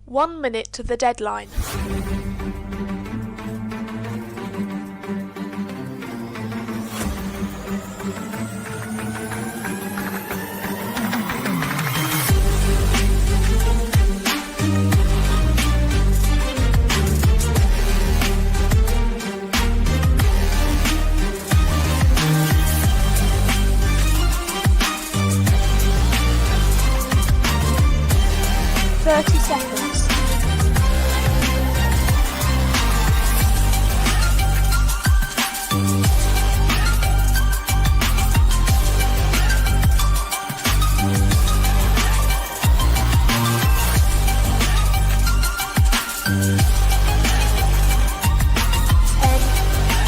1 minute to the deadline. Seconds. 10,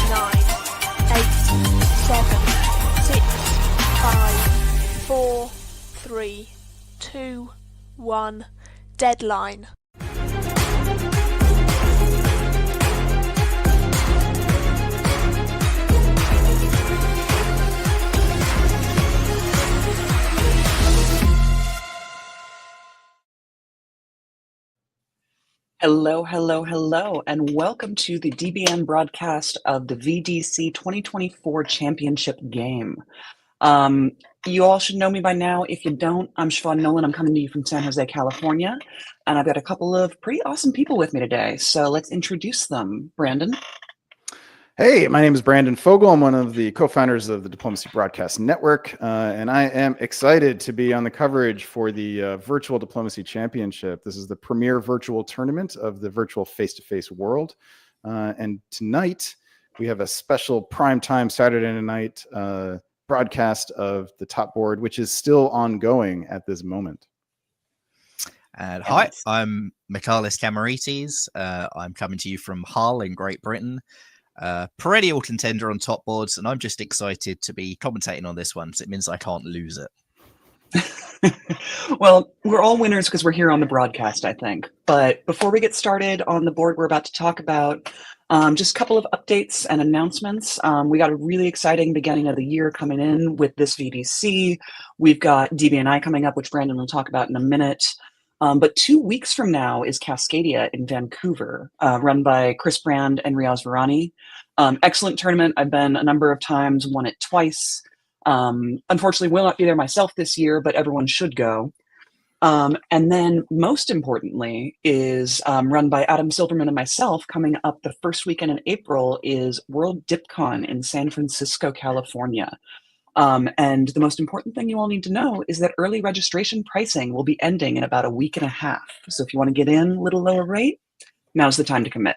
9, 8, 7, 6, 5, 4, 3, 2, 1. Deadline. Hello, and welcome to the DBN broadcast of the VDC 2024 Championship game. You all should know me by now. If you don't, I'm Siobhan Nolan. I'm coming to you from San Jose, California, and I've got a couple of pretty awesome people with me today. So let's introduce them. Brandon. Hey, my name is Brandon Fogel. I'm one of the co-founders of the Diplomacy Broadcast Network, and I am excited to be on the coverage for the Virtual Diplomacy Championship. This is the premier virtual tournament of the virtual face-to-face world, and tonight we have a special primetime Saturday night broadcast of the top board, which is still ongoing at this moment. And hi, I'm Michalis Camarites. I'm coming to you from Hull in Great Britain. Perennial contender on top boards, and I'm just excited to be commentating on this one, so it means I can't lose it. Well, we're all winners because we're here on the broadcast, I think. But before we get started on the board we're about to talk about, just a couple of updates and announcements. We got a really exciting beginning of the year coming in with this VDC. We've got DBNI coming up, which Brandon will talk about in a minute. But 2 weeks from now is Cascadia in Vancouver, run by Chris Brand and Riaz Virani. Excellent tournament. I've been a number of times, won it twice. Unfortunately, will not be there myself this year, but everyone should go. And then most importantly is run by Adam Silverman and myself. Coming up the first weekend in April is World DipCon in San Francisco, California. And the most important thing you all need to know is that early registration pricing will be ending in about a week and a half. So if you want to get in a little lower rate, now's the time to commit.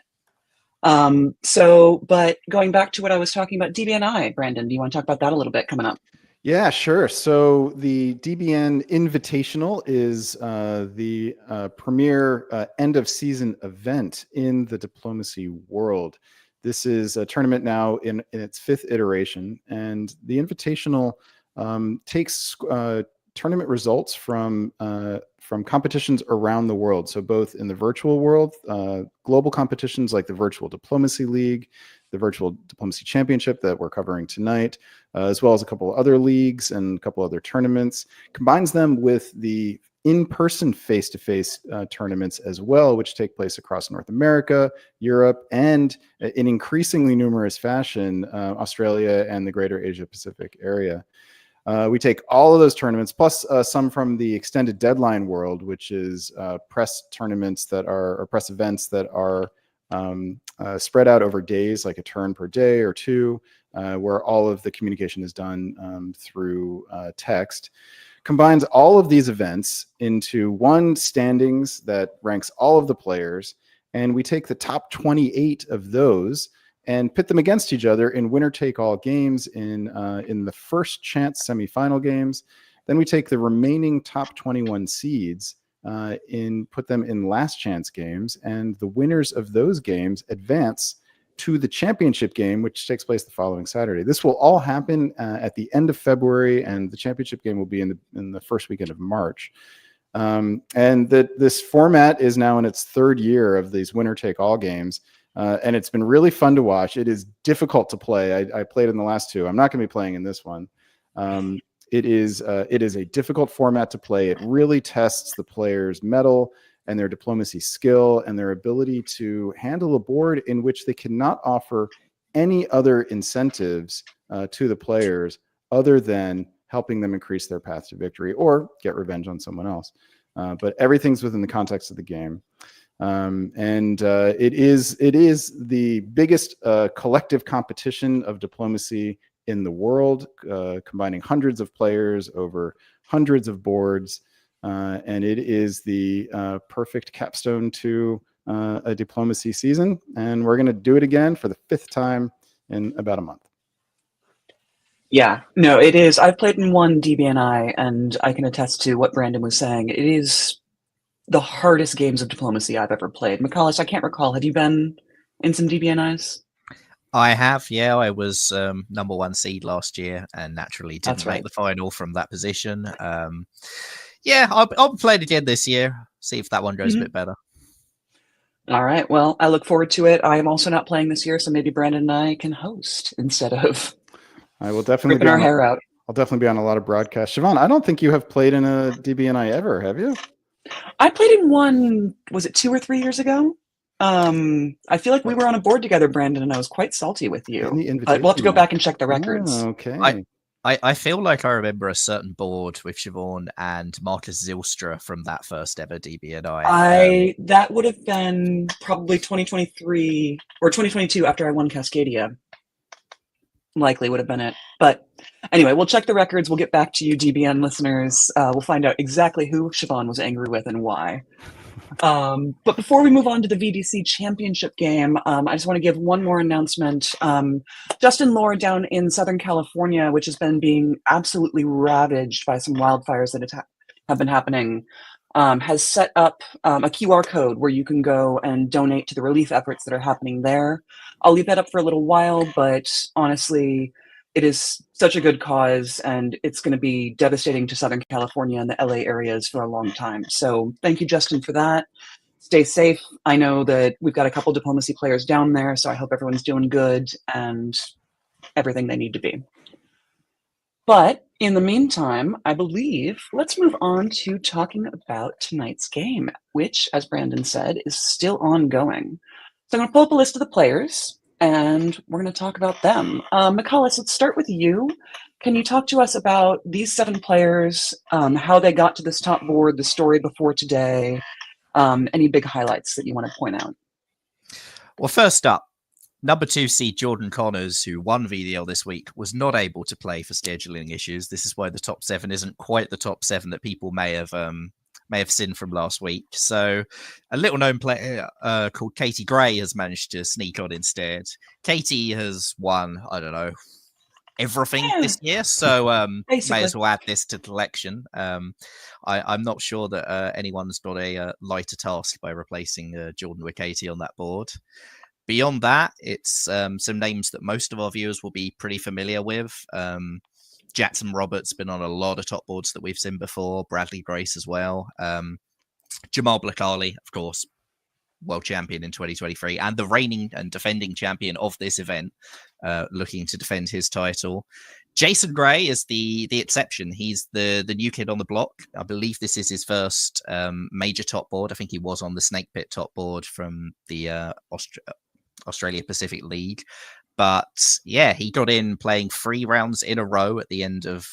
But going back to what I was talking about, DBNI, Brandon, do you want to talk about that a little bit coming up? Yeah, sure. So the DBN Invitational is the premier end of season event in the diplomacy world. This is a tournament now in its fifth iteration, and the Invitational takes tournament results from competitions around the world. So both in the virtual world, global competitions like the Virtual Diplomacy League, the Virtual Diplomacy Championship that we're covering tonight, as well as a couple of other leagues and a couple other tournaments, combines them with the in-person face-to-face tournaments as well, which take place across North America, Europe, and in increasingly numerous fashion, Australia and the greater Asia Pacific area. We take all of those tournaments, plus some from the extended deadline world, which is press tournaments that are, or press events that are spread out over days, like a turn per day or two, where all of the communication is done through text. Combines all of these events into one standings that ranks all of the players, and we take the top 28 of those and pit them against each other in winner-take-all games in the first chance semifinal games. Then we take the remaining top 21 seeds put them in last chance games, and the winners of those games advance to the championship game, which takes place the following Saturday. This will all happen at the end of February, and the championship game will be in the first weekend of March. This format is now in its third year of these winner-take-all games, and it's been really fun to watch. It is difficult to play. I played in the last two. I'm not going to be playing in this one. It is a difficult format to play. It really tests the player's mettle and their diplomacy skill and their ability to handle a board in which they cannot offer any other incentives to the players other than helping them increase their path to victory or get revenge on someone else. But everything's within the context of the game. It is the biggest collective competition of diplomacy in the world, combining hundreds of players over hundreds of boards. And it is the perfect capstone to a diplomacy season. And we're going to do it again for the 5th time in about a month. Yeah, no, it is. I've played in one DBNI, and I can attest to what Brandon was saying. It is the hardest games of diplomacy I've ever played. McCullis, I can't recall. Have you been in some DBNIs? I have, yeah. I was #1 seed last year and naturally didn't make the final from that position. Yeah, I'll play it again this year, see if that one goes a bit better. All right, well, I look forward to it. I am also not playing this year, so maybe Brandon and I can host instead of I will definitely ripping our hair out. I'll definitely be on a lot of broadcasts. Siobhan, I don't think you have played in a DBNI ever, have you? I played in one, was it 2 or 3 years ago? I feel like we were on a board together, Brandon, and I was quite salty with you. But we'll have to go back and check the records. Oh, okay. I feel like I remember a certain board with Siobhan and Marcus Zylstra from that first ever DBNI. That would have been probably 2023 or 2022 after I won Cascadia. Likely would have been it. But anyway, we'll check the records. We'll get back to you, DBN listeners. We'll find out exactly who Siobhan was angry with and why. But before we move on to the VDC championship game, I just want to give one more announcement. Justin Lohr down in Southern California, which has been being absolutely ravaged by some wildfires that have been happening, has set up a QR code where you can go and donate to the relief efforts that are happening there. I'll leave that up for a little while, but honestly, it is such a good cause, and it's going to be devastating to Southern California and the LA areas for a long time. So thank you, Justin, for that. Stay safe. I know that we've got a couple diplomacy players down there, so I hope everyone's doing good and everything they need to be. But in the meantime, I believe let's move on to talking about tonight's game, which, as Brandon said, is still ongoing. So I'm going to pull up a list of the players, and we're going to talk about them. McCullis, let's start with you. Can you talk to us about these 7 players, how they got to this top board, the story before today, any big highlights that you want to point out? Well, first up, #2 seed Jordan Connors, who won VDL this week, was not able to play for scheduling issues. This is why the top 7 isn't quite the top 7 that people may have seen from last week. So a little known player called Katie Gray has managed to sneak on instead. Katie has won, I don't know, everything this year. So may as well add this to the collection. I'm not sure that anyone's got a lighter task by replacing Jordan with Katie on that board. Beyond that, it's some names that most of our viewers will be pretty familiar with. Jackson Roberts been on a lot of top boards that we've seen before. Bradley Grace as well. Jamal Blakali, of course, world champion in 2023 and the reigning and defending champion of this event, looking to defend his title. Jason Gray is the exception. He's the new kid on the block. I believe this is his first major top board. I think he was on the Snake Pit top board from the Australia Pacific League. But yeah, he got in playing 3 rounds in a row at the end of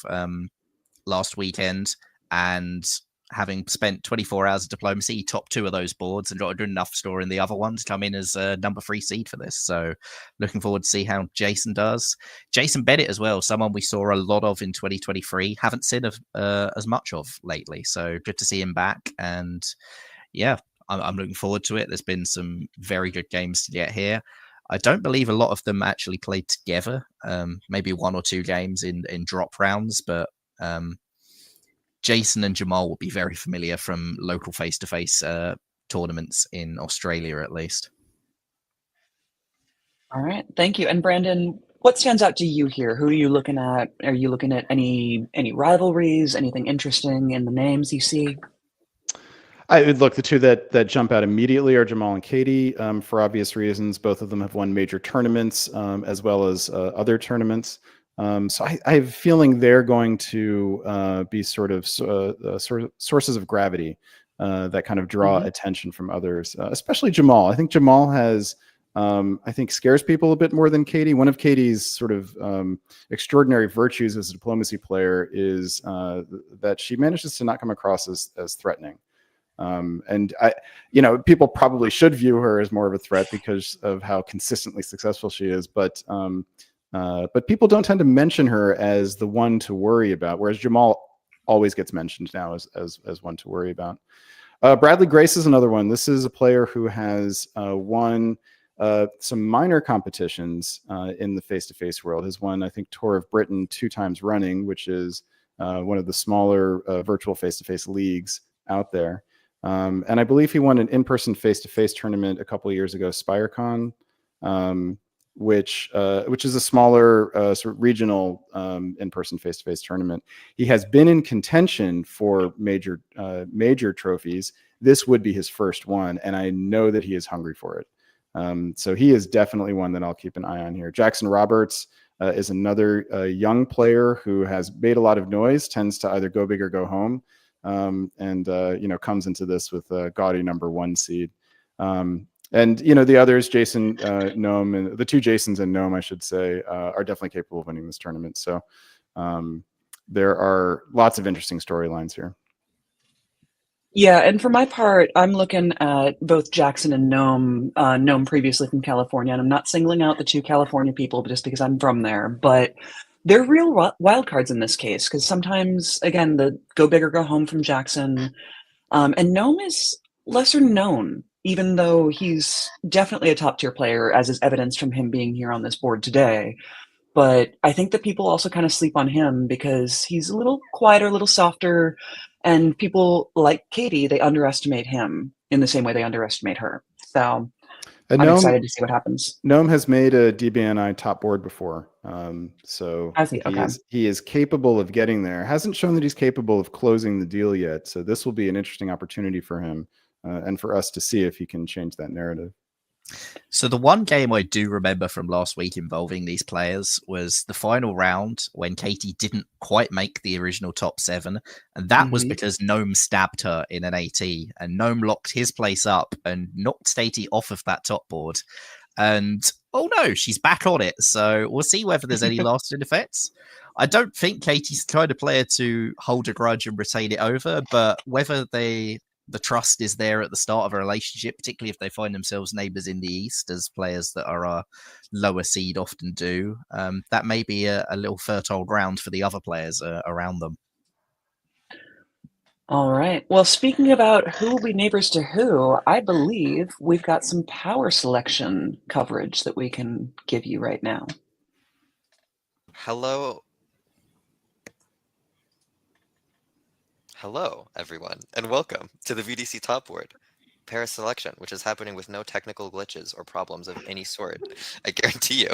last weekend, and having spent 24 hours of diplomacy, he topped 2 of those boards and got a good enough score in the other one to come in as #3 seed for this. So looking forward to see how Jason does. Jason Bennett as well, someone we saw a lot of in 2023, haven't seen as much of lately. So good to see him back. And yeah, I'm looking forward to it. There's been some very good games to get here. I don't believe a lot of them actually played together, maybe 1 or 2 games in drop rounds, but Jason and Jamal will be very familiar from local face-to-face tournaments in Australia, at least. All right, thank you. And Brandon, what stands out to you here? Who are you looking at? Are you looking at any rivalries, anything interesting in the names you see? I would look, the 2 that jump out immediately are Jamal and Katie, for obvious reasons. Both of them have won major tournaments, as well as other tournaments. So I have a feeling they're going to be sort of sources of gravity that kind of draw attention from others, especially Jamal. I think Jamal has, I think, scares people a bit more than Katie. One of Katie's sort of extraordinary virtues as a diplomacy player is that she manages to not come across as threatening. And people probably should view her as more of a threat because of how consistently successful she is. But people don't tend to mention her as the one to worry about, whereas Jamal always gets mentioned now as one to worry about. Bradley Grace is another one. This is a player who has won some minor competitions in the face-to-face world. Has won, I think, Tour of Britain 2 times running, which is one of the smaller virtual face-to-face leagues out there. And I believe he won an in-person face-to-face tournament a couple of years ago, SpireCon, which is a smaller sort of regional in-person face-to-face tournament. He has been in contention for major trophies. This would be his first one, and I know that he is hungry for it. So he is definitely one that I'll keep an eye on here. Jackson Roberts is another young player who has made a lot of noise, tends to either go big or go home, and comes into this with a gaudy #1 seed. And the others, Jason, Gnome, and the 2 Jasons and Gnome, I should say, are definitely capable of winning this tournament. So there are lots of interesting storylines here. Yeah, and for my part, I'm looking at both Jackson and Gnome. Gnome previously from California, and I'm not singling out the 2 California people just because I'm from there, but they're real wild cards in this case, because sometimes, again, the go big or go home from Jackson, and Gnome is lesser known, even though he's definitely a top tier player, as is evidenced from him being here on this board today. But I think that people also kind of sleep on him because he's a little quieter, a little softer, and people like Katie, they underestimate him in the same way they underestimate her. So I'm excited to see what happens. Gnome has made a DBNI top board before. So I think he is capable of getting there. Hasn't shown that he's capable of closing the deal yet. So this will be an interesting opportunity for him and for us to see if he can change that narrative. So the one game I do remember from last week involving these players was the final round when Katie didn't quite make the original top 7. And that was because Gnome stabbed her in an AT, and Gnome locked his place up and knocked Katie off of that top board. And oh no, she's back on it. So we'll see whether there's any lasting effects. I don't think Katie's the kind of player to hold a grudge and retain it over, but whether the trust is there at the start of a relationship, particularly if they find themselves neighbors in the East, as players that are a lower seed often do, that may be a little fertile ground for the other players around them. All right. Well, speaking about who will be neighbors to who, I believe we've got some power selection coverage that we can give you right now. Hello, everyone, and welcome to the VDC Top Board Paris selection, which is happening with no technical glitches or problems of any sort. I guarantee you.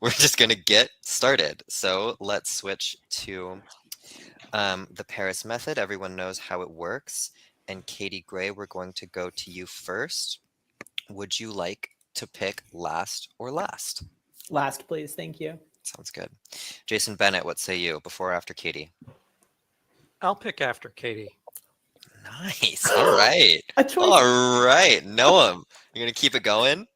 We're just going to get started. So let's switch to the Paris method. Everyone knows how it works. And Katie Gray, we're going to go to you first. Would you like to pick last or last? Last, please. Thank you. Sounds good. Jason Bennett, what say you? Before or after Katie? I'll pick after Katie. Nice. All right. A choice. All right. Noam, you're going to keep it going?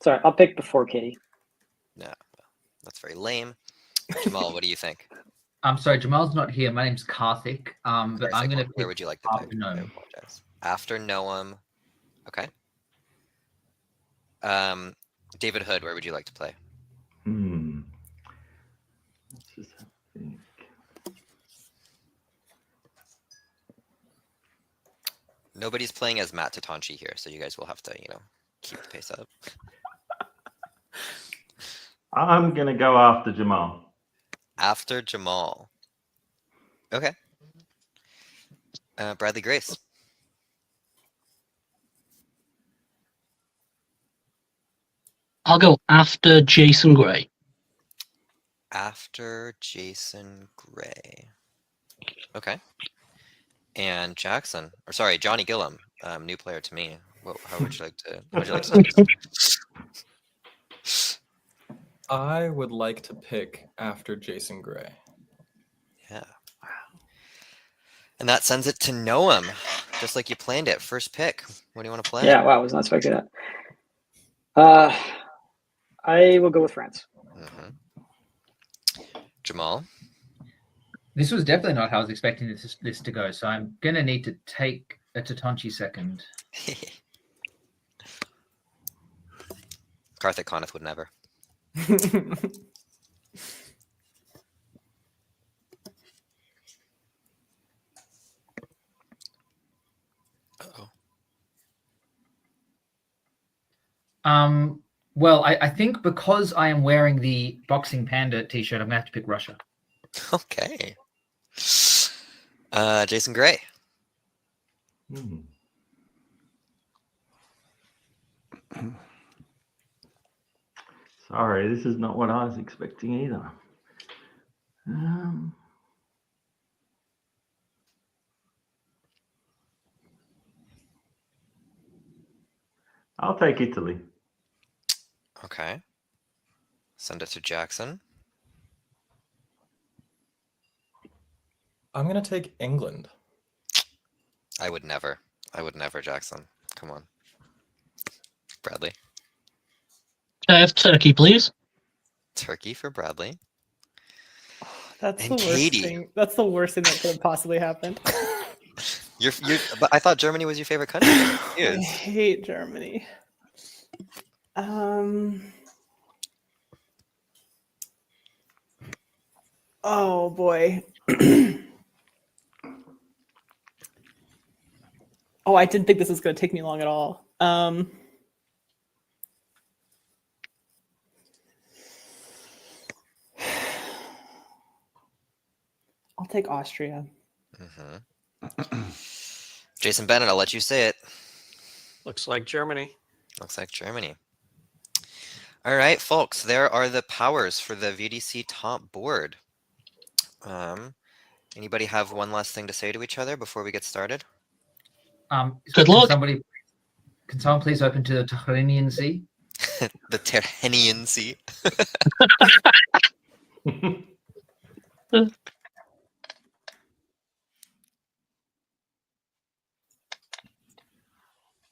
Sorry, I'll pick before Katie. No, that's very lame. Jamal, what do you think? I'm sorry, Jamal's not here. My name's Karthik. But Karthik, I'm going to pick where would you like to after pick? Noam. I apologize. After Noam. Okay. David Hood, where would you like to play? Nobody's playing as Matt Tatanchi here, so you guys will have to, keep the pace up. I'm going to go after Jamal. After Jamal. Okay. Bradley Grace. I'll go after Jason Gray. After Jason Gray. Okay. And Jackson, or sorry, Johnny Gillum, new player to me. How would you like to? I would like to pick after Jason Gray. And that sends it to Noam, just like you planned it. First pick. What do you want to play? Yeah, wow, I was not expecting that. I will go with France. Jamal? This was definitely not how I was expecting this to go, so I'm going to need to take a Tatanchi second. Karthik Conniff would never. Well, I think because I am wearing the Boxing Panda t-shirt, I'm going to have to pick Russia. Okay. Jason Gray. Sorry, this is not what I was expecting either. I'll take Italy. Okay. Send it to Jackson. I'm going to take England. I would never, Jackson. Come on. Bradley. Can I have Turkey, please? Turkey for Bradley. That's And the worst Katie. thing. That's the worst thing that could have possibly happened. But I thought Germany was your favorite country. I hate Germany. Oh boy. Oh, I didn't think this was going to take me long at all. I'll take Austria. Jason Bennett, I'll let you say it. Looks like Germany. Looks like Germany. All right, folks, there are the powers for the VDC top board. Anybody have one last thing to say to each other before we get started? Good luck. Can someone please open to the Tyrrhenian Sea? The Tyrrhenian Sea.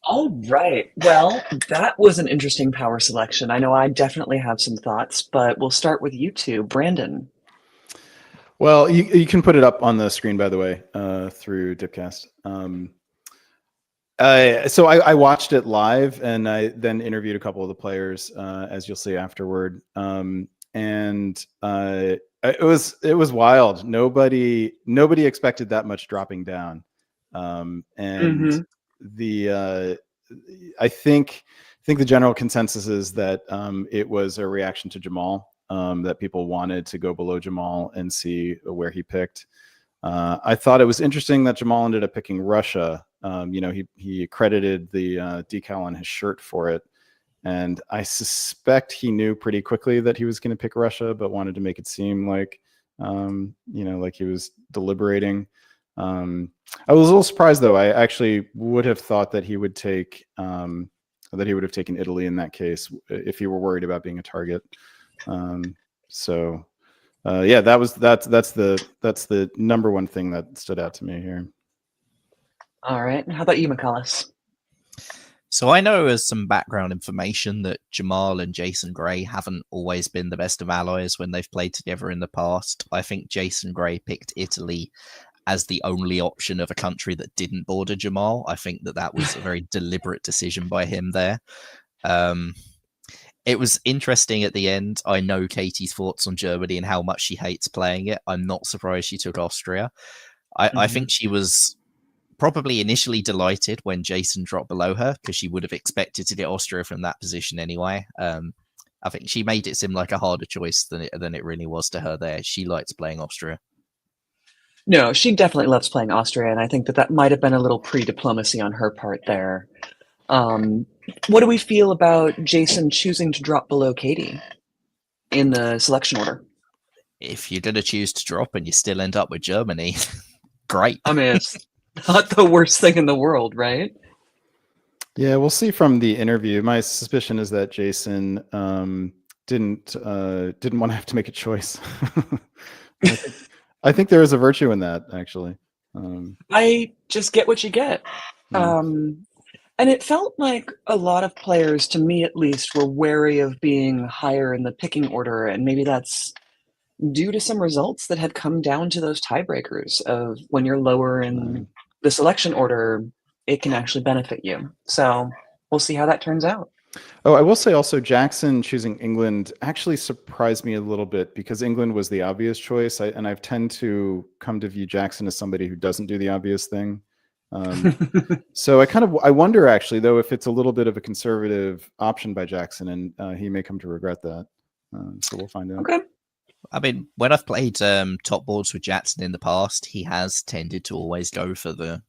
All right. Well, that was an interesting power selection. I know I definitely have some thoughts, but we'll start with you two. Brandon. Well, you can put it up on the screen, by the way, through Dipcast. So I watched it live, and I then interviewed a couple of the players, as you'll see afterward. And it was wild. Nobody expected that much dropping down, and I think the general consensus is that it was a reaction to Jamal, that people wanted to go below Jamal and see where he picked. I thought it was interesting that Jamal ended up picking Russia. He credited the decal on his shirt for it, and I suspect he knew pretty quickly that he was going to pick Russia, but wanted to make it seem like like he was deliberating. I was a little surprised, though. I actually would have thought that he would take that he would have taken Italy in that case if he were worried about being a target. Yeah, that's the number one thing that stood out to me here. All right. How about you, McCullis? So I know as some background information that Jamal and Jason Gray haven't always been the best of allies when they've played together in the past. I think Jason Gray picked Italy as the only option of a country that didn't border Jamal. I think that was a very deliberate decision by him there. It was interesting at the end. I know Katie's thoughts on Germany and how much she hates playing it. I'm not surprised she took Austria. I think she was probably initially delighted when Jason dropped below her, because she would have expected to get Austria from that position anyway. I think she made it seem like a harder choice than it really was to her there. She likes playing Austria. No, she definitely loves playing Austria, and I think that might have been a little pre-diplomacy on her part there. What do we feel about Jason choosing to drop below Katie in the selection order? If you're going to choose to drop and you still end up with Germany, great. I mean, it's not the worst thing in the world, right? Yeah, we'll see from the interview. My suspicion is that Jason didn't want to have to make a choice. I think there is a virtue in that, actually. I just get what you get. And it felt like a lot of players, to me at least, were wary of being higher in the picking order, and maybe that's due to some results that had come down to those tiebreakers of when you're lower in the selection order, it can actually benefit you. So we'll see how that turns out. Oh, I will say also Jackson choosing England actually surprised me a little bit because England was the obvious choice. And I tend to come to view Jackson as somebody who doesn't do the obvious thing. So I wonder actually though if it's a little bit of a conservative option by Jackson, and he may come to regret that. So we'll find out. Okay. I mean, when I've played top boards with Jackson in the past, he has tended to always go for the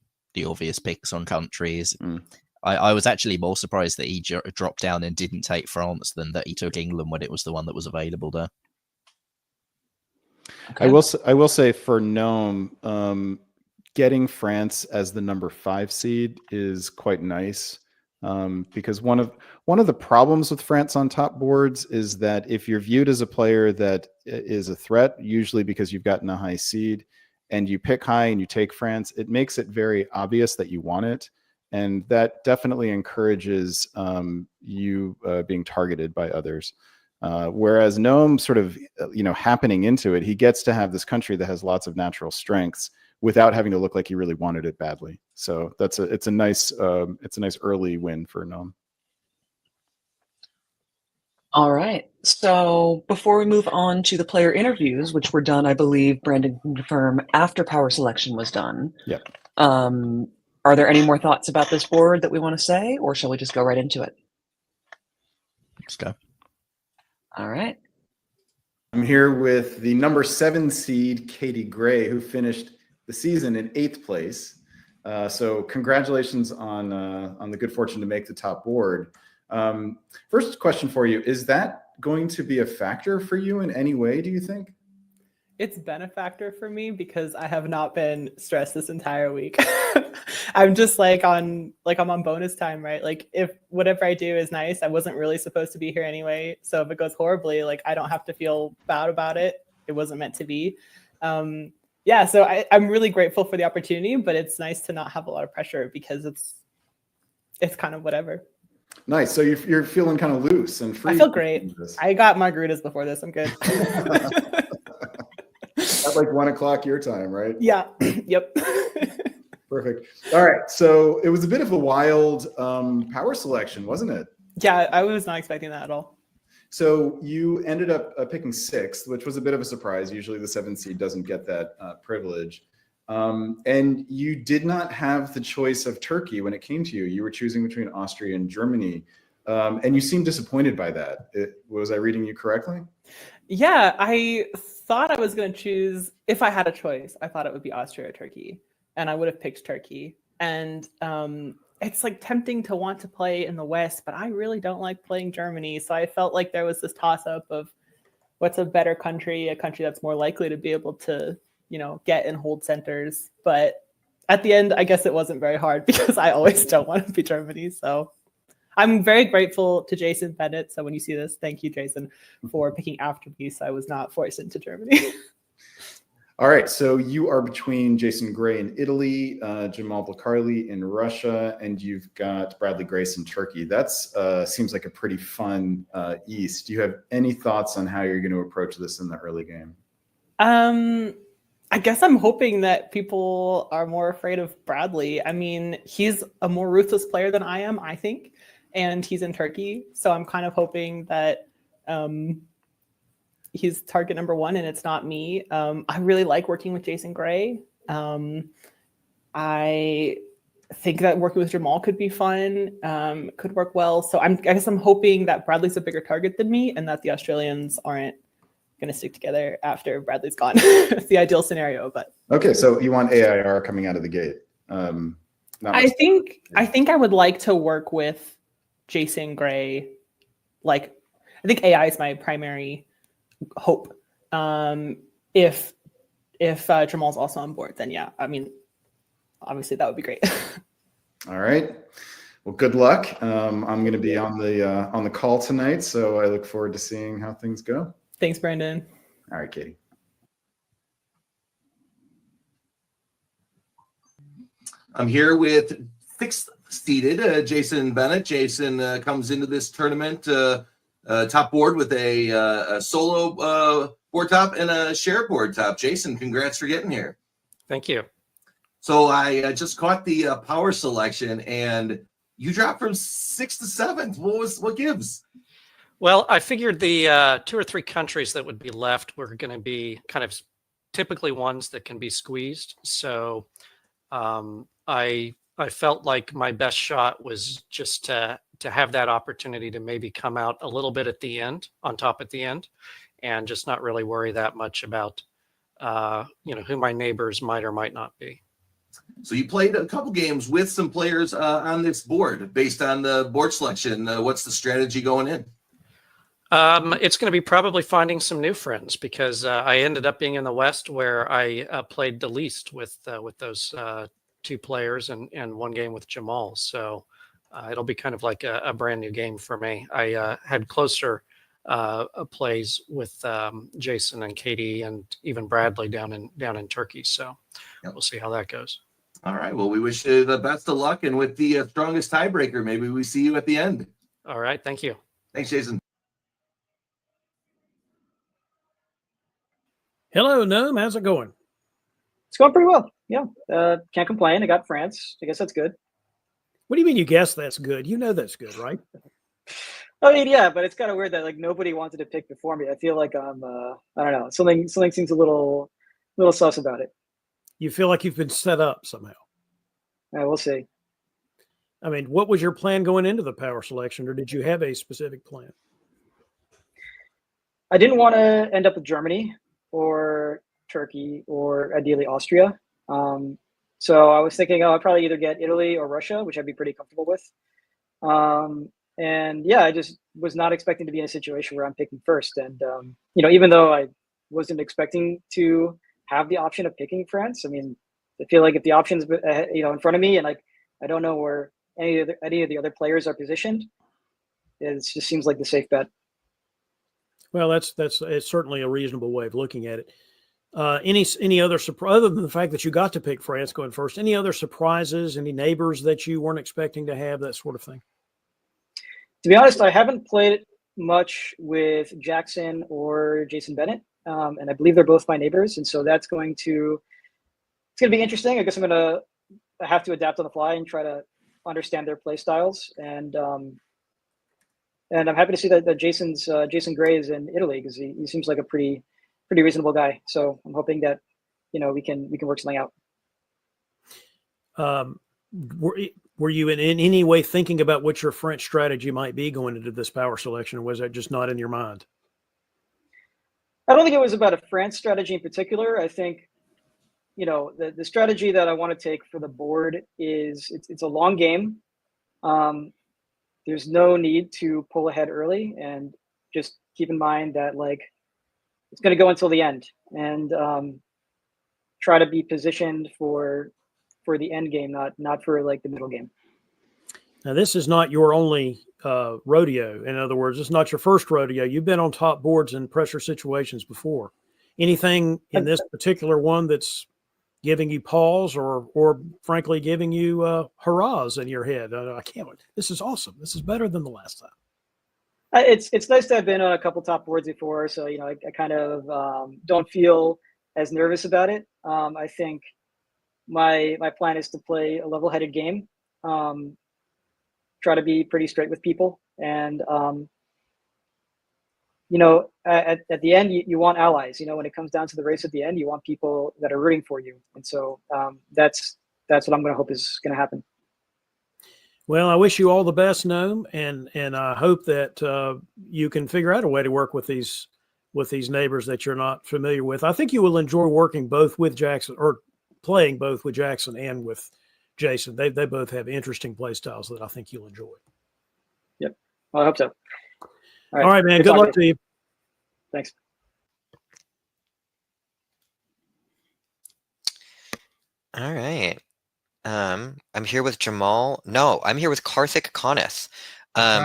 obvious picks on countries. I was actually more surprised that he dropped down and didn't take France than that he took England when it was the one that was available there. Okay. I will say for Gnome, getting France as the number 5 seed is quite nice, because one of the problems with France on top boards is that if you're viewed as a player that is a threat, usually because you've gotten a high seed, and you pick high and you take France, it makes it very obvious that you want it. And that definitely encourages you being targeted by others. Whereas Gnome sort of, happening into it, he gets to have this country that has lots of natural strengths without having to look like he really wanted it badly. So it's a nice early win for Gnome. All right. So before we move on to the player interviews, which were done, I believe, Brandon can confirm, after power selection was done. Yeah. Are there any more thoughts about this board that we want to say, or shall we just go right into it? Let's go. All right. I'm here with the number 7 seed, Katie Gray, who finished the season in 8th place. So congratulations on the good fortune to make the top board. First question for you, is that going to be a factor for you in any way, do you think? It's been a factor for me because I have not been stressed this entire week. I'm just I'm on bonus time, right? Like if whatever I do is nice, I wasn't really supposed to be here anyway. So if it goes horribly, I don't have to feel bad about it. It wasn't meant to be. Yeah, so I'm really grateful for the opportunity, but it's nice to not have a lot of pressure because it's kind of whatever. Nice. So you're feeling kind of loose and free. I feel great. I got margaritas before this. I'm good. At like 1 o'clock your time, right? Yeah. Yep. Perfect. All right. So it was a bit of a wild power selection, wasn't it? Yeah, I was not expecting that at all. So you ended up picking 6th, which was a bit of a surprise. Usually the 7th seed doesn't get that privilege. And you did not have the choice of Turkey when it came to you. You were choosing between Austria and Germany. And you seemed disappointed by that. Was I reading you correctly? Yeah, I thought I was going to choose, if I had a choice, I thought it would be Austria or Turkey. And I would have picked Turkey. And it's tempting to want to play in the West, but I really don't like playing Germany. So I felt like there was this toss-up of what's a better country, a country that's more likely to be able to, get and hold centers. But at the end, I guess it wasn't very hard because I always don't want to be Germany. So I'm very grateful to Jason Bennett. So when you see this, thank you, Jason, for picking after me. So I was not forced into Germany. All right. So you are between Jason Gray in Italy, Jamal Blakarli in Russia, and you've got Bradley Grace in Turkey. That's seems like a pretty fun East. Do you have any thoughts on how you're going to approach this in the early game? I guess I'm hoping that people are more afraid of Bradley. I mean, he's a more ruthless player than I am, I think, and he's in Turkey. So I'm kind of hoping that he's target number 1 and it's not me. I really like working with Jason Gray. I think that working with Jamal could be fun, could work well. So I guess I'm hoping that Bradley's a bigger target than me and that the Australians aren't going to stick together after Bradley's gone. It's the ideal scenario, but okay. So you want AIR coming out of the gate? I think I would like to work with Jason Gray. I think AI is my primary hope. If Jamal's also on board, then yeah, I mean, obviously that would be great. All right. Well, good luck. I'm going to be on the call tonight, so I look forward to seeing how things go. Thanks, Brandon. All right, Katie. I'm here with sixth-seeded Jason Bennett. Jason comes into this tournament top board with a solo board top and a share board top. Jason, congrats for getting here. Thank you. So I just caught the power selection, and you dropped from 6th to 7th. What gives? Well, I figured the 2 or 3 countries that would be left were going to be kind of typically ones that can be squeezed. So I felt like my best shot was just to have that opportunity to maybe come out a little bit at the end, on top at the end, and just not really worry that much about who my neighbors might or might not be. So you played a couple games with some players on this board based on the board selection. What's the strategy going in? It's going to be probably finding some new friends because I ended up being in the West where I played the least with those 2 players and 1 game with Jamal. So it'll be kind of like a brand new game for me. I had closer plays with Jason and Katie and even Bradley down in Turkey. So we'll see how that goes. All right. Well, we wish you the best of luck. And with the strongest tiebreaker, maybe we see you at the end. All right. Thank you. Thanks, Jason. Hello, Gnome. How's it going? It's going pretty well. Yeah. Can't complain. I got France. I guess that's good. What do you mean you guess that's good? You know that's good, right? I mean, yeah, but it's kind of weird that like nobody wanted to pick before me. I feel like I'm I don't know. Something seems a little sus about it. You feel like you've been set up somehow. We'll see. I mean, what was your plan going into the power selection, or did you have a specific plan? I didn't want to end up with Germany or Turkey or ideally Austria. So I was thinking, I'd probably either get Italy or Russia, which I'd be pretty comfortable with. And yeah, I just was not expecting to be in a situation where I'm picking first. And, even though I wasn't expecting to have the option of picking France, I mean, I feel like if the option's, in front of me and like, I don't know where any of the other players are positioned, it just seems like the safe bet. Well, it's certainly a reasonable way of looking at it. Any other surprise, other than the fact that you got to pick France going first, any other surprises, any neighbors that you weren't expecting to have, that sort of thing? To be honest, I haven't played much with Jackson or Jason Bennett, and I believe they're both my neighbors, and so it's going to be interesting. I guess I'm going to have to adapt on the fly and try to understand their play styles, and I'm happy to see that Jason Gray is in Italy because he seems like a pretty reasonable guy. So I'm hoping that we can work something out. Were you in any way thinking about what your French strategy might be going into this power selection, or was that just not in your mind? I don't think it was about a France strategy in particular. I think, the strategy that I want to take for the board is it's a long game. There's no need to pull ahead early, and just keep in mind that like it's going to go until the end, and try to be positioned for the end game, not for like the middle game. Now, this is not your only rodeo. In other words, it's not your first rodeo. You've been on top boards in pressure situations before. Anything in this particular one that's giving you pause or frankly giving you hurrahs in your head? I can't wait. This is awesome. This is better than the last time. It's nice to have been on a couple top boards before, so I kind of don't feel as nervous about it. I think my plan is to play a level-headed game, try to be pretty straight with people, and at the end you want allies. When it comes down to the race at the end, you want people that are rooting for you, and so that's what I'm going to hope is going to happen. Well, I wish you all the best, Gnome, and I hope that you can figure out a way to work with these neighbors that you're not familiar with. I think you will enjoy working both with Jackson, or playing both with Jackson and with Jason. They both have interesting play styles that I think you'll enjoy. Yep, well, I hope so. All right, man. Good luck to you. Thanks. All right. I'm here with Jamal. No, I'm here with Karthik Kanis,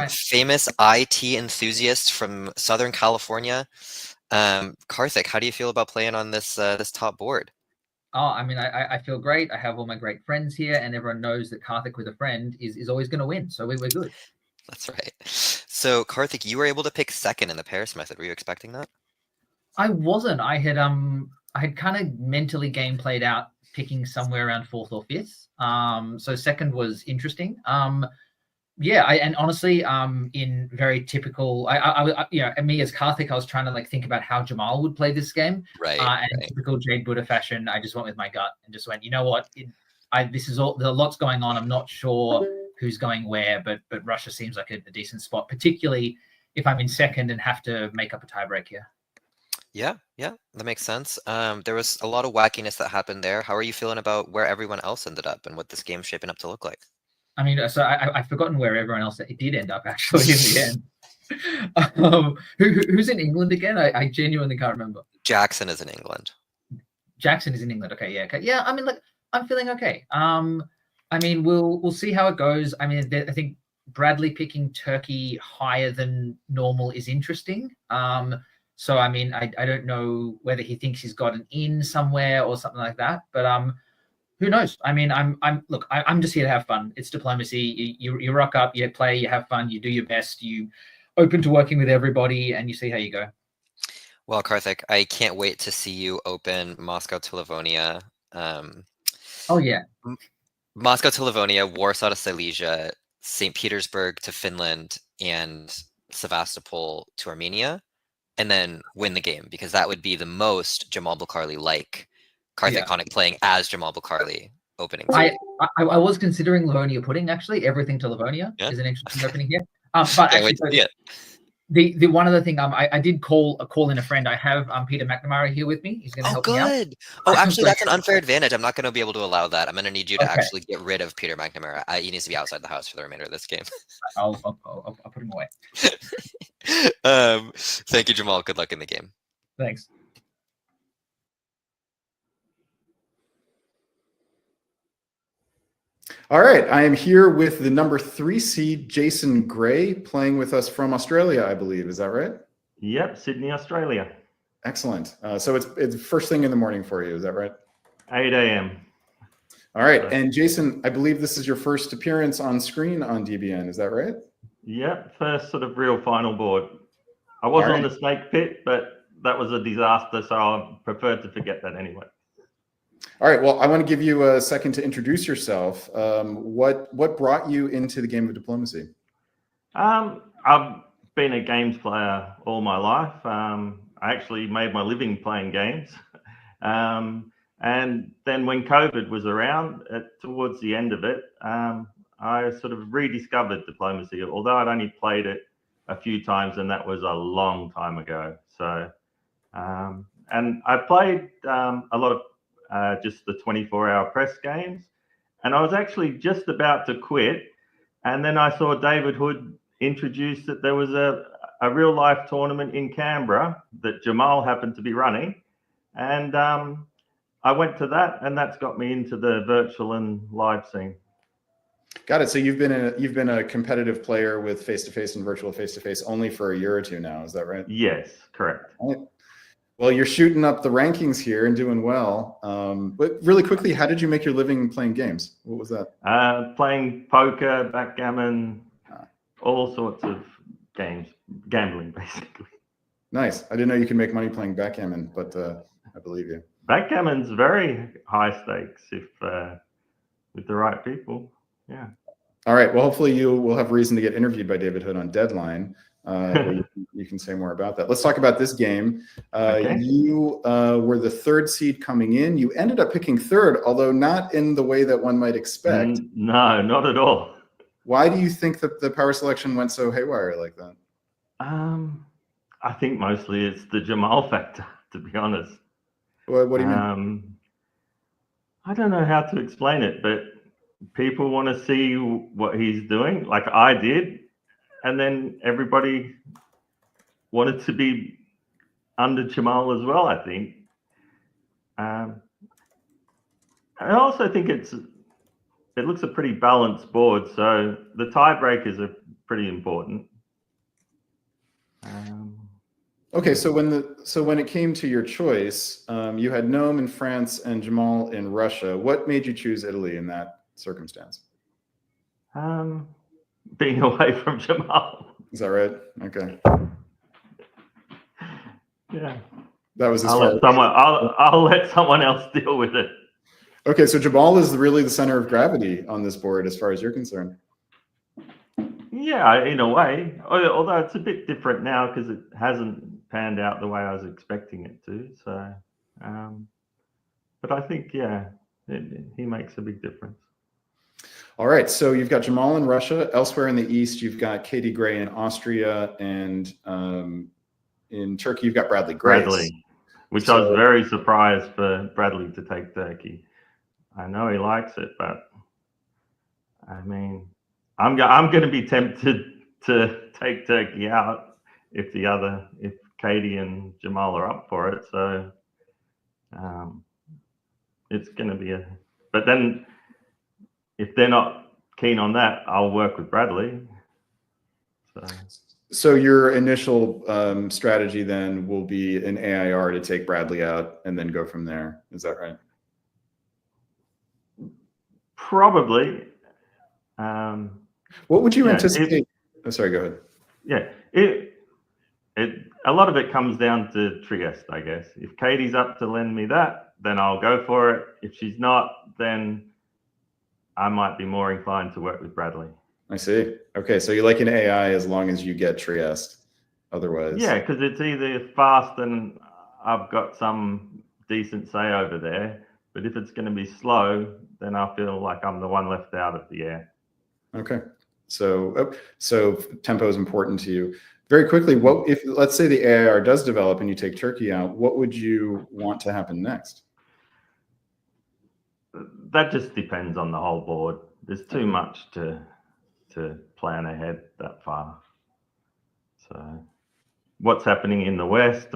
famous IT enthusiast from Southern California. Karthik, how do you feel about playing on this top board? Oh, I mean, I feel great. I have all my great friends here, and everyone knows that Karthik with a friend is always going to win. So we're good. That's right. So, Karthik, you were able to pick second in the Paris method. Were you expecting that? I wasn't. I had kind of mentally game played out picking somewhere around fourth or fifth. So second was interesting. Yeah, and honestly, in very typical, me as Karthik, I was trying to like think about how Jamal would play this game. Right. And in typical Jade Buddha fashion, I just went with my gut and just went, you know what, this is all. There's a lot's going on. I'm not sure who's going where, but Russia seems like a decent spot, particularly if I'm in second and have to make up a tiebreak here. Yeah, that makes sense. There was a lot of wackiness that happened there. How are you feeling about where everyone else ended up and what this game's shaping up to look like? I mean, so I've forgotten where everyone else did end up actually in the end. Who's in England again? I genuinely can't remember. Jackson is in England. Jackson is in England. Okay, yeah, okay. Yeah. I mean, like, I'm feeling okay. I mean, we'll see how it goes. I mean, I think Bradley picking Turkey higher than normal is interesting. So I mean, I don't know whether he thinks he's got an in somewhere or something like that, but who knows? I mean, I'm just here to have fun. It's diplomacy. You rock up, you play, you have fun, you do your best, you open to working with everybody, and you see how you go. Well, Karthik, I can't wait to see you open Moscow to Livonia. Oh yeah, Moscow to Livonia, Warsaw to Silesia, St. Petersburg to Finland, and Sevastopol to Armenia, and then win the game, because that would be the most Jamal Bukharli like Karthik Konik playing as Jamal Bukharli opening. I was considering Livonia pudding actually. Everything to Livonia is an interesting opening here. But actually, the one other thing, I did call in a friend. I have Peter McNamara here with me. He's going to help me out. Good. Oh, actually, that's an unfair advantage. I'm not going to be able to allow that. I'm going to need you to actually get rid of Peter McNamara. He needs to be outside the house for the remainder of this game. I'll put him away. Thank you, Jamal. Good luck in the game. Thanks. All right, I am here with the number 3 seed, Jason Gray, playing with us from Australia, I believe. Is that right? Yep, Sydney, Australia. Excellent. So it's first thing in the morning for you, is that right? 8 a.m. All right, and Jason, I believe this is your first appearance on screen on DBN, is that right? Yep, first sort of real final board. I was on the snake pit, but that was a disaster, so I preferred to forget that anyway. All right, well, I want to give you a second to introduce yourself. What brought you into the game of diplomacy? I've been a games player all my life. I actually made my living playing games. And then when COVID was around, towards the end of it, I sort of rediscovered diplomacy, although I'd only played it a few times, and that was a long time ago. So, and I played a lot of just the 24-hour press games, and I was actually just about to quit, and then I saw David Hood introduce that there was a real life tournament in Canberra that Jamal happened to be running, and I went to that, and that's got me into the virtual and live scene. Got it. So you've been a competitive player with face-to-face and virtual face-to-face only for a year or two now. Is that right? Yes, correct. All right. Well, you're shooting up the rankings here and doing well. But really quickly, how did you make your living playing games? What was that? Playing poker, backgammon, all sorts of games, gambling basically. Nice. I didn't know you could make money playing backgammon, but I believe you. Backgammon's very high stakes if with the right people. Yeah. All right. Well, hopefully you will have reason to get interviewed by David Hood on Deadline. You can say more about that. Let's talk about this game. You were the 3rd seed coming in. You ended up picking 3rd, although not in the way that one might expect. No, not at all. Why do you think that the power selection went so haywire like that? I think mostly it's the Jamal factor, to be honest. What do you mean? I don't know how to explain it, but people want to see what he's doing, like I did. And then everybody wanted to be under Jamal as well, I think. I also think it looks a pretty balanced board, so the tiebreakers are pretty important. Okay, so when it came to your choice, you had Noam in France and Jamal in Russia. What made you choose Italy in that circumstance? Being away from Jamal. Is that right? Okay. Yeah. That was I'll let someone else deal with it. Okay, so Jamal is really the center of gravity on this board as far as you're concerned. Yeah, in a way. Although it's a bit different now because it hasn't panned out the way I was expecting it to. So, but I think, yeah, he makes a big difference. All right, so you've got Jamal in Russia. Elsewhere in the East, you've got Katie Gray in Austria, and in Turkey, you've got Bradley Grace. Bradley, which I was very surprised for Bradley to take Turkey. I know he likes it, but I mean, I'm going to be tempted to take Turkey out if Katie and Jamal are up for it. So it's going to be but then if they're not keen on that, I'll work with Bradley. So your initial strategy then will be an AIR to take Bradley out and then go from there. Is that right? Probably. What would you anticipate? Sorry, go ahead. Yeah, a lot of it comes down to Trieste, I guess. If Katie's up to lend me that, then I'll go for it. If she's not, then I might be more inclined to work with Bradley. I see. Okay, so you like an AI as long as you get Trieste. Otherwise, yeah, because it's either fast and I've got some decent say over there, but if it's going to be slow, then I feel like I'm the one left out of the air. Okay, so tempo is important to you. Very quickly, what if, let's say, the AIR does develop and you take Turkey out? What would you want to happen next? That just depends on the whole board. There's too much to plan ahead that far. So what's happening in the West?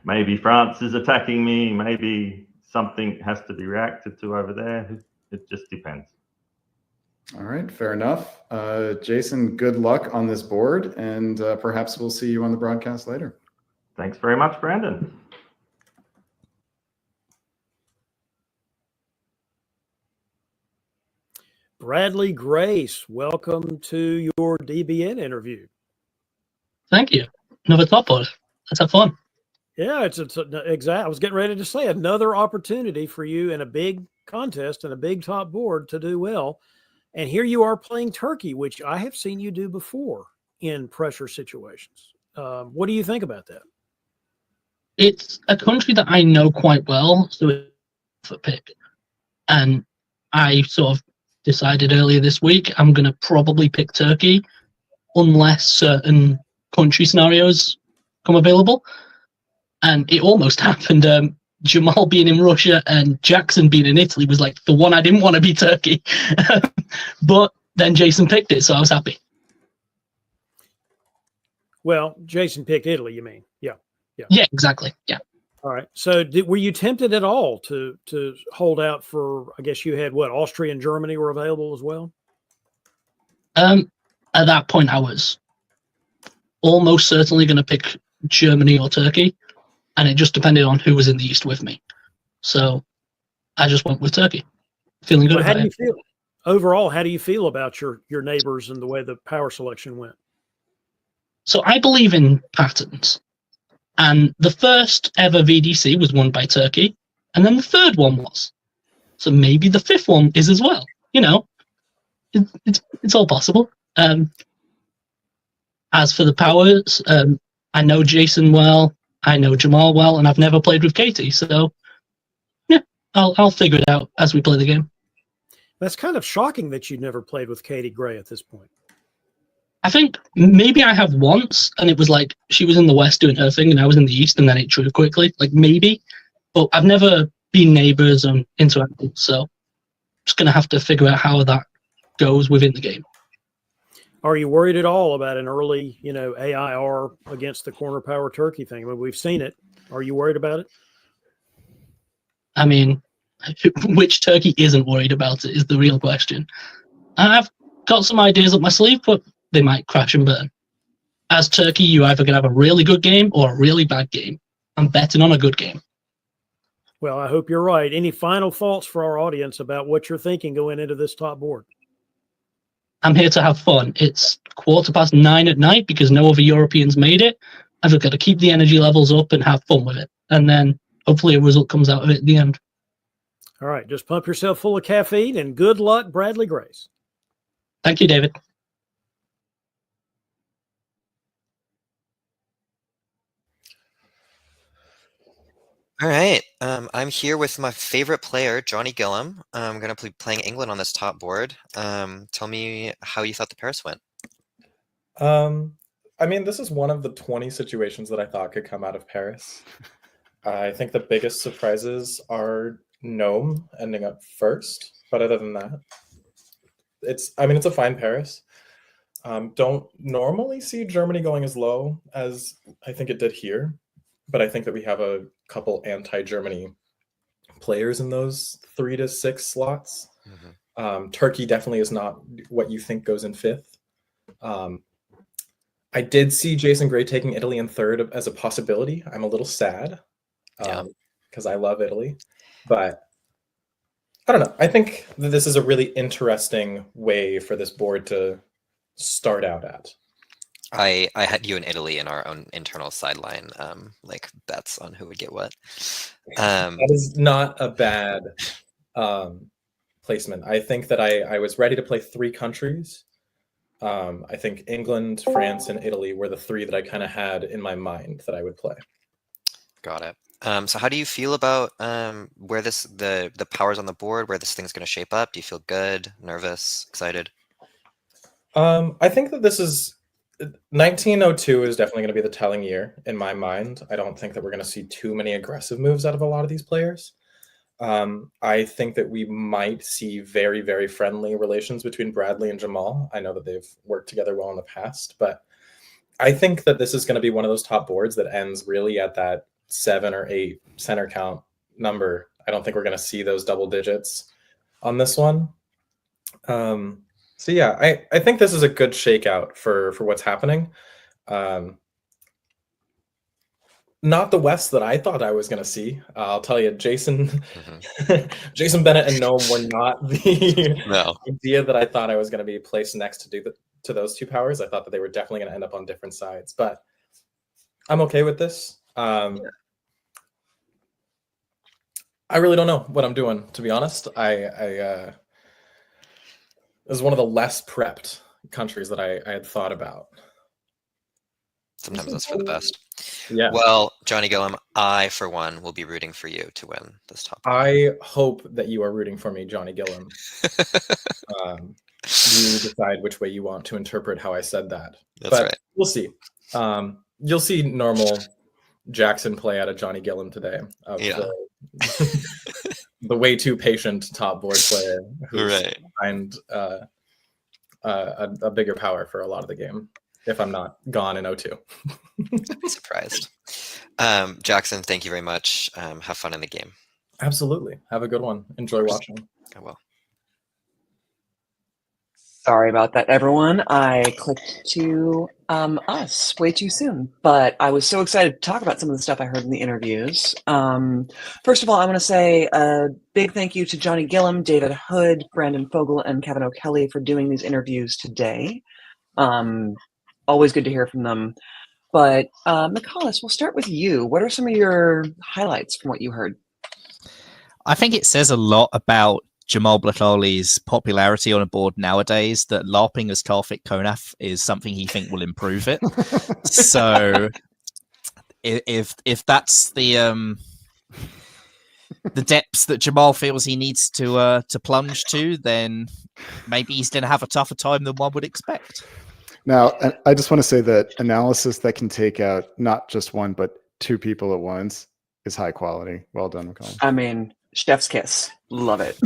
Maybe France is attacking me. Maybe something has to be reacted to over there. It just depends. All right, fair enough. Jason, good luck on this board, and perhaps we'll see you on the broadcast later. Thanks very much, Brandon. Bradley Grace, welcome to your DBN interview. Thank you. Another top board. Let's have fun. Yeah, it's exact. I was getting ready to say another opportunity for you in a big contest and a big top board to do well. And here you are playing Turkey, which I have seen you do before in pressure situations. What do you think about that? It's a country that I know quite well, so it's a pick. And I sort of decided earlier this week I'm going to probably pick Turkey unless certain country scenarios come available. And it almost happened. Jamal being in Russia and Jackson being in Italy was like the one I didn't want to be Turkey. But then Jason picked it, so I was happy. Well, Jason picked Italy, you mean? Yeah. Yeah, exactly. Yeah. All right. So were you tempted at all to hold out for, I guess you had what, Austria and Germany were available as well? At that point, I was almost certainly going to pick Germany or Turkey, and it just depended on who was in the East with me. So I just went with Turkey. Feeling good. How do you feel? Overall, how do you feel about your neighbors and the way the power selection went? So I believe in patterns. And the first ever VDC was won by Turkey, and then the third one was. So maybe the fifth one is as well. You know, it's all possible. As for the powers, I know Jason well, I know Jamal well, and I've never played with Katie. So yeah, I'll figure it out as we play the game. That's kind of shocking that you've never played with Katie Gray at this point. I think maybe I have once, and it was like she was in the West doing her thing, and I was in the East, and then it drew quickly. Like maybe, but I've never been neighbors and interacted, so just gonna have to figure out how that goes within the game. Are you worried at all about an early, AIR against the corner power Turkey thing? I mean, we've seen it. Are you worried about it? I mean, which Turkey isn't worried about it is the real question. I've got some ideas up my sleeve, but they might crash and burn. As Turkey, you either going to have a really good game or a really bad game. I'm betting on a good game. Well, I hope you're right. Any final thoughts for our audience about what you're thinking going into this top board? I'm here to have fun. It's 9:15 at night because no other Europeans made it. I've got to keep the energy levels up and have fun with it. And then hopefully a result comes out of it at the end. All right, just pump yourself full of caffeine and good luck, Bradley Grace. Thank you, David. All right. I'm here with my favorite player, Johnny Gillum. I'm going to be playing England on this top board. Tell me how you thought the Paris went. I mean, this is one of the 20 situations that I thought could come out of Paris. I think the biggest surprises are Gnome ending up first, but other than that, it's a fine Paris. Don't normally see Germany going as low as I think it did here, but I think that we have a couple anti-Germany players in those 3 to 6 slots. Turkey definitely is not what you think goes in 5th. I did see Jason Gray taking Italy in 3rd as a possibility. I'm a little sad because I love Italy, but I don't know. I think that this is a really interesting way for this board to start out at. I had you in Italy in our own internal sideline, like bets on who would get what. That is not a bad placement. I think that I was ready to play 3 countries. I think England, France, and Italy were the 3 that I kind of had in my mind that I would play. Got it. So how do you feel about where the powers on the board, where this thing's going to shape up? Do you feel good, nervous, excited? I think that this is 1902 is definitely going to be the telling year in my mind. I don't think that we're going to see too many aggressive moves out of a lot of these players. I think that we might see very, very friendly relations between Bradley and Jamal. I know that they've worked together well in the past, but I think that this is going to be one of those top boards that ends really at that 7 or 8 center count number. I don't think we're going to see those double digits on this one. So yeah, I think this is a good shakeout for what's happening. Not the West that I thought I was going to see. I'll tell you, Jason Bennett and Gnome were not the idea that I thought I was going to be placed next to those 2 powers. I thought that they were definitely going to end up on different sides, but I'm okay with this. I really don't know what I'm doing, to be honest. This is one of the less prepped countries that I had thought about. Sometimes that's for the best. Yeah. Well, Johnny Gillum, I, for one, will be rooting for you to win this top. I hope that you are rooting for me, Johnny Gillum. You decide which way you want to interpret how I said that. That's right. We'll see. You'll see normal Jackson play out of Johnny Gillum today. The way too patient top board player who's behind a bigger power for a lot of the game. If I'm not gone in 02. I'd be surprised. Jackson, thank you very much. Have fun in the game. Absolutely. Have a good one. Enjoy watching. I will. Sorry about that, everyone. I clicked to us way too soon, but I was so excited to talk about some of the stuff I heard in the interviews. First of all, I want to say a big thank you to Johnny Gillum, David Hood, Brandon Fogel, and Kevin O'Kelly for doing these interviews today. Always good to hear from them. But McCallis, we'll start with you. What are some of your highlights from what you heard? I think it says a lot about Jamal Blatali's popularity on a board nowadays that LARPing as Karthik Konaf is something he think will improve it. So if that's the depths that Jamal feels he needs to plunge to, then maybe he's going to have a tougher time than one would expect. Now, I just want to say that analysis that can take out not just one, but 2 people at once is high quality. Well done, McCall. I mean, chef's kiss. Love it.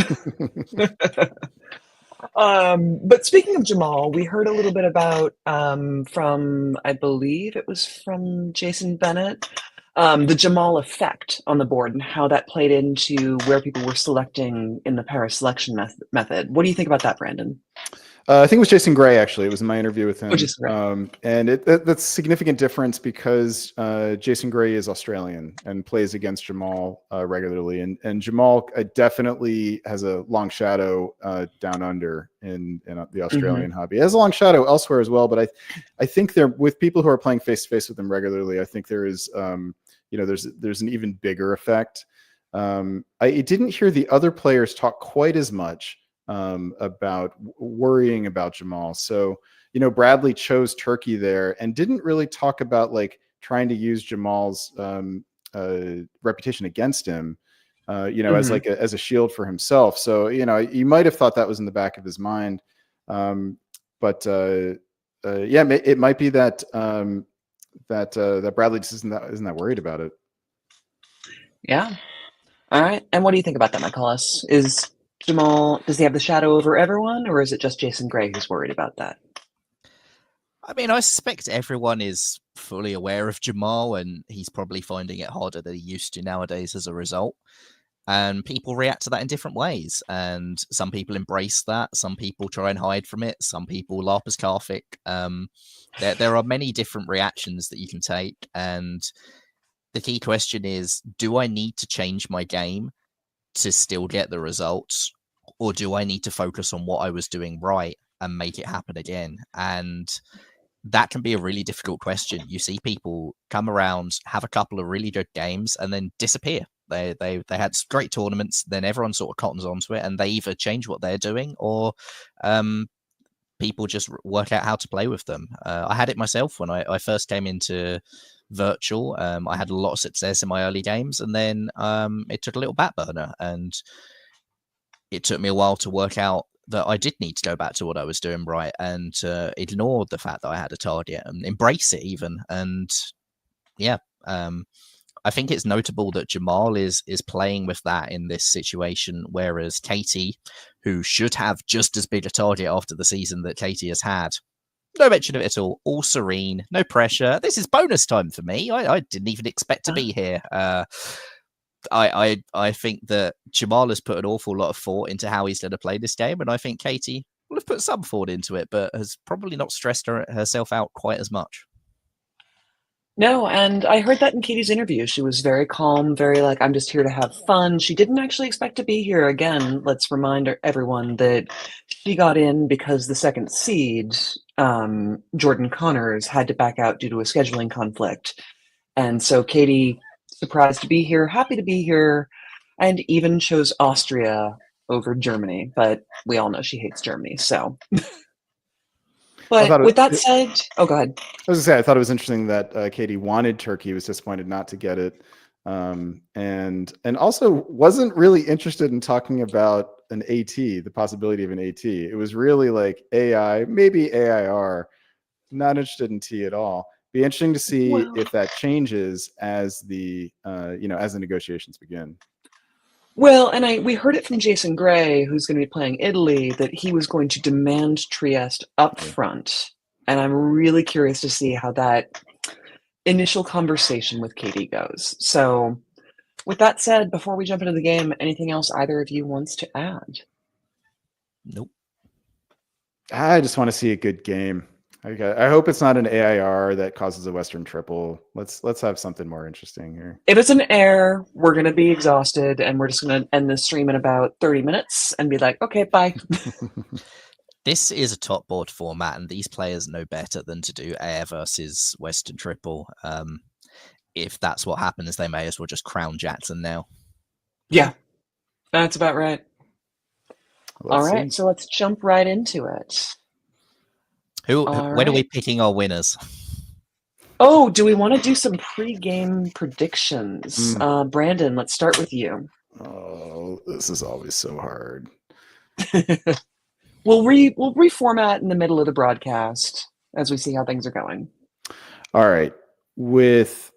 But speaking of Jamal, we heard a little bit about from, I believe it was from Jason Bennett, the Jamal effect on the board and how that played into where people were selecting in the Paris selection method. What do you think about that, Brandon? I think it was Jason Gray, actually. It was in my interview with him. Jason Gray. And that's a significant difference because Jason Gray is Australian and plays against Jamal regularly. And Jamal definitely has a long shadow down under in the Australian hobby. He has a long shadow elsewhere as well, but I think there, with people who are playing face-to-face with him regularly, I think there is, there's an even bigger effect. I didn't hear the other players talk quite as much about worrying about Jamal. So, Bradley chose Turkey there and didn't really talk about like trying to use Jamal's reputation against him, as like as a shield for himself. So, you might have thought that was in the back of his mind. But it might be that that Bradley just isn't that worried about it. Yeah. All right. And what do you think about that, Michaelis? Is Jamal, does he have the shadow over everyone, or is it just Jason Gray who's worried about that? I mean, I suspect everyone is fully aware of Jamal, and he's probably finding it harder than he used to nowadays as a result. And people react to that in different ways. And some people embrace that. Some people try and hide from it. Some people laugh as Karthik. There are many different reactions that you can take. And the key question is, do I need to change my game to still get the results, or do I need to focus on what I was doing right and make it happen again? And that can be a really difficult question. You see people come around, have a couple of really good games, and then disappear. They had great tournaments, then everyone sort of cottons onto it, and they either change what they're doing, or people just work out how to play with them. I had it myself when I first came into virtual. I had a lot of success in my early games, and then it took a little back burner, and it took me a while to work out that I did need to go back to what I was doing right and ignore the fact that I had a target and embrace it even. And I think it's notable that Jamal is playing with that in this situation, whereas Katie, who should have just as big a target after the season that Katie has had, no mention of it at all serene, no pressure. This is bonus time for me. I didn't even expect to be here. I think that Jamal has put an awful lot of thought into how he's going to play this game, and I think Katie will have put some thought into it, but has probably not stressed herself out quite as much. No, and I heard that in Katie's interview. She was very calm, very like, I'm just here to have fun. She didn't actually expect to be here. Again, let's remind everyone that she got in because the second seed, Jordan Connors, had to back out due to a scheduling conflict. And so Katie, surprised to be here, happy to be here, and even chose Austria over Germany. But we all know she hates Germany, so... But with that said, go ahead. I was gonna say, I thought it was interesting that Katie wanted Turkey, was disappointed not to get it, and also wasn't really interested in talking about an AT, the possibility of an AT. It was really like AI, maybe AIR, not interested in T at all. Be interesting to see if that changes as the as the negotiations begin. Well, and we heard it from Jason Gray, who's going to be playing Italy, that he was going to demand Trieste up front. And I'm really curious to see how that initial conversation with Katie goes. So with that said, before we jump into the game, anything else either of you wants to add? Nope. I just want to see a good game. I hope it's not an AIR that causes a Western triple. Let's have something more interesting here. If it's an air, we're going to be exhausted, and we're just going to end the stream in about 30 minutes and be like, okay, bye. This is a top board format, and these players know better than to do air versus Western triple. If that's what happens, they may as well just crown Jackson now. Yeah, that's about right. All right, so let's jump right into it. When are we picking our winners? Oh, do we want to do some pre-game predictions? Brandon, let's start with you. Oh, this is always so hard. We'll reformat in the middle of the broadcast as we see how things are going. All right. With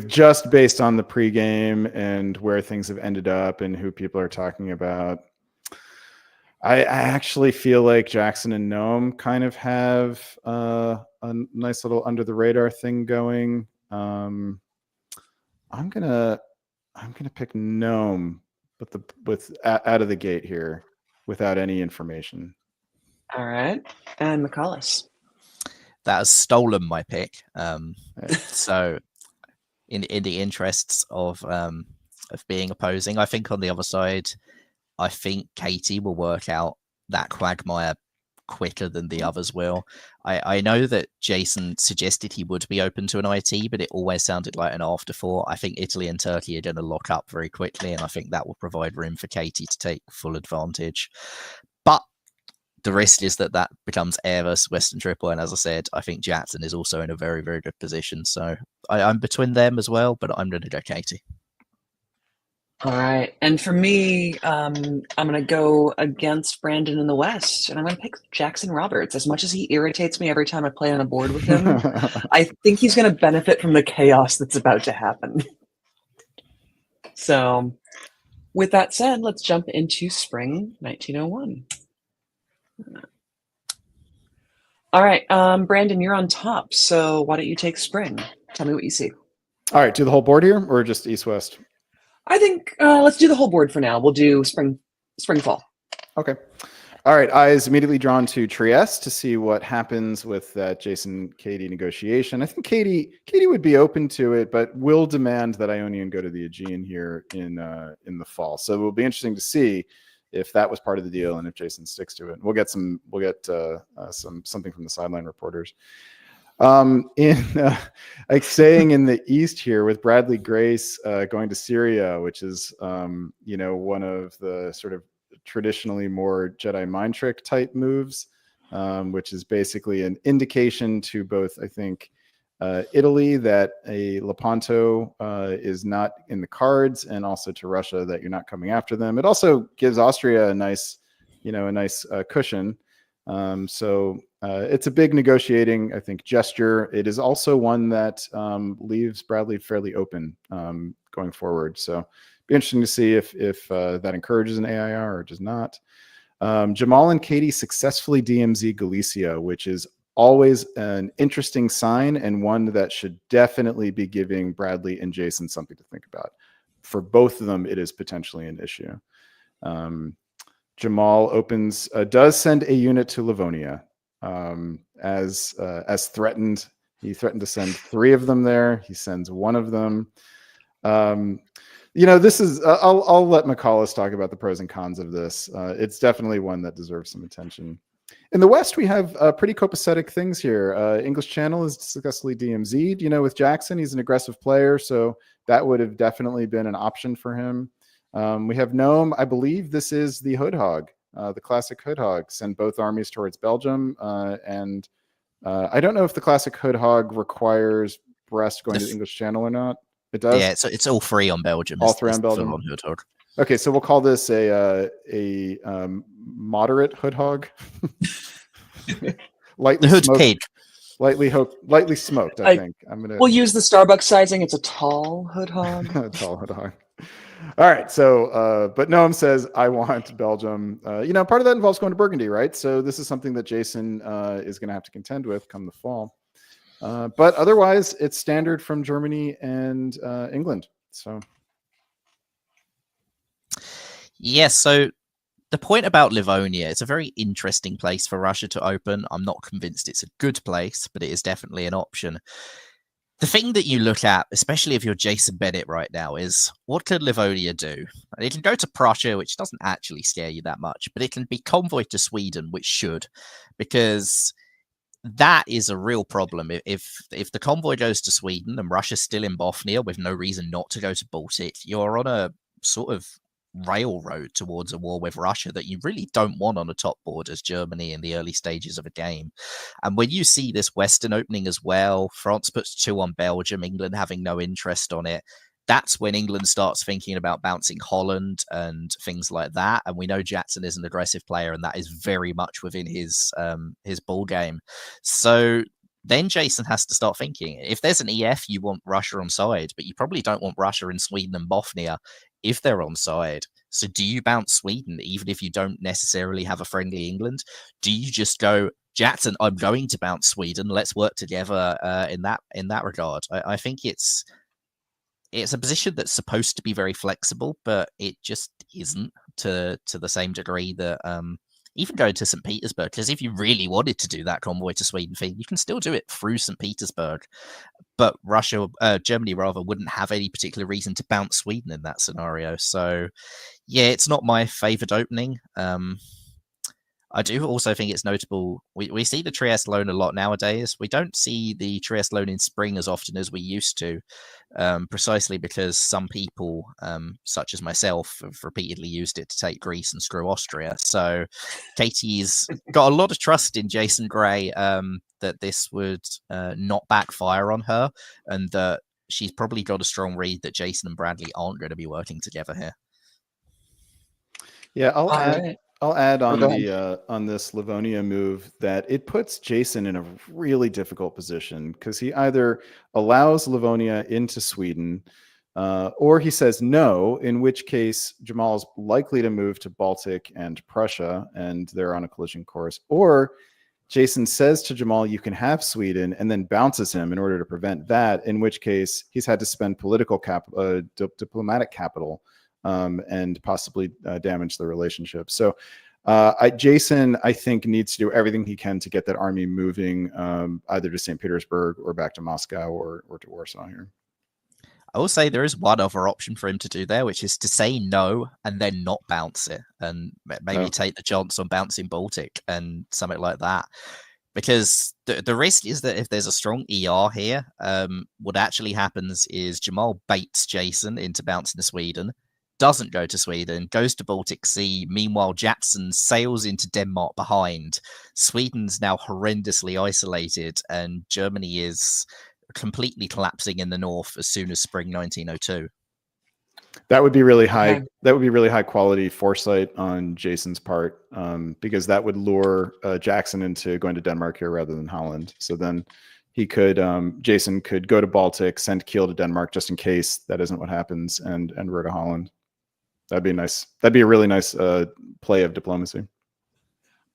just based on the pregame and where things have ended up and who people are talking about, I actually feel like Jackson and Gnome kind of have a nice little under the radar thing going. I'm gonna pick Gnome, but out of the gate here. without any information. All right. And McCallus. That has stolen my pick. So in the interests of being opposing, I think on the other side, I think Katie will work out that quagmire quicker than the others will. I know that Jason suggested he would be open to an IT, but it always sounded like an afterthought. I think Italy and Turkey are going to lock up very quickly, and I think that will provide room for Katie to take full advantage. But the risk is that becomes airless Western Triple, and as I said, I think Jackson is also in a very, very good position. So I'm between them as well, but I'm going to go Katie. All right. And for me, I'm going to go against Brandon in the West, and I'm going to pick Jackson Roberts. As much as he irritates me every time I play on a board with him, I think he's going to benefit from the chaos that's about to happen. So with that said, let's jump into spring 1901. All right. Brandon, you're on top. So why don't you take spring? Tell me what you see. All right. Do the whole board here or just East-West? I think let's do the whole board for now. We'll do spring, fall. Okay. All right. Eyes immediately drawn to Trieste to see what happens with that Jason-Katie negotiation. I think Katie would be open to it, but will demand that Ionian go to the Aegean here in the fall. So it will be interesting to see if that was part of the deal and if Jason sticks to it. We'll get something from the sideline reporters. Staying in the East here with Bradley Grace going to Syria, which is one of the sort of traditionally more Jedi mind trick type moves, which is basically an indication to both, I think, Italy that a Lepanto is not in the cards, and also to Russia that you're not coming after them. It also gives Austria a nice cushion. So it's a big negotiating, I think, gesture. It is also one that leaves Bradley fairly open going forward. So be interesting to see if that encourages an AIR or does not. Jamal and Katie successfully DMZ Galicia, which is always an interesting sign and one that should definitely be giving Bradley and Jason something to think about. For both of them, it is potentially an issue. Jamal does send a unit to Livonia as threatened. He threatened to send 3 of them there. He sends 1 of them. This is. I'll let McCallus talk about the pros and cons of this. It's definitely one that deserves some attention. In the West, we have pretty copacetic things here. English Channel is successfully DMZ'd. With Jackson, he's an aggressive player, so that would have definitely been an option for him. We have Nome. I believe this is the Hood Hog, the classic Hood Hog. Send both armies towards Belgium. And I don't know if the classic Hood Hog requires Brest going to the English Channel or not. It does? Yeah, it's all 3 on Belgium. All 3 on Belgium. On Hood Hog. Okay, so we'll call this a moderate Hood Hog. Lightly the Hood smoked, Pig. Lightly smoked, I think. We'll use the Starbucks sizing. It's a tall Hood Hog. A tall Hood Hog. All right, so but Noam says I want Belgium. Part of that involves going to Burgundy, right? So this is something that Jason is going to have to contend with come the fall. But otherwise, it's standard from Germany and England. So. Yes, so the point about Livonia, it's a very interesting place for Russia to open. I'm not convinced it's a good place, but it is definitely an option. The thing that you look at, especially if you're Jason Bennett right now, is what can Livonia do? It can go to Prussia, which doesn't actually scare you that much, but it can be convoyed to Sweden, which should, because that is a real problem. If the convoy goes to Sweden and Russia's still in Bothnia with no reason not to go to Baltic, you're on a sort of railroad towards a war with Russia that you really don't want on a top board as Germany in the early stages of a game. And when you see this Western opening as well, France puts 2 on Belgium, England having no interest on it, that's when England starts thinking about bouncing Holland and things like that. And we know Jackson is an aggressive player, and that is very much within his ball game. So then Jason has to start thinking, if there's an EF, you want Russia on side, but you probably don't want Russia in Sweden and Bothnia if they're on side. So do you bounce Sweden, even if you don't necessarily have a friendly England? Do you just go, Jackson, I'm going to bounce Sweden. Let's work together in that regard. I think it's a position that's supposed to be very flexible, but it just isn't to the same degree that even going to St. Petersburg, because if you really wanted to do that convoy to Sweden thing, you can still do it through St. Petersburg. But Germany rather, wouldn't have any particular reason to bounce Sweden in that scenario. So, yeah, it's not my favoured opening. I do also think it's notable. We see the Trieste loan a lot nowadays. We don't see the Trieste loan in spring as often as we used to, precisely because some people, such as myself, have repeatedly used it to take Greece and screw Austria. So Katie's got a lot of trust in Jason Gray that this would not backfire on her, and that she's probably got a strong read that Jason and Bradley aren't going to be working together here. Yeah, I'll add on go ahead. on this Livonia move that it puts Jason in a really difficult position, because he either allows Livonia into Sweden, or he says no, in which case Jamal's likely to move to Baltic and Prussia, and they're on a collision course. Or Jason says to Jamal, you can have Sweden, and then bounces him in order to prevent that, in which case he's had to spend political capital, diplomatic capital, and possibly damage the relationship. So Jason, I think, needs to do everything he can to get that army moving, either to St. Petersburg or back to Moscow or to Warsaw here. I will say there is one other option for him to do there, which is to say no and then not bounce it, and maybe take the chance on bouncing Baltic and something like that. Because the risk is that if there's a strong ER here, what actually happens is Jamal baits Jason into bouncing to Sweden, doesn't go to Sweden, goes to Baltic Sea. Meanwhile, Jackson sails into Denmark behind. Sweden's now horrendously isolated, and Germany is completely collapsing in the north as soon as spring 1902. That would be really high. Okay. That would be really high quality foresight on Jason's part, because that would lure Jackson into going to Denmark here rather than Holland. So then he could, Jason could go to Baltic, send Kiel to Denmark just in case that isn't what happens, and row to Holland. That'd be nice. That'd be a really nice play of diplomacy.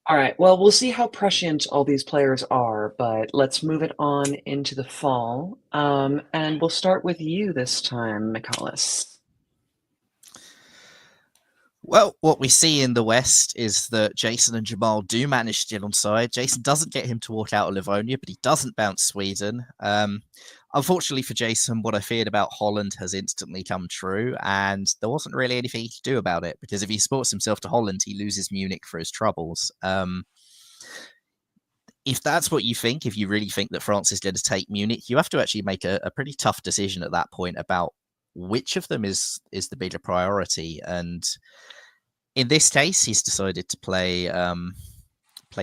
All right. Well, we'll see how prescient all these players are, but let's move it on into the fall. And we'll start with you this time, Michaelis. Well, what we see in the West is that Jason and Jamal do manage to get on side. Jason doesn't get him to walk out of Livonia, but he doesn't bounce Sweden. Unfortunately for Jason, what I feared about Holland has instantly come true, and there wasn't really anything he could do about it, because if he sports himself to Holland, he loses Munich for his troubles. If that's what you think, if you really think that France is going to take Munich, you have to actually make a pretty tough decision at that point about which of them is the bigger priority. And in this case, he's decided to play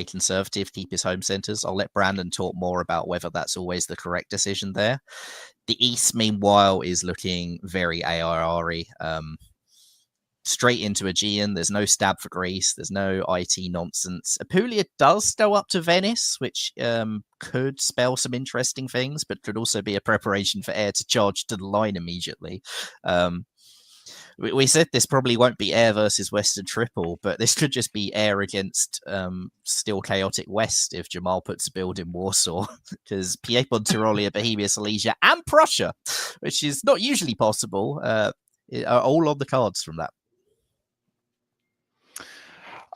conservative, keep his home centres. I'll let Brandon talk more about whether that's always the correct decision there. The East, meanwhile, is looking very ARR-y. Straight into Aegean. There's no stab for Greece. There's no IT nonsense. Apulia does go up to Venice, which could spell some interesting things, but could also be a preparation for air to charge to the line immediately. We said this probably won't be air versus Western Triple, but this could just be air against still chaotic West if Jamal puts a build in Warsaw, because Piedmont, Tyrolia, Bohemia, Silesia, and Prussia, which is not usually possible, are all on the cards from that.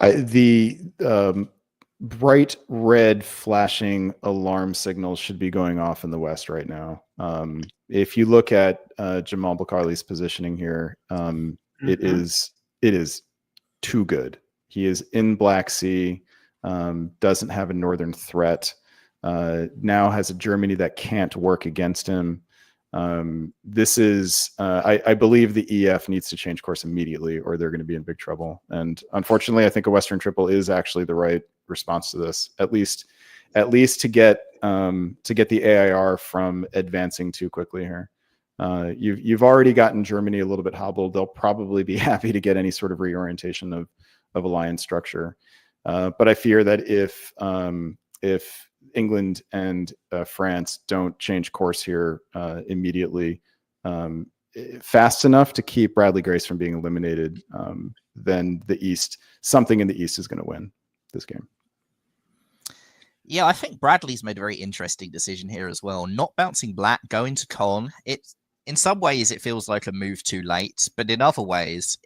The bright red flashing alarm signals should be going off in the West right now. If you look at Jamal Bukhari's positioning here, it is too good. He is in Black Sea, doesn't have a northern threat, now has a Germany that can't work against him. This is, I believe the EF needs to change course immediately, or they're going to be in big trouble. And unfortunately, I think a Western Triple is actually the right response to this, at least to get the AIR from advancing too quickly here. You've already gotten Germany a little bit hobbled. They'll probably be happy to get any sort of reorientation of alliance structure. But I fear that if England and France don't change course here immediately, fast enough to keep Bradley Grace from being eliminated, then something in the East is going to win this game. Yeah, I think Bradley's made a very interesting decision here as well. Not bouncing black, going to con. In some ways, it feels like a move too late, but in other ways,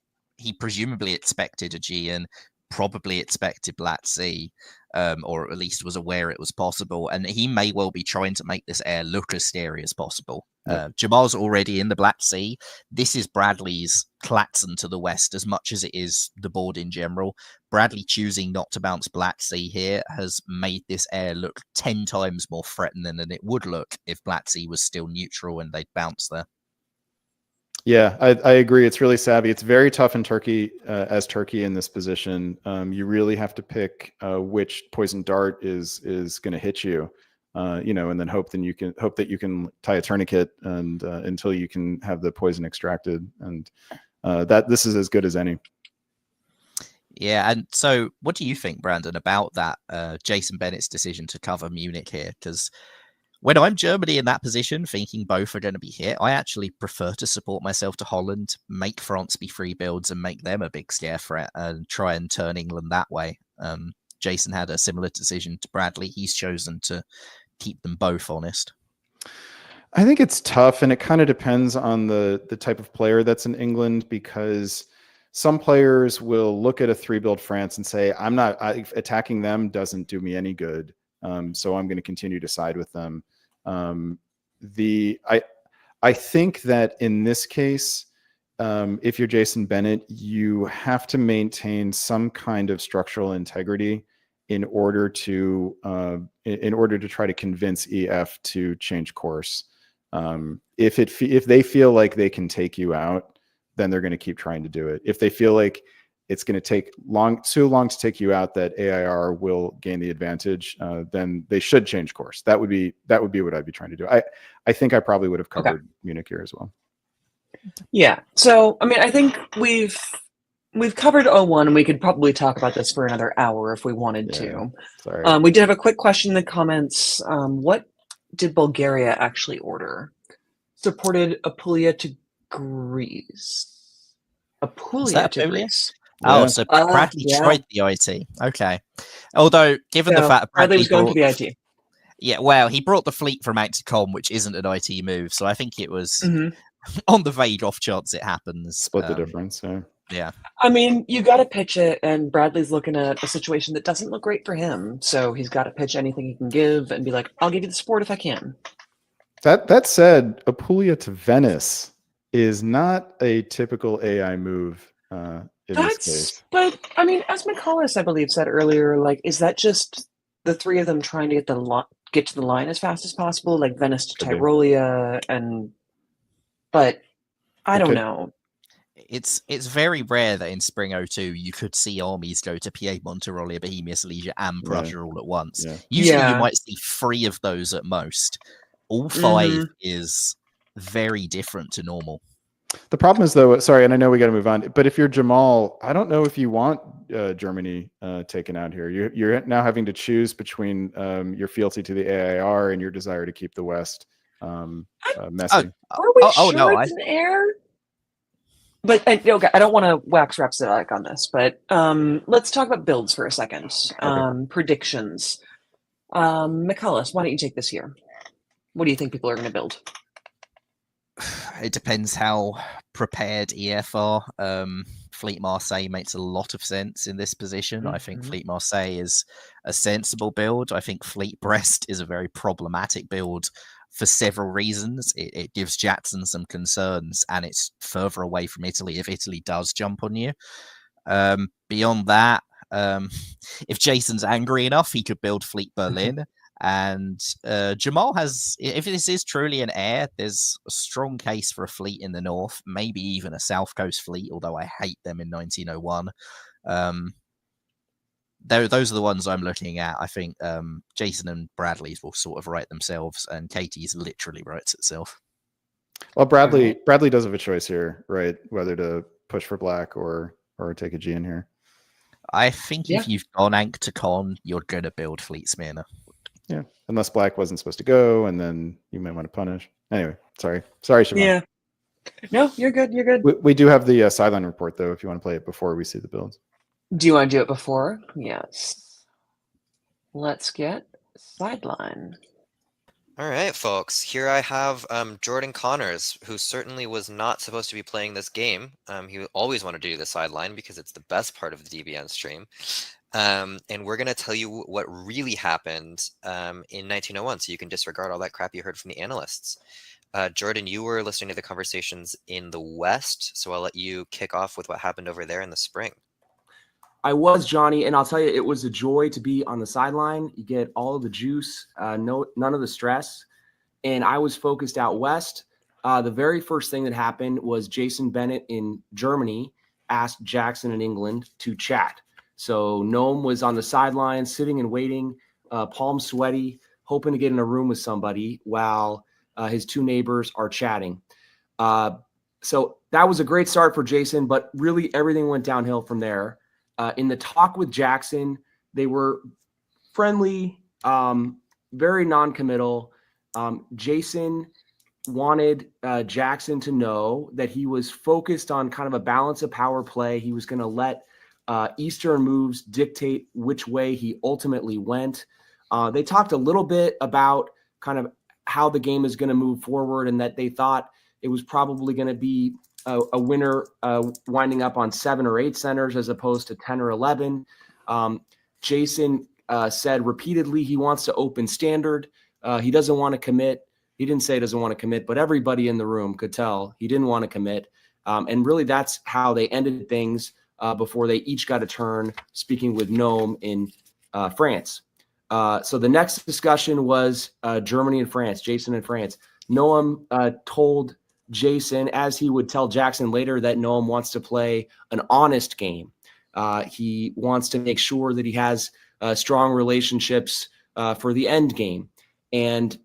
he presumably expected a G and probably expected Black Sea, or at least was aware it was possible. And he may well be trying to make this air look as scary as possible. Jamal's already in the Black Sea. This is Bradley's Klaxon to the west as much as it is the board in general. Bradley choosing not to bounce Black Sea here has made this air look 10 times more threatening than it would look if Black Sea was still neutral and they'd bounce there. Yeah, I agree. It's really savvy. It's very tough in Turkey as Turkey in this position. You really have to pick which poison dart is going to hit you, and then hope that you can tie a tourniquet and until you can have the poison extracted, and that this is as good as any. Yeah, and so what do you think, Brandon, about that Jason Bennett's decision to cover Munich here? Because when I'm Germany in that position, thinking both are going to be hit, I actually prefer to support myself to Holland, make France be free builds and make them a big scare threat and try and turn England that way. Jason had a similar decision to Bradley. He's chosen to keep them both honest. I think it's tough, and it kind of depends on the type of player that's in England, because some players will look at a 3-build France and say, attacking them doesn't do me any good. So I'm going to continue to side with them. I think that in this case, if you're Jason Bennett, you have to maintain some kind of structural integrity in order to try to convince EF to change course. If they feel like they can take you out, then they're going to keep trying to do it. If they feel like it's going to take too long to take you out, that AIR will gain the advantage, then they should change course. That would be what I'd be trying to do. I think I probably would have covered Munich here as well. Yeah. So, I mean, I think we've covered 01, and we could probably talk about this for another hour if we wanted to. Sorry. We did have a quick question in the comments. What did Bulgaria actually order? Supported Apulia to Greece. Apulia to Greece. Oh, so Bradley tried the IT. Okay. Although, given the fact that Bradley was going for the IT. Yeah, well, he brought the fleet from out to com, which isn't an IT move. So I think it was on the vague off chance it happens. Split the difference. Yeah. I mean, you got to pitch it, and Bradley's looking at a situation that doesn't look great for him. So he's got to pitch anything he can give and be like, I'll give you the support if I can. That said, Apulia to Venice is not a typical AI move. This case. But I mean, as McCullis, I believe, said earlier, like, is that just the three of them trying to get to the line as fast as possible, like Venice to Tyrolia, but I don't know. It's very rare that in Spring 02 you could see armies go to Piedmont, Tyrolia, Bohemia, Silesia, and Prussia all at once. Usually you might see 3 of those at most. All 5 is very different to normal. The problem is, though, sorry, and I know we got to move on, but if you're Jamal, I don't know if you want Germany taken out here. You're now having to choose between your fealty to the AIR and your desire to keep the West messy. Are we sure it's an air? But okay, I don't want to wax rhapsodic on this, but let's talk about builds for a second. Predictions. McCullis, why don't you take this here? What do you think people are going to build? It depends how prepared EF are. Fleet Marseille makes a lot of sense in this position. I think Fleet Marseille is a sensible build. I think Fleet Brest is a very problematic build for several reasons. It gives Jackson some concerns, and it's further away from Italy if Italy does jump on you. Beyond that, if Jason's angry enough, he could build Fleet Berlin. And Jamal has, if this is truly an air, there's a strong case for a fleet in the north, maybe even a South Coast fleet, although I hate them in 1901. Those are the ones I'm looking at. I think Jason and Bradley's will sort of write themselves, and Katie's literally writes itself. Well, Bradley does have a choice here, right? Whether to push for black or take a G in here. I think if you've gone Ankh to Con, you're going to build Fleet Smyrna. Yeah, unless black wasn't supposed to go, and then you might want to punish. Anyway, sorry, Siobhan. Yeah. No, you're good. You're good. We do have the sideline report, though, if you want to play it before we see the builds. Do you want to do it before? Yes. Let's get sideline. All right, folks. Here I have Jordan Connors, who certainly was not supposed to be playing this game. He always wanted to do the sideline because it's the best part of the DBN stream. And we're going to tell you what really happened in 1901, so you can disregard all that crap you heard from the analysts. Jordan, you were listening to the conversations in the West, so I'll let you kick off with what happened over there in the spring. I was, Johnny, and I'll tell you, it was a joy to be on the sideline. You get all of the juice, none of the stress. And I was focused out west. The very first thing that happened was Jason Bennett in Germany asked Jackson in England to chat. So Noam was on the sideline, sitting and waiting, palms sweaty, hoping to get in a room with somebody while his two neighbors are chatting. So that was a great start for Jason, but really everything went downhill from there. In the talk with Jackson, they were friendly, very non-committal. Jason wanted Jackson to know that he was focused on kind of a balance of power play. He was going to let Eastern moves dictate which way he ultimately went. They talked a little bit about kind of how the game is going to move forward, and that they thought it was probably going to be a winner winding up on 7 or 8 centers as opposed to 10 or 11. Jason said repeatedly he wants to open standard. He doesn't want to commit. He didn't say he doesn't want to commit, but everybody in the room could tell he didn't want to commit. And really that's how they ended things before they each got a turn speaking with Noam in France. So the next discussion was Germany and France, Jason and France. Noam told Jason, as he would tell Jackson later, that Noam wants to play an honest game. He wants to make sure that he has strong relationships for the end game. And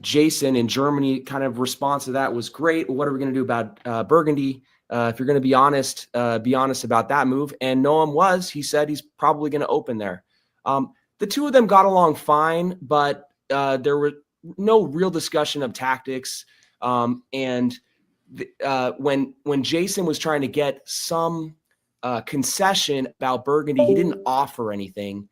Jason in Germany kind of response to that was great. What are we going to do about Burgundy? If you're going to be honest about that move. And Noam he said he's probably going to open there. The two of them got along fine, but there were no real discussion of tactics. And when Jason was trying to get some concession about Burgundy, he didn't offer anything.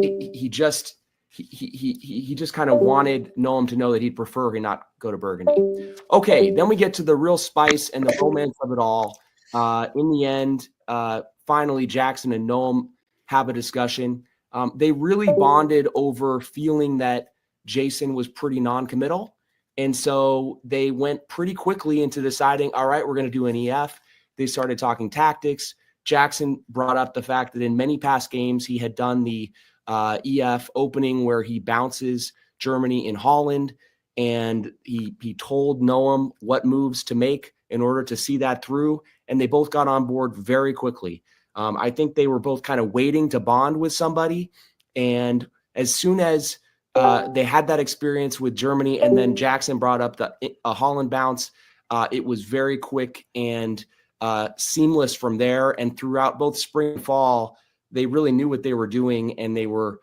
He just kind of wanted Noam to know that he'd prefer he not go to Burgundy. Okay, then we get to the real spice and the romance of it all. In the end, finally, Jackson and Noam have a discussion. They really bonded over feeling that Jason was pretty non-committal. And so they went pretty quickly into deciding, all right, we're going to do an EF. They started talking tactics. Jackson brought up the fact that in many past games, he had done the EF opening where he bounces Germany in Holland. And he told Noam what moves to make in order to see that through. And they both got on board very quickly. I think they were both kind of waiting to bond with somebody. And as soon as they had that experience with Germany, and then Jackson brought up a Holland bounce, it was very quick and seamless from there. And throughout both spring and fall, they really knew what they were doing, and they were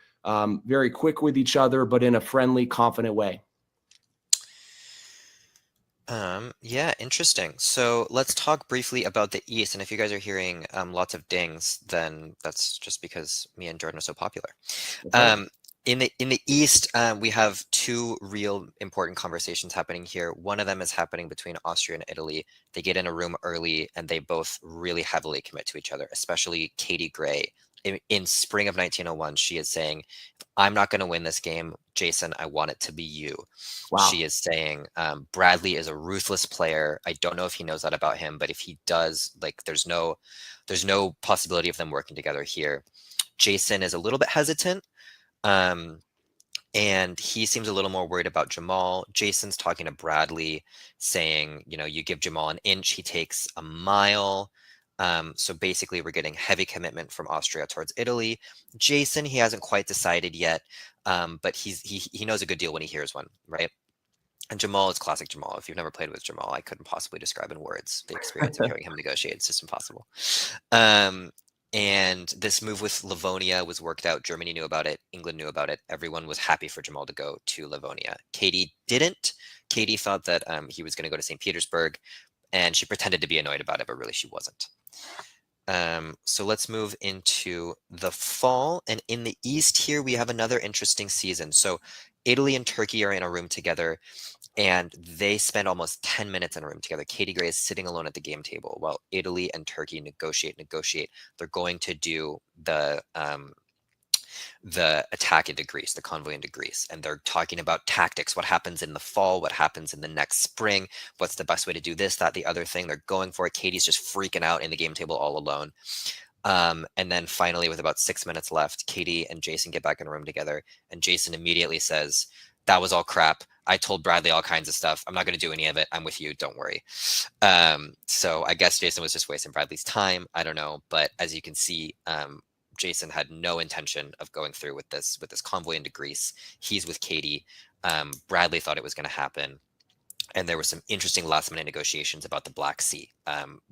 very quick with each other, but in a friendly, confident way. Yeah, interesting. So let's talk briefly about the East. And if you guys are hearing lots of dings, then that's just because me and Jordan are so popular. In the East, we have two real important conversations happening here. One of them is happening between Austria and Italy. They get in a room early, and they both really heavily commit to each other, especially Katie Gray. In spring of 1901, she is saying, I'm not going to win this game. Jason, I want it to be you. Wow. She is saying, Bradley is a ruthless player. I don't know if he knows that about him, but if he does, like, there's no possibility of them working together here. Jason is a little bit hesitant. And he seems a little more worried about Jamal. Jason's talking to Bradley saying, you give Jamal an inch, he takes a mile. So basically we're getting heavy commitment from Austria towards Italy. Jason, he hasn't quite decided yet, but he knows a good deal when he hears one, right? And Jamal is classic Jamal. If you've never played with Jamal, I couldn't possibly describe in words the experience of hearing him negotiate. It's just impossible. And this move with Livonia was worked out. Germany knew about it. England knew about it. Everyone was happy for Jamal to go to Livonia. Katie didn't. Katie thought that he was going to go to St. Petersburg, and she pretended to be annoyed about it, but really she wasn't. So let's move into the fall. And in the East here, we have another interesting season. So Italy and Turkey are in a room together, and they spend almost 10 minutes in a room together. Katie Gray is sitting alone at the game table while Italy and Turkey negotiate. They're going to do the attack into Greece, the convoy into Greece. And they're talking about tactics, what happens in the fall, what happens in the next spring, what's the best way to do this, that, the other thing. They're going for it. Katie's just freaking out in the game table all alone. And then finally, with about 6 minutes left, Katie and Jason get back in a room together. And Jason immediately says, that was all crap. I told Bradley all kinds of stuff. I'm not going to do any of it. I'm with you. Don't worry. So I guess Jason was just wasting Bradley's time. I don't know. But as you can see, Jason had no intention of going through with this convoy into Greece. He's with Katie. Bradley thought it was going to happen. And there were some interesting last-minute negotiations about the Black Sea.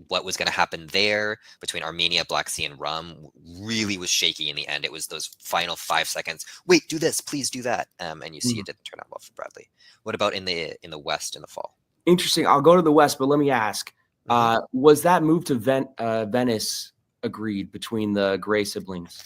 What was going to happen there between Armenia, Black Sea, and Rum really was shaky in the end. It was those final 5 seconds. Wait, do this, please do that. And you see it didn't turn out well for Bradley. What about in the West in the fall? Interesting. I'll go to the West, but let me ask: was that move to Venice agreed between the Gray siblings?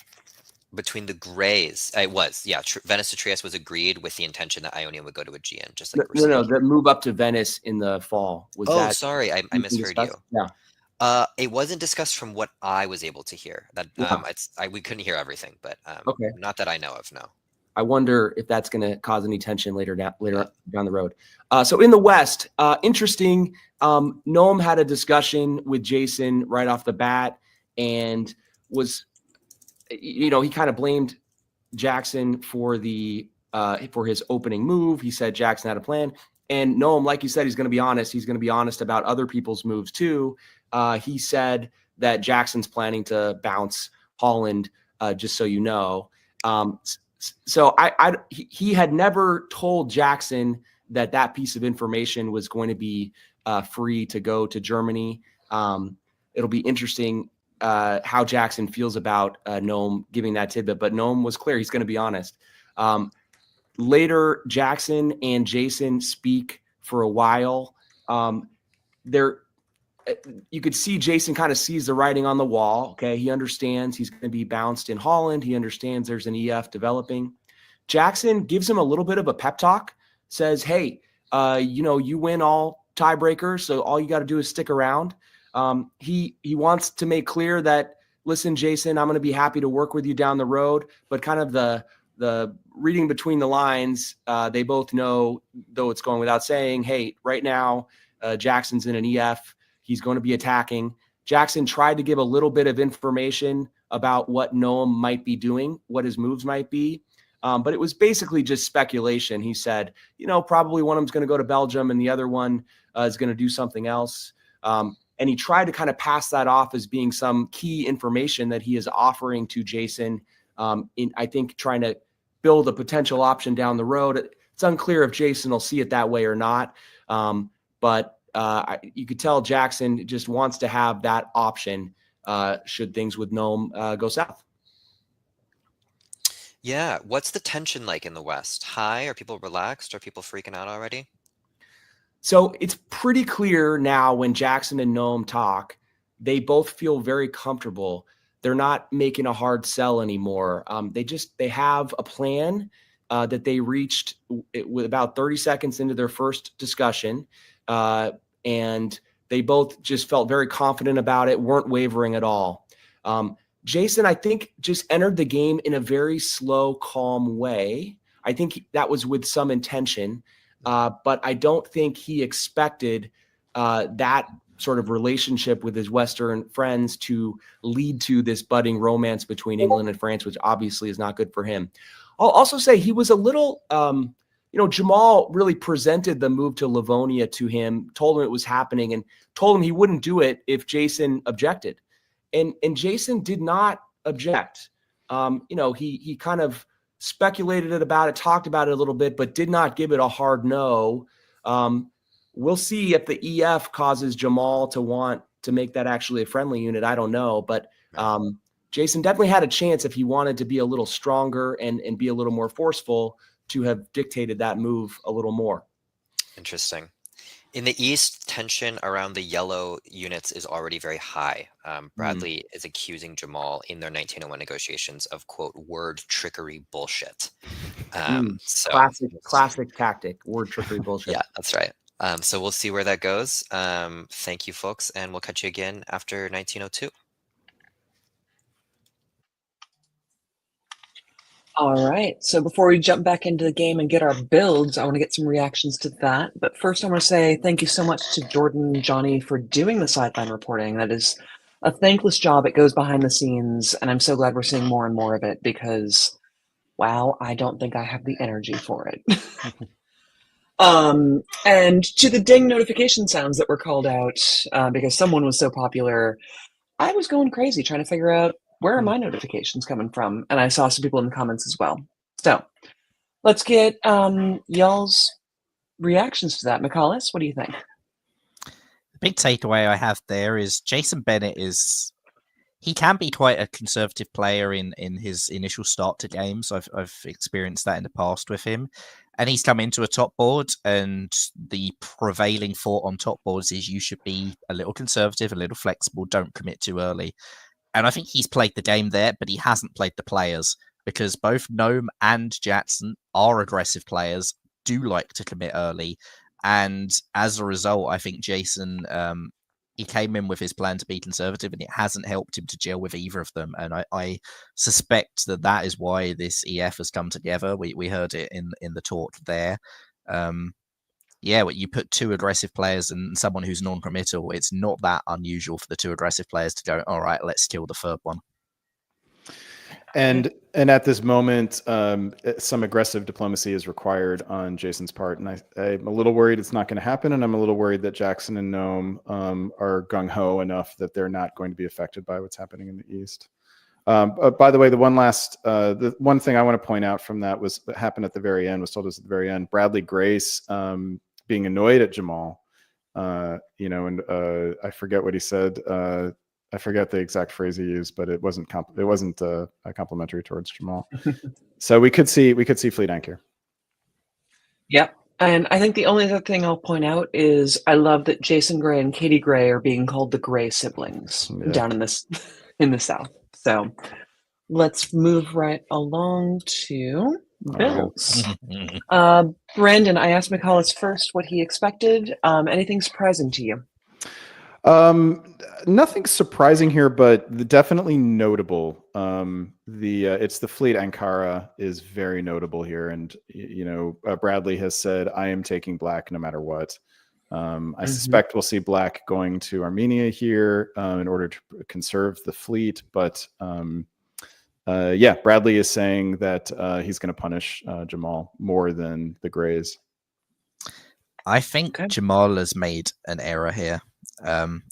Between the Grays, it was, yeah. Venice to Trieste was agreed with the intention that Ionian would go to Aegean, just like no, the move up to Venice in the fall was. Oh, that sorry, I misheard you. Yeah, it wasn't discussed from what I was able to hear. That we couldn't hear everything, but okay, not that I know of. No. I wonder if that's going to cause any tension later down the road. So in the West, interesting. Noam had a discussion with Jason right off the bat, and was. He kind of blamed Jackson for for his opening move. He said Jackson had a plan, and Noam, like you said, he's going to be honest. He's going to be honest about other people's moves too. He said that Jackson's planning to bounce Holland, just so you know. So he had never told Jackson that piece of information was going to be free to go to Germany. It'll be interesting how Jackson feels about Noam giving that tidbit, but Noam was clear. He's going to be honest. Later, Jackson and Jason speak for a while. You could see Jason kind of sees the writing on the wall. Okay. He understands he's going to be bounced in Holland. He understands there's an EF developing. Jackson gives him a little bit of a pep talk, says, hey, you win all tiebreakers, so all you got to do is stick around. He wants to make clear that, listen, Jason, I'm going to be happy to work with you down the road, but kind of the reading between the lines, they both know, though it's going without saying, hey, right now, Jackson's in an EF. He's going to be attacking. Jackson tried to give a little bit of information about what Noam might be doing, what his moves might be. But it was basically just speculation. He said, probably one of them's going to go to Belgium and the other one is going to do something else. And he tried to kind of pass that off as being some key information that he is offering to Jason, I think, trying to build a potential option down the road. It's unclear if Jason will see it that way or not. But you could tell Jackson just wants to have that option should things with Noam go south. Yeah. What's the tension like in the West? High? Are people relaxed? Are people freaking out already? So it's pretty clear now when Jackson and Noam talk, they both feel very comfortable. They're not making a hard sell anymore. They have a plan that they reached with about 30 seconds into their first discussion. And they both just felt very confident about it, weren't wavering at all. Jason, I think, just entered the game in a very slow, calm way. I think that was with some intention. But I don't think he expected that sort of relationship with his Western friends to lead to this budding romance between England and France, which obviously is not good for him. I'll also say he was a little, Jamal really presented the move to Livonia to him, told him it was happening, and told him he wouldn't do it if Jason objected. And Jason did not object. He kind of speculated about it, talked about it a little bit, but did not give it a hard no. We'll see if the EF causes Jamal to want to make that actually a friendly unit. I don't know, but Jason definitely had a chance if he wanted to be a little stronger and be a little more forceful to have dictated that move a little more. Interesting. In the East, tension around the yellow units is already very high. Bradley is accusing Jamal in their 1901 negotiations of, quote, word trickery bullshit. So classic tactic, word trickery bullshit. yeah, that's right. So we'll see where that goes. Thank you, folks, and we'll catch you again after 1902. All right. So before we jump back into the game and get our builds, I want to get some reactions to that. But first, I want to say thank you so much to Jordan and Johnny for doing the sideline reporting. That is a thankless job. It goes behind the scenes, and I'm so glad we're seeing more and more of it because, wow, I don't think I have the energy for it. And to the ding notification sounds that were called out because someone was so popular, I was going crazy trying to figure out where are my notifications coming from, and I saw some people in the comments as well. So let's get y'all's reactions to that. McCallus, what do you think? The big takeaway I have there is Jason Bennett he can be quite a conservative player in his initial start to games. I've experienced that in the past with him. And he's come into a top board, and the prevailing thought on top boards is you should be a little conservative, a little flexible, don't commit too early. And I think he's played the game there, but he hasn't played the players, because both Gnome and Jackson are aggressive players, do like to commit early. And as a result, I think Jason, he came in with his plan to be conservative, and it hasn't helped him to gel with either of them. And I suspect that is why this EF has come together. We heard it in the talk there. Yeah, you put two aggressive players and someone who's non-committal, it's not that unusual for the two aggressive players to go, all right, let's kill the third one. And at this moment, some aggressive diplomacy is required on Jason's part, and I'm a little worried it's not going to happen, and I'm a little worried that Jackson and Gnome are gung-ho enough that they're not going to be affected by what's happening in the East. By the way, the one thing I want to point out from that was what happened at the very end, was told us at the very end. Bradley Grace being annoyed at Jamal, and I forget what he said. I forget the exact phrase he used, but it wasn't complimentary towards Jamal. So we could see Fleet Ank here. Yep. And I think the only other thing I'll point out is I love that Jason Gray and Katie Gray are being called the Gray siblings down in the South. So let's move right along to builds. Brandon, I asked McCallus first what he expected. Anything surprising to you? Nothing surprising here, but definitely notable. It's the Fleet Ankara is very notable here, and Bradley has said, "I am taking black no matter what." I suspect we'll see black going to Armenia here in order to conserve the fleet, but Bradley is saying that he's going to punish Jamal more than the Grays. I think Jamal has made an error here.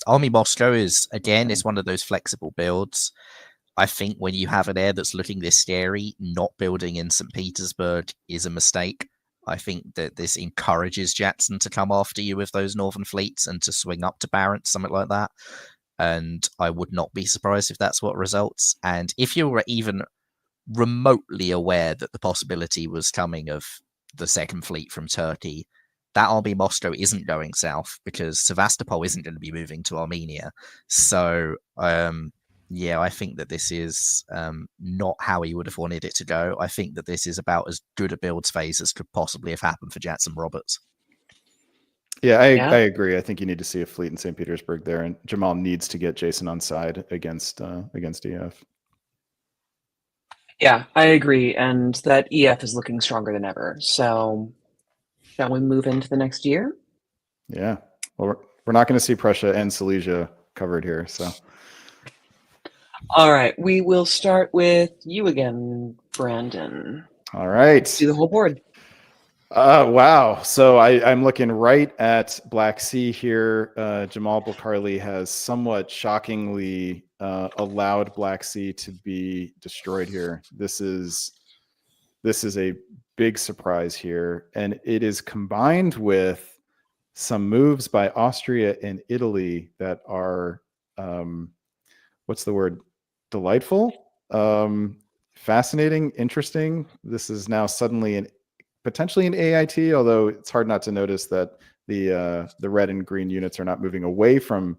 Army Moscow is one of those flexible builds. I think when you have an air that's looking this scary, not building in St. Petersburg is a mistake. I think that this encourages Jackson to come after you with those northern fleets and to swing up to Barents, something like that. And I would not be surprised if that's what results. And if you were even remotely aware that the possibility was coming of the second fleet from Turkey, that Army Moscow isn't going south, because Sevastopol isn't going to be moving to Armenia. So, I think that this is not how he would have wanted it to go. I think that this is about as good a builds phase as could possibly have happened for Jackson Roberts. Yeah, I agree. I think you need to see a fleet in St. Petersburg there, and Jamal needs to get Jason on side against EF. Yeah, I agree, and that EF is looking stronger than ever. So, shall we move into the next year? Yeah. Well, we're not going to see Prussia and Silesia covered here, so. All right, we will start with you again, Brandon. All right. Let's do the whole board. Wow. So I'm looking right at Black Sea here. Jamal Bulkarli has somewhat shockingly allowed Black Sea to be destroyed here. This is a big surprise here, and it is combined with some moves by Austria and Italy that are what's the word? Delightful, fascinating, interesting. This is now suddenly potentially an AIT, although it's hard not to notice that the red and green units are not moving away from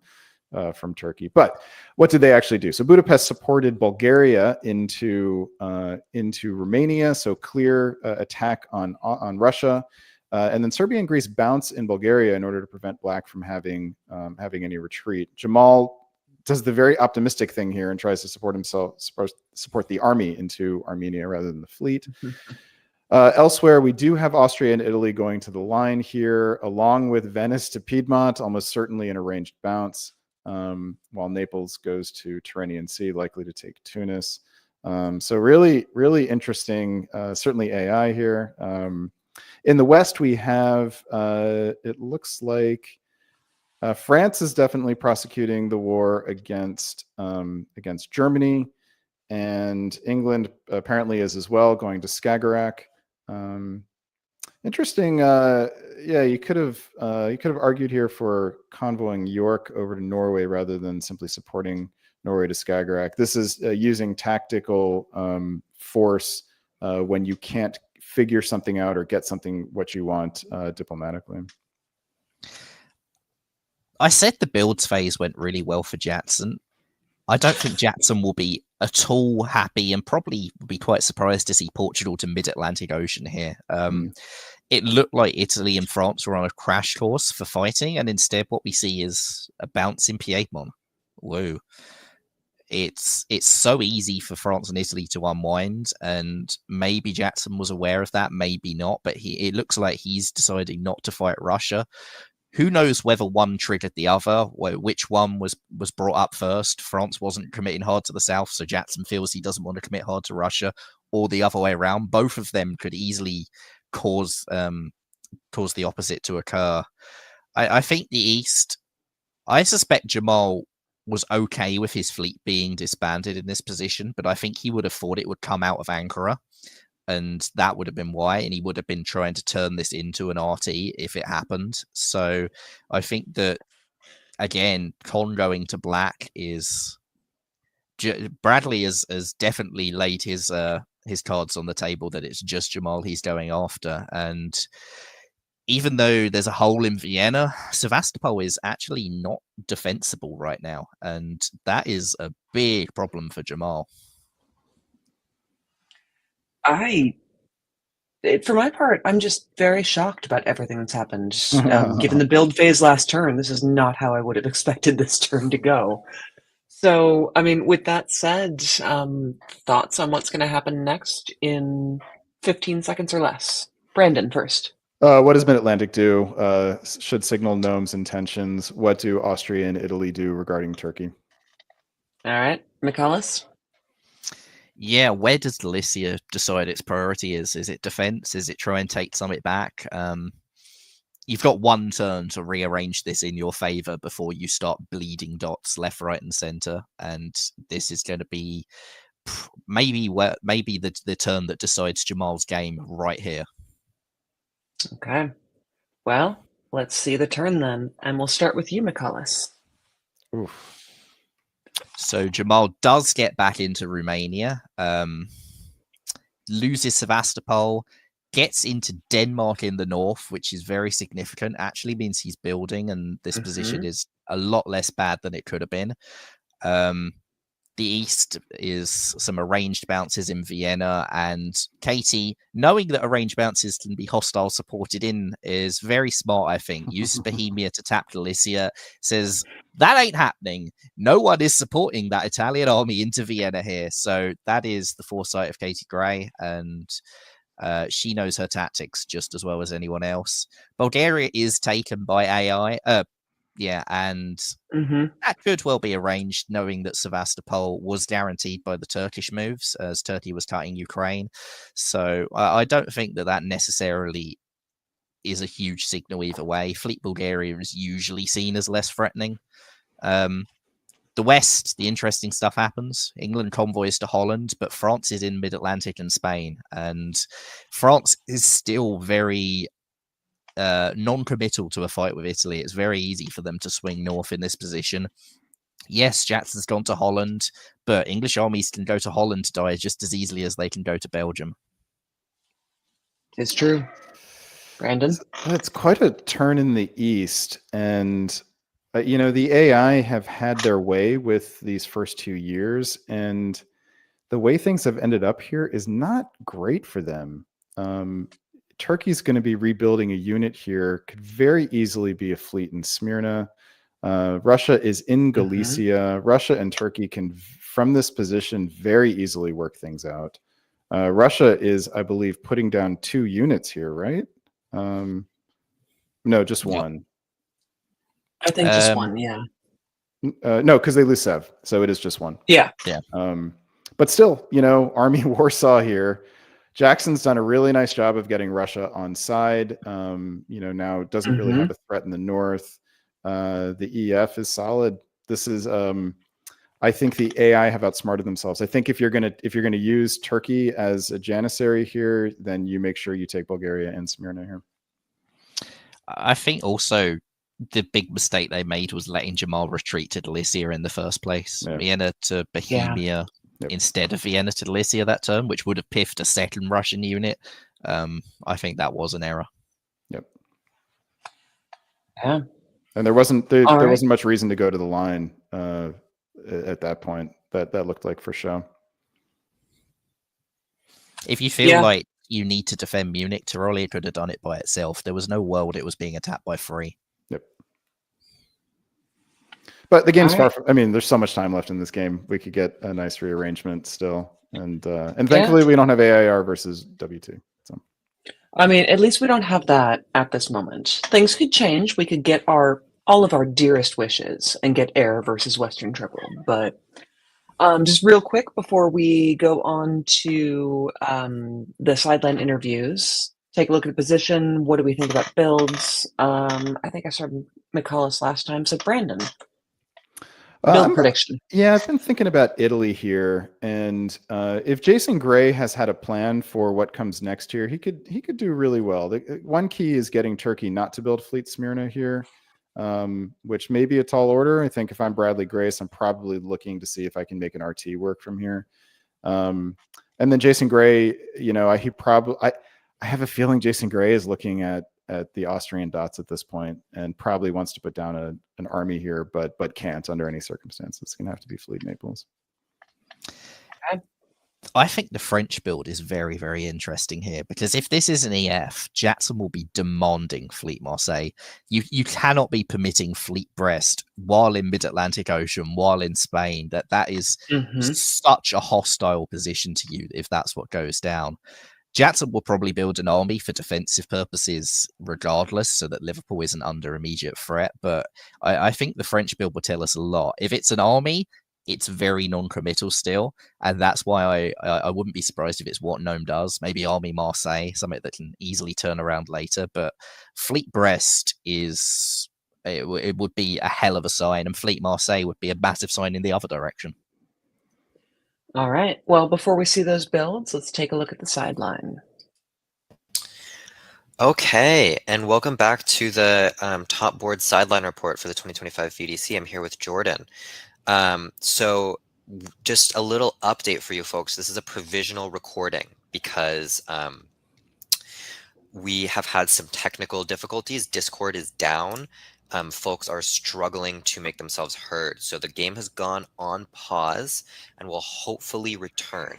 Turkey. But what did they actually do? So Budapest supported Bulgaria into Romania, so clear attack on Russia, and then Serbia and Greece bounce in Bulgaria in order to prevent Black from having any retreat. Jamal does the very optimistic thing here and tries to support the army into Armenia rather than the fleet. Elsewhere, we do have Austria and Italy going to the line here, along with Venice to Piedmont, almost certainly an arranged bounce, while Naples goes to Tyrrhenian Sea, likely to take Tunis. So really, really interesting, certainly AI here. In the West, we have, it looks like France is definitely prosecuting the war against Germany, and England apparently is as well, going to Skagerrak. Interesting. Yeah, you could have argued here for convoying York over to Norway rather than simply supporting Norway to Skagerrak. This is using tactical force when you can't figure something out or get what you want diplomatically. I said the builds phase went really well for Jatson. I don't think Jatson will be at all happy, and probably will be quite surprised to see Portugal to mid-Atlantic Ocean here. It looked like Italy and France were on a crash course for fighting, and instead what we see is a bounce in Piedmont. Whoa. It's so easy for France and Italy to unwind, and maybe Jatson was aware of that, maybe not, but it looks like he's deciding not to fight Russia. Who knows whether one triggered the other, which one was brought up first. France wasn't committing hard to the south, so Jatson feels he doesn't want to commit hard to Russia, or the other way around. Both of them could easily cause the opposite to occur. I think the East, I suspect Jamal was okay with his fleet being disbanded in this position, but I think he would have thought it would come out of Ankara, and that would have been why, and he would have been trying to turn this into an RT if it happened. So I think that, again, Con going to Black is... Bradley has definitely laid his cards on the table that it's just Jamal he's going after, and even though there's a hole in Vienna, Sevastopol is actually not defensible right now, and that is a big problem for Jamal. For my part, I'm just very shocked about everything that's happened. Given the build phase last turn, this is not how I would have expected this turn to go. So, I mean, with that said, thoughts on what's going to happen next in 15 seconds or less? Brandon first. What does Mid-Atlantic do? Should signal Gnome's intentions. What do Austria and Italy do regarding Turkey? All right, Michaelis? Yeah, where does Galicia decide its priority is? Is it defense? Is it try and take Summit back? You've got one turn to rearrange this in your favor before you start bleeding dots left, right, and center. And this is going to be maybe the turn that decides Jamal's game right here. Okay. Well, let's see the turn then. And we'll start with you, Michaelis. Oof. So Jamal does get back into Romania, loses Sevastopol, gets into Denmark in the north, which is very significant. Actually means he's building, and this position is a lot less bad than it could have been. The East is some arranged bounces in Vienna, and Katie, knowing that arranged bounces can be hostile supported in, is very smart, I think. Uses Bohemia to tap Galicia, says, that ain't happening. No one is supporting that Italian army into Vienna here. So that is the foresight of Katie Gray, and she knows her tactics just as well as anyone else. Bulgaria is taken by AI. And that could well be arranged, knowing that Sevastopol was guaranteed by the Turkish moves, as Turkey was cutting Ukraine. So I don't think that necessarily is a huge signal either way. Fleet Bulgaria is usually seen as less threatening. The West, the interesting stuff happens. England convoys to Holland, but France is in mid-Atlantic and Spain. And France is still very non-committal to a fight with Italy. It's very easy for them to swing north in this position. Yes, Jackson's gone to Holland, but English armies can go to Holland to die just as easily as they can go to Belgium. It's true. Brandon? It's quite a turn in the East. And, the AI have had their way with these first 2 years. And the way things have ended up here is not great for them. Turkey's going to be rebuilding a unit here, could very easily be a fleet in Smyrna. Russia is in Galicia. Russia and Turkey can, from this position, very easily work things out. Russia is, I believe, putting down 2 units here, right? No, just one. I think just one, yeah. No, because they lose Sev, so it is just one. Yeah. But still, Army Warsaw here. Jackson's done a really nice job of getting Russia on side. Now it doesn't really have a threat in the north. The EF is solid. This is, I think the AI have outsmarted themselves. I think if you're gonna use Turkey as a janissary here, then you make sure you take Bulgaria and Smyrna here. I think also the big mistake they made was letting Jamal retreat to Delicia in the first place. Yeah. Vienna to Bohemia instead of Vienna to Delicia that turn, which would have piffed a second Russian unit. I think that was an error. Yep. Yeah. And there wasn't much reason to go to the line at that point. That looked like for show. If you feel like you need to defend Munich, Tyrolia could have done it by itself. There was no world it was being attacked by 3. Yep. But the game's far from, there's so much time left in this game. We could get a nice rearrangement still. And thankfully we don't have AIR versus W2. So at least we don't have that at this moment. Things could change. We could get all of our dearest wishes and get air versus Western Triple. But just real quick before we go on to the sideline interviews, take a look at the position. What do we think about builds? I think I started McCullis last time. So Brandon, build prediction. Yeah, I've been thinking about Italy here, and if Jason Gray has had a plan for what comes next here, he could do really well. One key is getting Turkey not to build Fleet Smyrna here, which may be a tall order. I think if I'm Bradley Grace, I'm probably looking to see if I can make an RT work from here. And then Jason Gray, I have a feeling Jason Gray is looking at the Austrian dots at this point and probably wants to put down an army here, but can't under any circumstances. It's going to have to be Fleet Naples. I think the French build is very, very interesting here because if this is an EF, Jackson will be demanding Fleet Marseille. You cannot be permitting Fleet Brest while in Mid-Atlantic Ocean, while in Spain. That is such a hostile position to you if that's what goes down. Jackson will probably build an army for defensive purposes regardless, so that Liverpool isn't under immediate threat. But I think the French build will tell us a lot. If it's an army, it's very non-committal still, and that's why I wouldn't be surprised if it's what Gnome does. Maybe Army Marseille, something that can easily turn around later. But Fleet Brest it would be a hell of a sign, and Fleet Marseille would be a massive sign in the other direction. All right. Well, before we see those builds, let's take a look at the sideline. Okay, and welcome back to the top board sideline report for the 2025 VDC. I'm here with Jordan. So just a little update for you folks. This is a provisional recording because we have had some technical difficulties. Discord is down. Folks are struggling to make themselves heard. So the game has gone on pause and will hopefully return.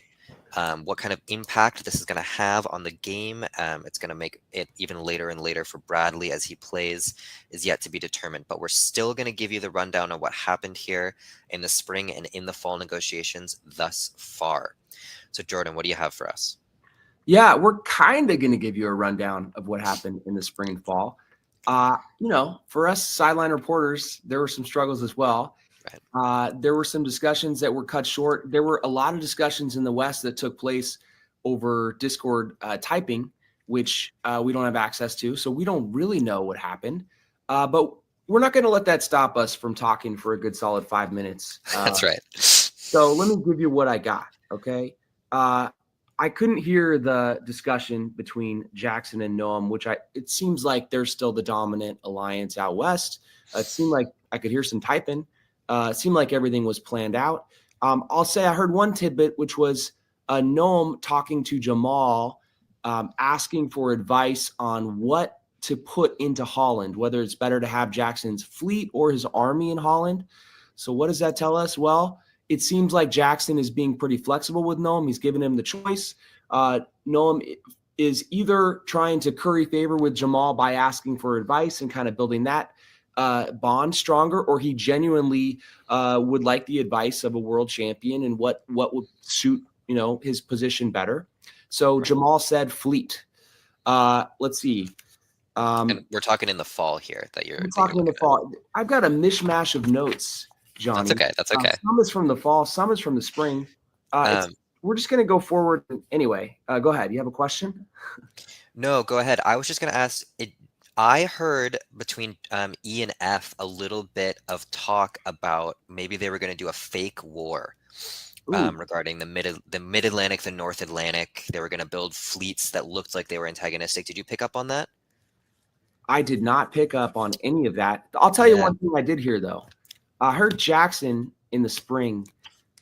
What kind of impact this is going to have on the game, it's going to make it even later and later for Bradley as he plays, is yet to be determined. But we're still going to give you the rundown of what happened here in the spring and in the fall negotiations thus far. So Jordan, what do you have for us? Yeah, we're kind of going to give you a rundown of what happened in the spring and fall. For us sideline reporters, there were some struggles as well. Right. There were some discussions that were cut short. There were a lot of discussions in the West that took place over Discord typing, which we don't have access to. So we don't really know what happened. But we're not going to let that stop us from talking for a good solid 5 minutes. That's right. So let me give you what I got. Okay. I couldn't hear the discussion between Jackson and Noam, it seems like they're still the dominant alliance out West. It seemed like I could hear some typing. It seemed like everything was planned out. I'll say I heard one tidbit, which was Noam talking to Jamal asking for advice on what to put into Holland, whether it's better to have Jackson's fleet or his army in Holland. So what does that tell us? Well, it seems like Jackson is being pretty flexible with Noam. He's given him the choice. Noam is either trying to curry favor with Jamal by asking for advice and kind of building that bond stronger, or he genuinely would like the advice of a world champion and what would suit his position better. So Jamal said fleet. Let's see. And we're talking in the fall here that you're talking in the fall. I've got a mishmash of notes, Johnny. That's okay. That's okay. Some is from the fall, some is from the spring. We're just going to go forward anyway. Go ahead. You have a question? No, go ahead. I was just going to ask. I heard between E and F a little bit of talk about maybe they were going to do a fake war regarding the Mid-Atlantic, the North Atlantic. They were going to build fleets that looked like they were antagonistic. Did you pick up on that? I did not pick up on any of that. I'll tell you one thing I did hear, though. I heard Jackson in the spring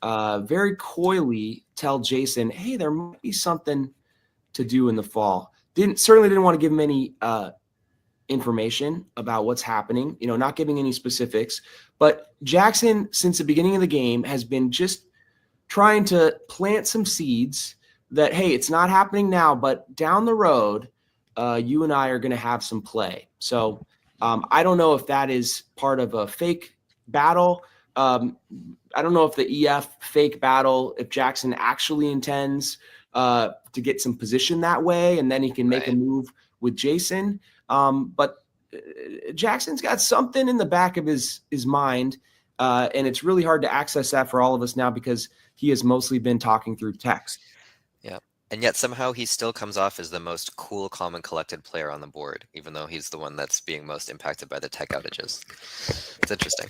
very coyly tell Jason, hey, there might be something to do in the fall. Certainly didn't want to give him any information about what's happening, not giving any specifics. But Jackson, since the beginning of the game, has been just trying to plant some seeds that, hey, it's not happening now, but down the road, you and I are going to have some play. So I don't know if that is part of a fake battle. I don't know if the EF fake battle, if Jackson actually intends to get some position that way, and then he can make a move with Jason. But Jackson's got something in the back of his mind, and it's really hard to access that for all of us now because he has mostly been talking through text. Yeah. And yet somehow he still comes off as the most cool, calm, and collected player on the board, even though he's the one that's being most impacted by the tech outages. It's interesting.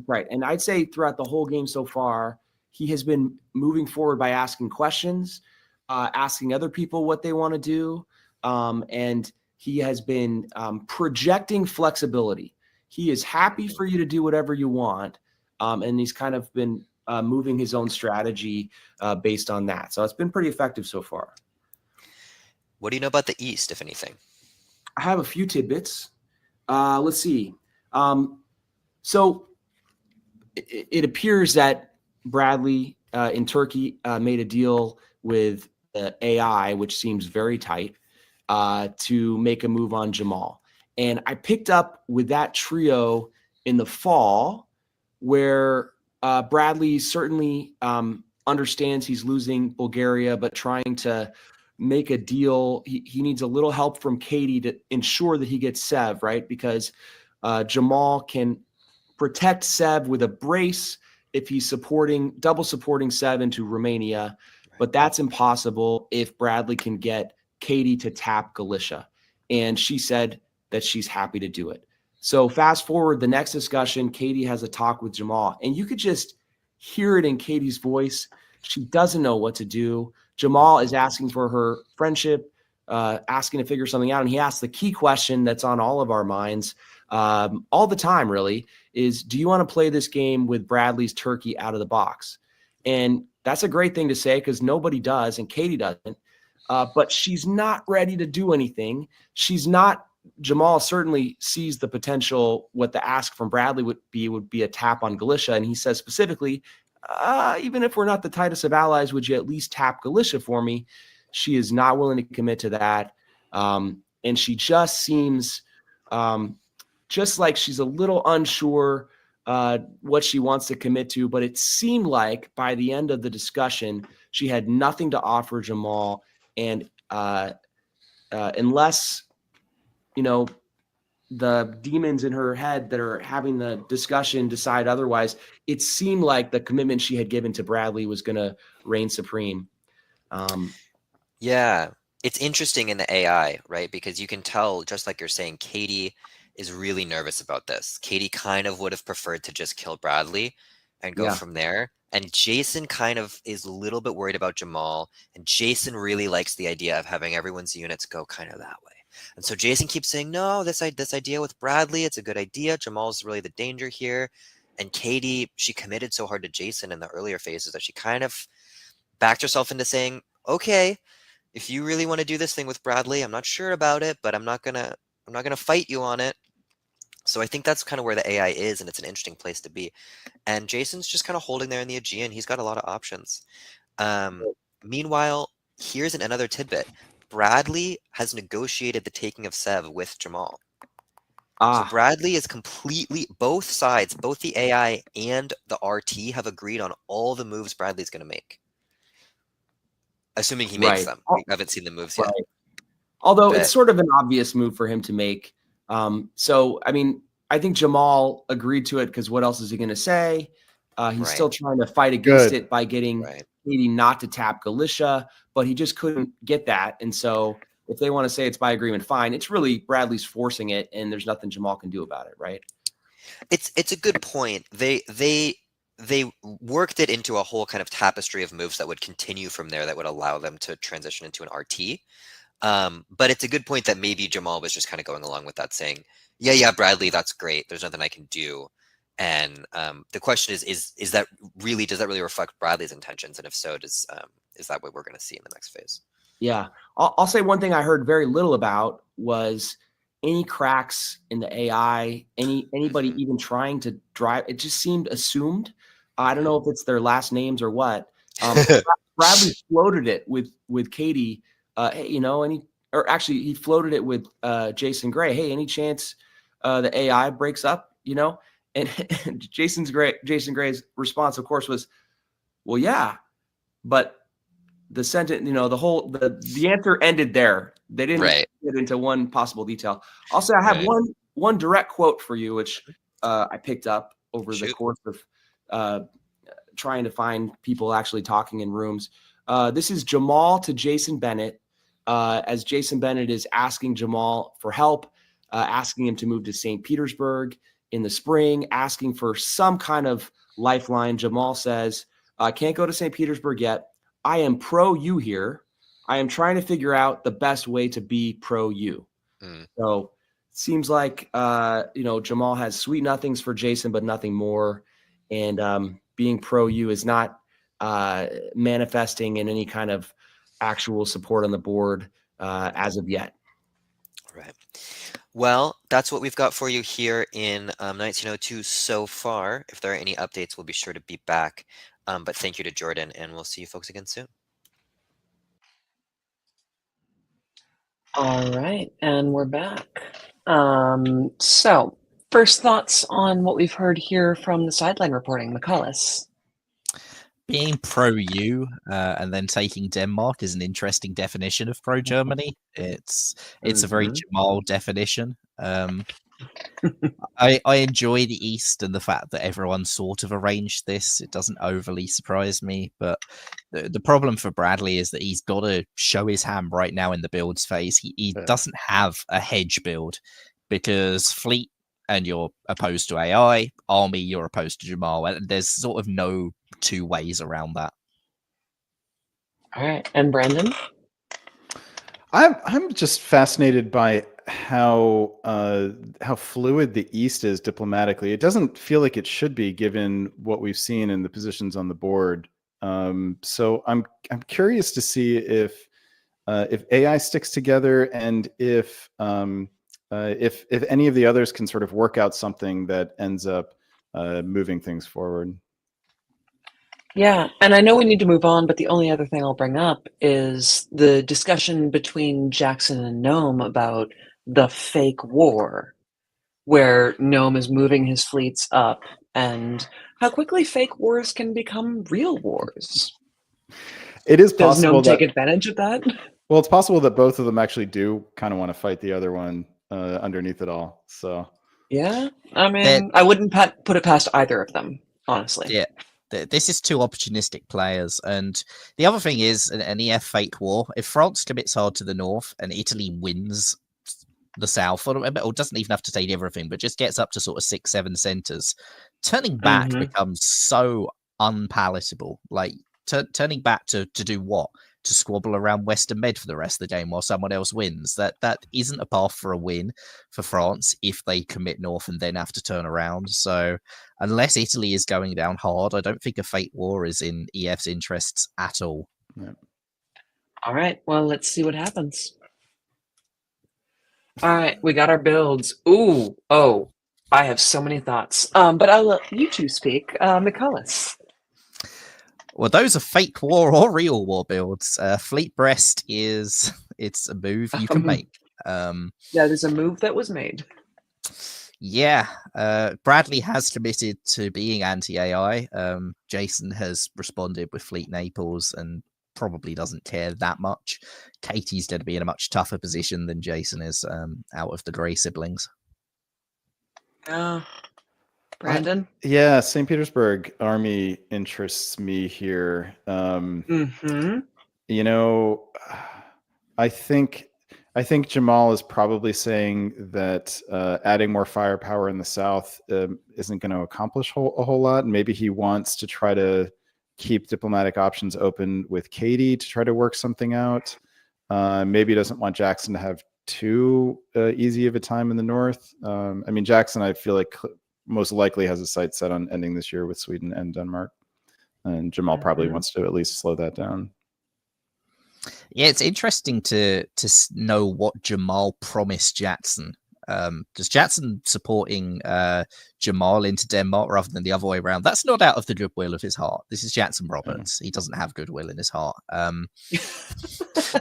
Right. And I'd say throughout the whole game so far, he has been moving forward by asking questions, asking other people what they want to do. And he has been projecting flexibility. He is happy for you to do whatever you want. And he's kind of been moving his own strategy based on that. So it's been pretty effective so far. What do you know about the East, if anything? I have a few tidbits. Let's see. So it appears that Bradley in Turkey made a deal with AI, which seems very tight, to make a move on Jamal. And I picked up with that trio in the fall where Bradley certainly understands he's losing Bulgaria, but trying to make a deal. He needs a little help from Katie to ensure that he gets Sev, right? Because Jamal can protect Sev with a brace if he's double supporting Sev into Romania, but that's impossible if Bradley can get Katie to tap Galicia. And she said that she's happy to do it. So fast forward the next discussion, Katie has a talk with Jamal, and you could just hear it in Katie's voice. She doesn't know what to do. Jamal is asking for her friendship, asking to figure something out. And he asks the key question that's on all of our minds all the time, really, is do you want to play this game with Bradley's turkey out of the box? And that's a great thing to say because nobody does, and Katie doesn't. But she's not ready to do anything. Jamal certainly sees the potential. What the ask from Bradley would be a tap on Galicia. And he says specifically, even if we're not the tightest of allies, would you at least tap Galicia for me? She is not willing to commit to that. And she just seems just like she's a little unsure what she wants to commit to. But it seemed like by the end of the discussion, she had nothing to offer Jamal. And unless the demons in her head that are having the discussion decide otherwise, it seemed like the commitment she had given to Bradley was going to reign supreme. Yeah, it's interesting in the AI, right? Because you can tell, just like you're saying, Katie is really nervous about this. Katie kind of would have preferred to just kill Bradley and go from there. And Jason kind of is a little bit worried about Jamal. And Jason really likes the idea of having everyone's units go kind of that way. And so Jason keeps saying, no, this idea with Bradley, it's a good idea. Jamal's really the danger here. And Katie, she committed so hard to Jason in the earlier phases that she kind of backed herself into saying, okay, if you really want to do this thing with Bradley, I'm not sure about it, but I'm not gonna fight you on it. So I think that's kind of where the AI is, and it's an interesting place to be. And Jason's just kind of holding there in the Aegean. He's got a lot of options. Meanwhile, here's another tidbit. Bradley has negotiated the taking of Sev with Jamal. So Bradley is completely, both sides, both the AI and the RT have agreed on all the moves Bradley's going to make. Assuming he makes them. We haven't seen the moves yet. Although it's sort of an obvious move for him to make. So, I mean, I think Jamal agreed to it because what else is he going to say? He's still trying to fight against it by getting Katie not to tap Galicia, but he just couldn't get that. And so if they want to say it's by agreement, fine. It's really Bradley's forcing it, and there's nothing Jamal can do about it, right? It's a good point. They worked it into a whole kind of tapestry of moves that would continue from there that would allow them to transition into an RT. But it's a good point that maybe Jamal was just kind of going along with that, saying, yeah, Bradley, that's great. There's nothing I can do. And the question is that really, does that really reflect Bradley's intentions? And if so, is that what we're going to see in the next phase? Yeah. I'll say one thing I heard very little about was any cracks in the AI, anybody even trying to drive. It just seemed assumed. I don't know if it's their last names or what. Bradley floated it with Katie. Hey, he floated it with Jason Gray. Hey, any chance the AI breaks up? And Jason Gray's response, of course, was, "Well, yeah," but the sentence, the answer ended there. They didn't get into one possible detail. I'll say I have one direct quote for you, which I picked up over the course of trying to find people actually talking in rooms. This is Jamal to Jason Bennett, as Jason Bennett is asking Jamal for help, asking him to move to St. Petersburg in the spring, asking for some kind of lifeline. Jamal says, "I can't go to St. Petersburg yet. I am pro you here. I am trying to figure out the best way to be pro you." So it seems like, Jamal has sweet nothings for Jason, but nothing more. And being pro you is not manifesting in any kind of actual support on the board as of yet. Right. Well, that's what we've got for you here in 1902 so far. If there are any updates, we'll be sure to be back. But thank you to Jordan, and we'll see you folks again soon. All right, and we're back. So, first thoughts on what we've heard here from the sideline reporting, McCullis. Being pro-EU and then taking Denmark is an interesting definition of pro-Germany. It's a very Jamal definition. I enjoy the East and the fact that everyone sort of arranged this. It doesn't overly surprise me, but the problem for Bradley is that he's got to show his hand right now in the builds phase. He doesn't have a hedge build because Fleet and you're opposed to AI, Army you're opposed to Jamal, and there's sort of no two ways around that. All right, and Brandon? I'm just fascinated by how fluid the East is diplomatically. It doesn't feel like it should be, given what we've seen in the positions on the board. So I'm curious to see if AI sticks together and if any of the others can sort of work out something that ends up moving things forward. Yeah, and I know we need to move on, but the only other thing I'll bring up is the discussion between Jackson and Gnome about the fake war, where Gnome is moving his fleets up, and how quickly fake wars can become real wars. It is Does possible Gnome take advantage of that? Well, it's possible that both of them actually do kind of want to fight the other one underneath it all. So yeah, I mean, I wouldn't put it past either of them, honestly. Yeah. This is two opportunistic players. And the other thing is an EF fake war. If France commits hard to the north and Italy wins the south, or doesn't even have to take everything, but just gets up to sort of 6-7 centers, turning back becomes so unpalatable. Like turning back to do what? To squabble around Western Med for the rest of the game while someone else wins. That isn't a path for a win for France if they commit north and then have to turn around. So unless Italy is going down hard, I don't think a fake war is in EF's interests at all. Yeah. All right. Well, let's see what happens. All right, we got our builds. Ooh, oh, I have so many thoughts. But I'll let you two speak. Michaelis. Well, those are fake war or real war builds. Fleet Breast it's a move you can make. That is a move that was made. Yeah, Bradley has committed to being anti-AI. Jason has responded with Fleet Naples and probably doesn't care that much. Katie's going to be in a much tougher position than Jason is out of the Grey siblings. Brandon? Yeah, St. Petersburg Army interests me here. You know, I think Jamal is probably saying that adding more firepower in the south isn't going to accomplish a whole lot. Maybe he wants to try to keep diplomatic options open with Katie to try to work something out. Maybe he doesn't want Jackson to have too easy of a time in the north. I mean, Jackson, I feel like most likely has a sight set on ending this year with Sweden and Denmark. And Jamal probably wants to at least slow that down. Yeah, it's interesting to know what Jamal promised Jackson. Does Jackson supporting Jamal into Denmark rather than the other way around? That's not out of the goodwill of his heart. This is Jackson Roberts. He doesn't have goodwill in his heart. Not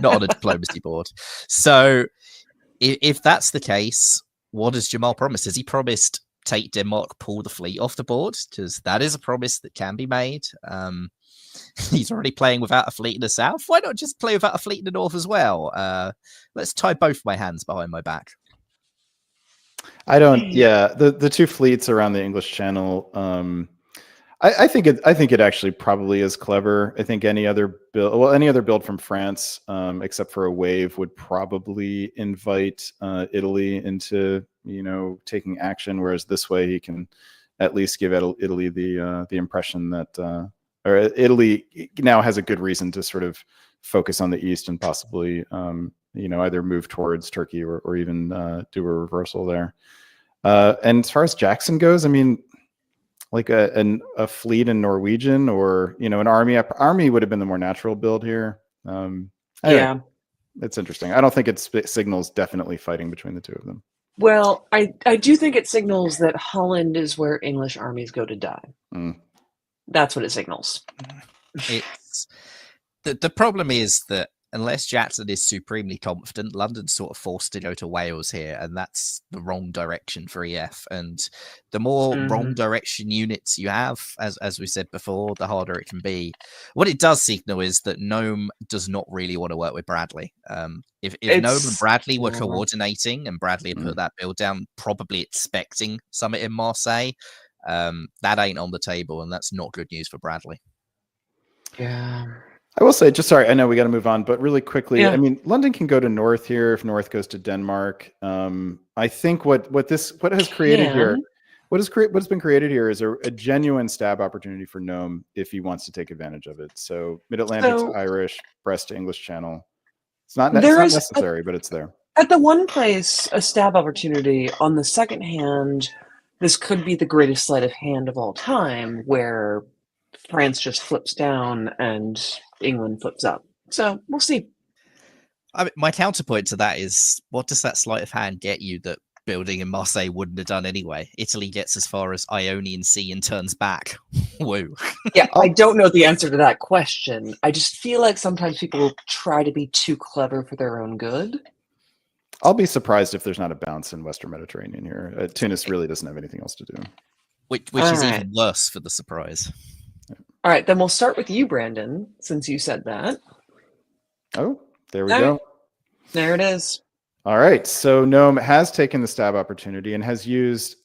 on a diplomacy board. So if that's the case, what does Jamal promise? Has he promised take Denmark, pull the fleet off the board? Because that is a promise that can be made. He's already playing without a fleet in the south. Why not just play without a fleet in the north as well? Let's tie both my hands behind my back. I don't. Yeah, the two fleets around the English Channel. I think it actually probably is clever. I think any other build from France, except for a wave, would probably invite Italy into taking action. Whereas this way, he can at least give Italy the impression that or Italy now has a good reason to sort of focus on the east and possibly either move towards Turkey or even do a reversal there. And as far as Jackson goes, I mean, like a fleet in Norwegian or an army would have been the more natural build here. Anyway, it's interesting. I don't think it signals definitely fighting between the two of them. Well, I do think it signals that Holland is where English armies go to die. That's what it signals. It's the problem is that unless Jackson is supremely confident, London's sort of forced to go to Wales here, and that's the wrong direction for EF. And the more wrong direction units you have, as we said before, the harder it can be. What it does signal is that Gnome does not really want to work with Bradley. If Gnome and Bradley were coordinating and Bradley had put that build down, probably expecting Summit in Marseille, that ain't on the table, and that's not good news for Bradley. Yeah. I will say, just sorry, I know we got to move on, but really quickly, I mean, London can go to north here if north goes to Denmark. I think what has been created here is a genuine stab opportunity for Gnome if he wants to take advantage of it. So Mid-Atlantic to Irish, Brest to English Channel. It's not necessary, but it's there. At the one place, a stab opportunity. On the second hand, this could be the greatest sleight of hand of all time, where France just flips down and England flips up. So we'll see. I mean, my counterpoint to that is, what does that sleight of hand get you that building in Marseille wouldn't have done anyway? Italy gets as far as Ionian Sea and turns back. Woo. Yeah, I don't know the answer to that question. I just feel like sometimes people try to be too clever for their own good. I'll be surprised if there's not a bounce in Western Mediterranean here. Tunis really doesn't have anything else to do. Which is even worse for the surprise. All right, then we'll start with you, Brandon, since you said that. Oh, there we go. There it is. All right, so Gnome has taken the stab opportunity and has used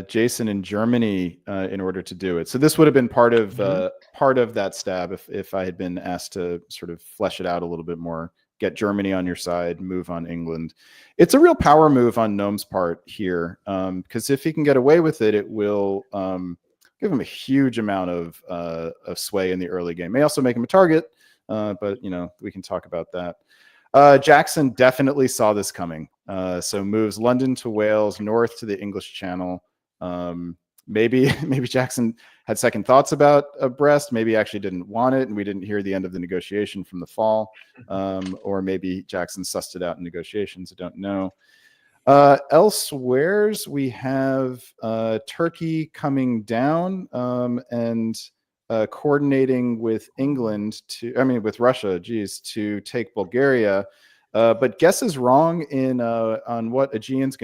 Jason in Germany in order to do it. So this would have been part of that stab if I had been asked to sort of flesh it out a little bit more. Get Germany on your side, move on England. It's a real power move on Gnome's part here, because if he can get away with it, it will give him a huge amount of sway in the early game. May also make him a target, but we can talk about that. Jackson definitely saw this coming. So moves London to Wales, north to the English Channel. Maybe Jackson had second thoughts about Brest, maybe actually didn't want it, and we didn't hear the end of the negotiation from the fall, or maybe Jackson sussed it out in negotiations. I don't know. Elsewheres, we have Turkey coming down and coordinating with with Russia, to take Bulgaria. But guess is wrong on what Aegean's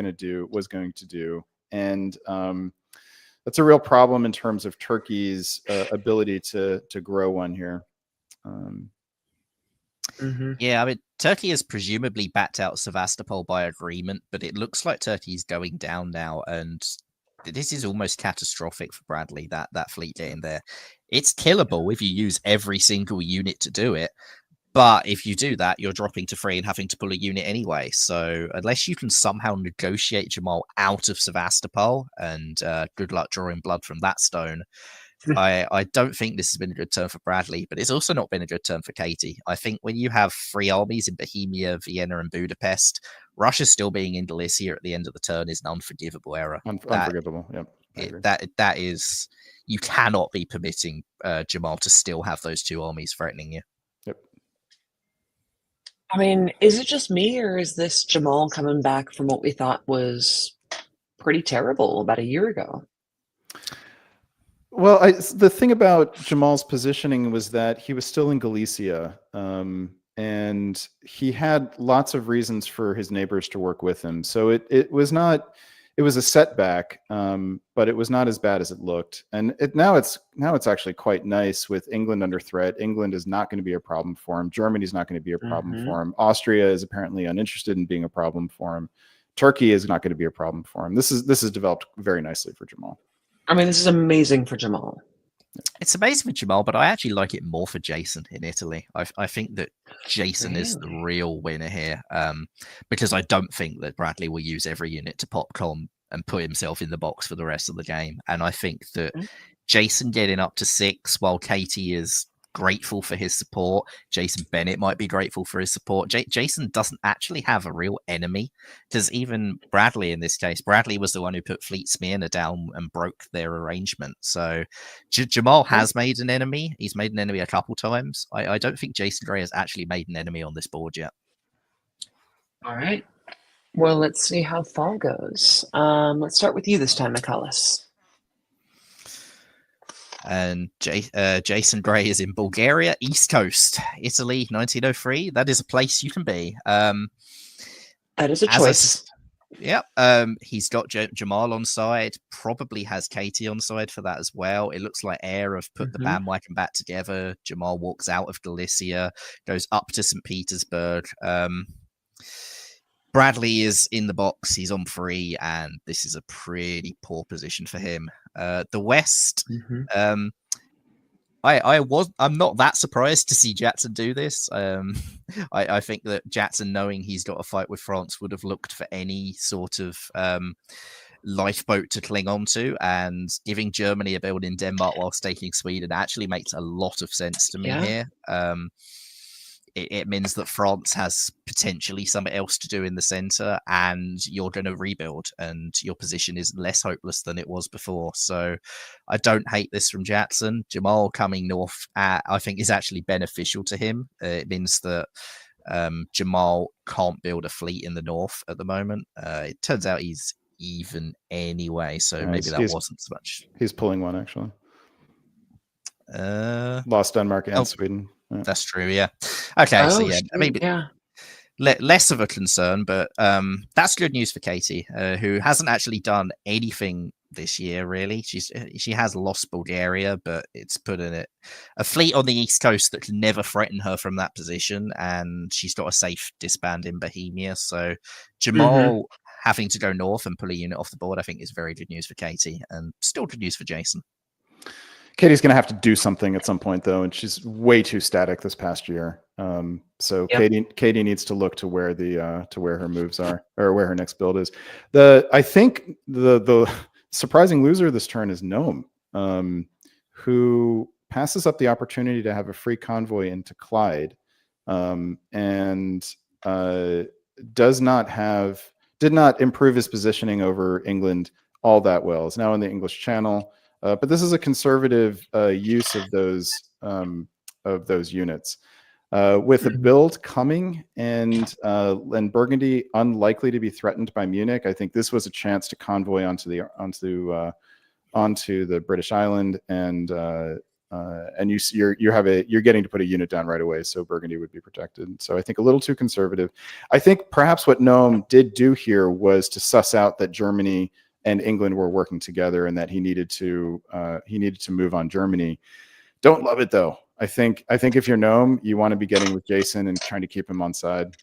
was going to do. And that's a real problem in terms of Turkey's ability to grow one here. Yeah, I mean, Turkey has presumably backed out Sevastopol by agreement, but it looks like Turkey's going down now, and this is almost catastrophic for Bradley, that fleet getting there. It's killable if you use every single unit to do it, but if you do that, you're dropping to 3 and having to pull a unit anyway. So unless you can somehow negotiate Jamal out of Sevastopol, and good luck drawing blood from that stone, I don't think this has been a good turn for Bradley, but it's also not been a good turn for Katie. I think when you have 3 armies in Bohemia, Vienna, and Budapest, Russia still being in Galicia at the end of the turn is an unforgivable error. Unforgivable, yep. That is, you cannot be permitting Jamal to still have those 2 armies threatening you. Yep. I mean, is it just me, or is this Jamal coming back from what we thought was pretty terrible about a year ago? Well, the thing about Jamal's positioning was that he was still in Galicia, and he had lots of reasons for his neighbors to work with him. So it was a setback, but it was not as bad as it looked. And now it's actually quite nice with England under threat. England is not going to be a problem for him. Germany's not going to be a problem for him. Austria is apparently uninterested in being a problem for him. Turkey is not going to be a problem for him. This has developed very nicely for Jamal. I mean, this is amazing for Jamal. It's amazing for Jamal, but I actually like it more for Jason in Italy. I think that Jason is the real winner here, because I don't think that Bradley will use every unit to pop com and put himself in the box for the rest of the game. And I think that Jason getting up to 6 while Katie is grateful for his support, Jason Bennett might be grateful for his support. Jason doesn't actually have a real enemy, because even Bradley in this case, Bradley was the one who put Fleet Smyrna down and broke their arrangement. So Jamal has made an enemy. He's made an enemy a couple times. I don't think Jason Gray has actually made an enemy on this board yet. All right. Well, let's see how fall goes. Let's start with you this time, Michaelis. And Jason Gray is in Bulgaria, East Coast, Italy, 1903. That is a place you can be. That is a choice. Yep. He's got Jamal on side, probably has Katie on side for that as well. It looks like Air have put the bandwagon back together. Jamal walks out of Galicia, goes up to St. Petersburg. Bradley is in the box. He's on 3, and this is a pretty poor position for him. The West, I'm not that surprised to see Jackson do this. I think that Jackson, knowing he's got a fight with France, would have looked for any sort of lifeboat to cling on to, and giving Germany a build in Denmark while staking Sweden actually makes a lot of sense to me here. It means that France has potentially something else to do in the center, and you're going to rebuild, and your position is less hopeless than it was before. So I don't hate this from Jackson. Jamal coming north, I think, is actually beneficial to him. It means that Jamal can't build a fleet in the north at the moment. It turns out he's even anyway, so maybe that wasn't so much. He's pulling one, actually. Lost Denmark and Sweden. That's true, yeah. Okay, so maybe less of a concern, but that's good news for Katie, who hasn't actually done anything this year, really. She has lost Bulgaria, but it's put in a fleet on the east coast that can never threaten her from that position, and she's got a safe disband in Bohemia. So Jamal having to go north and pull a unit off the board, I think, is very good news for Katie, and still good news for Jason. Katie's going to have to do something at some point, though, and she's way too static this past year. So Katie needs to look to where where her moves are, or where her next build is. I think the surprising loser this turn is Gnome, who passes up the opportunity to have a free convoy into Clyde, and did not improve his positioning over England all that well. Is now in the English Channel. But this is a conservative use of those units. With a build coming and Burgundy unlikely to be threatened by Munich, I think this was a chance to convoy onto the British island, and you're getting to put a unit down right away, so Burgundy would be protected. So I think a little too conservative. I think perhaps what Gnome did do here was to suss out that Germany and England were working together, and that he needed to move on Germany. Don't love it though. I think if you're Gnome, you want to be getting with Jason and trying to keep him on side.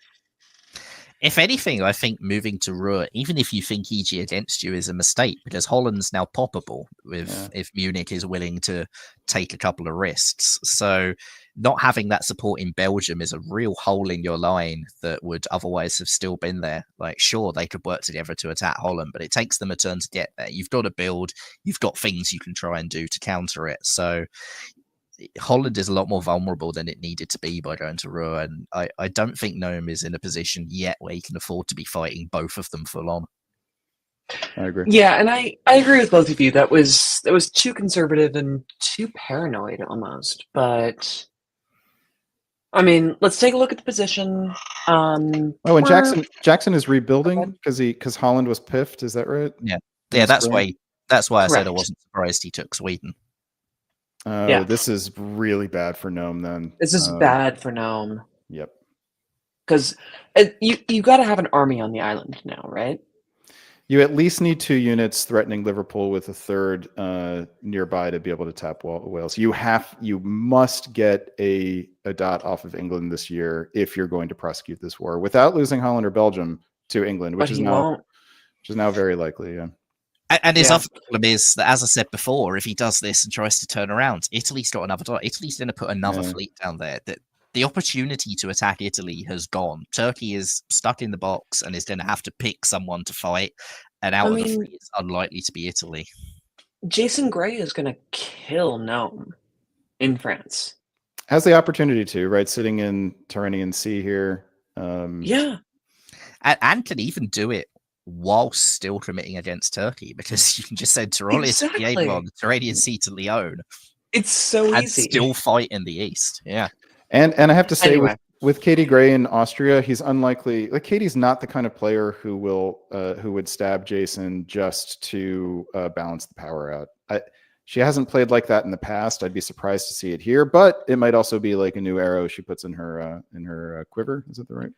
If anything, I think moving to Ruhr, even if you think EG against you, is a mistake, because Holland's now poppable if Munich is willing to take a couple of risks. So not having that support in Belgium is a real hole in your line that would otherwise have still been there. Like, sure, they could work together to attack Holland, but it takes them a turn to get there. You've got to build, you've got things you can try and do to counter it. So Holland is a lot more vulnerable than it needed to be by going to Ruhr, and I don't think Gnome is in a position yet where he can afford to be fighting both of them full on. I agree. Yeah, and I agree with both of you. That was too conservative and too paranoid almost. But I mean, let's take a look at the position. And Jackson is rebuilding because Holland was piffed. Is that right? Yeah, that's why I said I wasn't surprised he took Sweden. This is really bad for Gnome then. This is bad for Gnome. Yep. Because you got to have an army on the island now, right? You at least need 2 units threatening Liverpool with a third nearby to be able to tap Wales. You must get a dot off of England this year if you're going to prosecute this war without losing Holland or Belgium to England, which is now very likely. Yeah. And his other problem is that, as I said before, if he does this and tries to turn around, Italy's got another dot. Italy's going to put another fleet down there. That the opportunity to attack Italy has gone. Turkey is stuck in the box and is going to have to pick someone to fight. And out of the three, it's unlikely to be Italy. Jason Gray is going to kill Gnome in France. Has the opportunity to, right? Sitting in Tyrrhenian Sea here. Yeah. And can even do it whilst still committing against Turkey, because you can just send Tyrolean to Piedmont, Tyrrhenian Sea to Lyon. It's so and easy. Still fight in the east. Yeah. And I have to say, with Katie Gray in Austria, he's unlikely. Like, Katie's not the kind of player who would stab Jason just to balance the power out. She hasn't played like that in the past. I'd be surprised to see it here, but it might also be like a new arrow she puts in her quiver. Is that the right?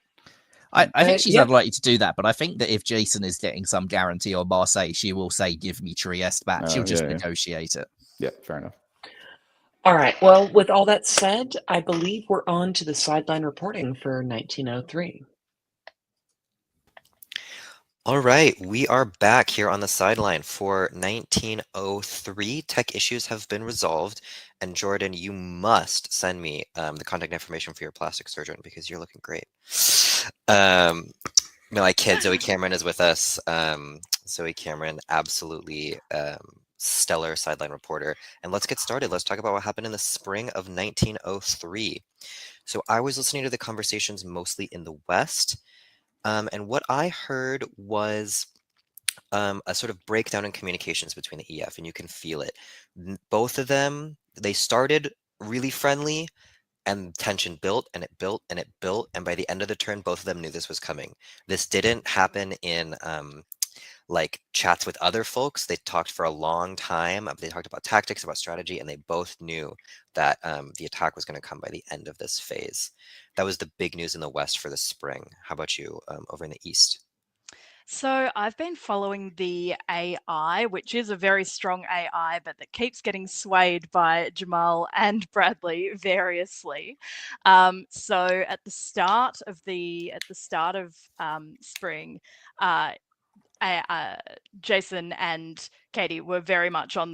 I think she's unlikely to do that, but I think that if Jason is getting some guarantee on Marseille, she will say, "Give me Trieste back." She'll just negotiate it. Yeah, fair enough. All right. Well, with all that said, I believe we're on to the sideline reporting for 1903. All right, we are back here on the sideline for 1903. Tech issues have been resolved, and Jordan, you must send me the contact information for your plastic surgeon because you're looking great. No, I kid. Zoe Cameron is with us. Zoe Cameron, absolutely stellar sideline reporter. And let's get started. Let's talk about what happened in the spring of 1903. So I was listening to the conversations mostly in the West. And what I heard was a sort of breakdown in communications between the EF, and you can feel it. Both of them, they started really friendly, and tension built, and it built, and it built, and by the end of the turn, both of them knew this was coming. This didn't happen in like chats with other folks. They talked for a long time. They talked about tactics, about strategy, and they both knew that the attack was going to come by the end of this phase. That was the big news in the West for the spring. How about you over in the East? So I've been following the AI, which is a very strong AI, but that keeps getting swayed by Jamal and Bradley variously. So at the start of spring, Jason and Katie were very much on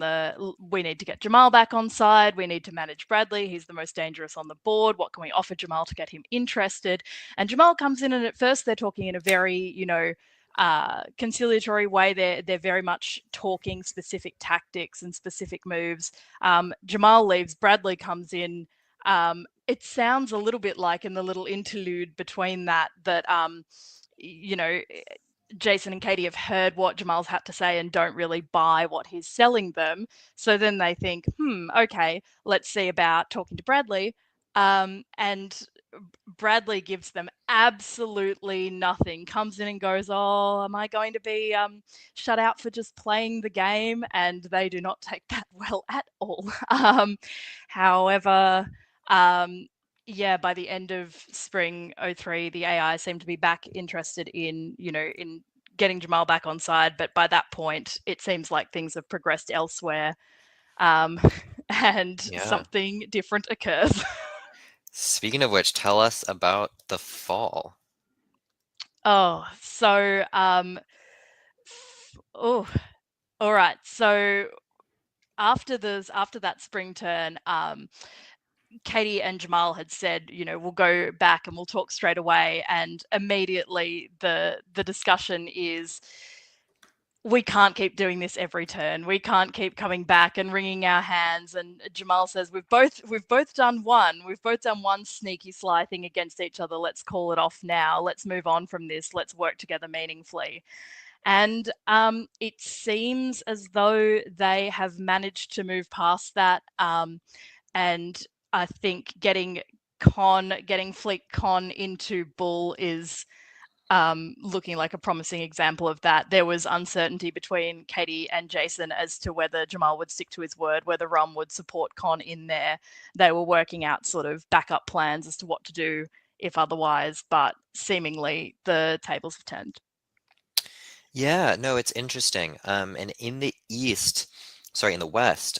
we need to get Jamal back on side. We need to manage Bradley. He's the most dangerous on the board. What can we offer Jamal to get him interested? And Jamal comes in, and at first they're talking in a very, conciliatory way. They're very much talking specific tactics and specific moves. Jamal leaves. Bradley comes in. It sounds a little bit like in the little interlude between that Jason and Katie have heard what Jamal's had to say and don't really buy what he's selling them. So then they think, okay, let's see about talking to Bradley. And Bradley gives them absolutely nothing, comes in and goes, oh, am I going to be shut out for just playing the game? And they do not take that well at all. However, yeah, by the end of spring 03, the AI seemed to be back interested in, in getting Jamal back on side. But by that point, it seems like things have progressed elsewhere, and something different occurs. Speaking of which, tell us about the fall. Oh, so all right. So after that spring turn, Katie and Jamal had said, we'll go back and we'll talk straight away. And immediately the discussion is, we can't keep doing this every turn. We can't keep coming back and wringing our hands. And Jamal says, we've both done one. We've both done one sneaky sly thing against each other. Let's call it off now. Let's move on from this. Let's work together meaningfully. And it seems as though they have managed to move past that. And I think getting Fleet Con into Bull is looking like a promising example of that. There was uncertainty between Katie and Jason as to whether Jamal would stick to his word, whether Rum would support Con in there. They were working out sort of backup plans as to what to do if otherwise, but seemingly the tables have turned. Yeah, no, it's interesting. And in the West,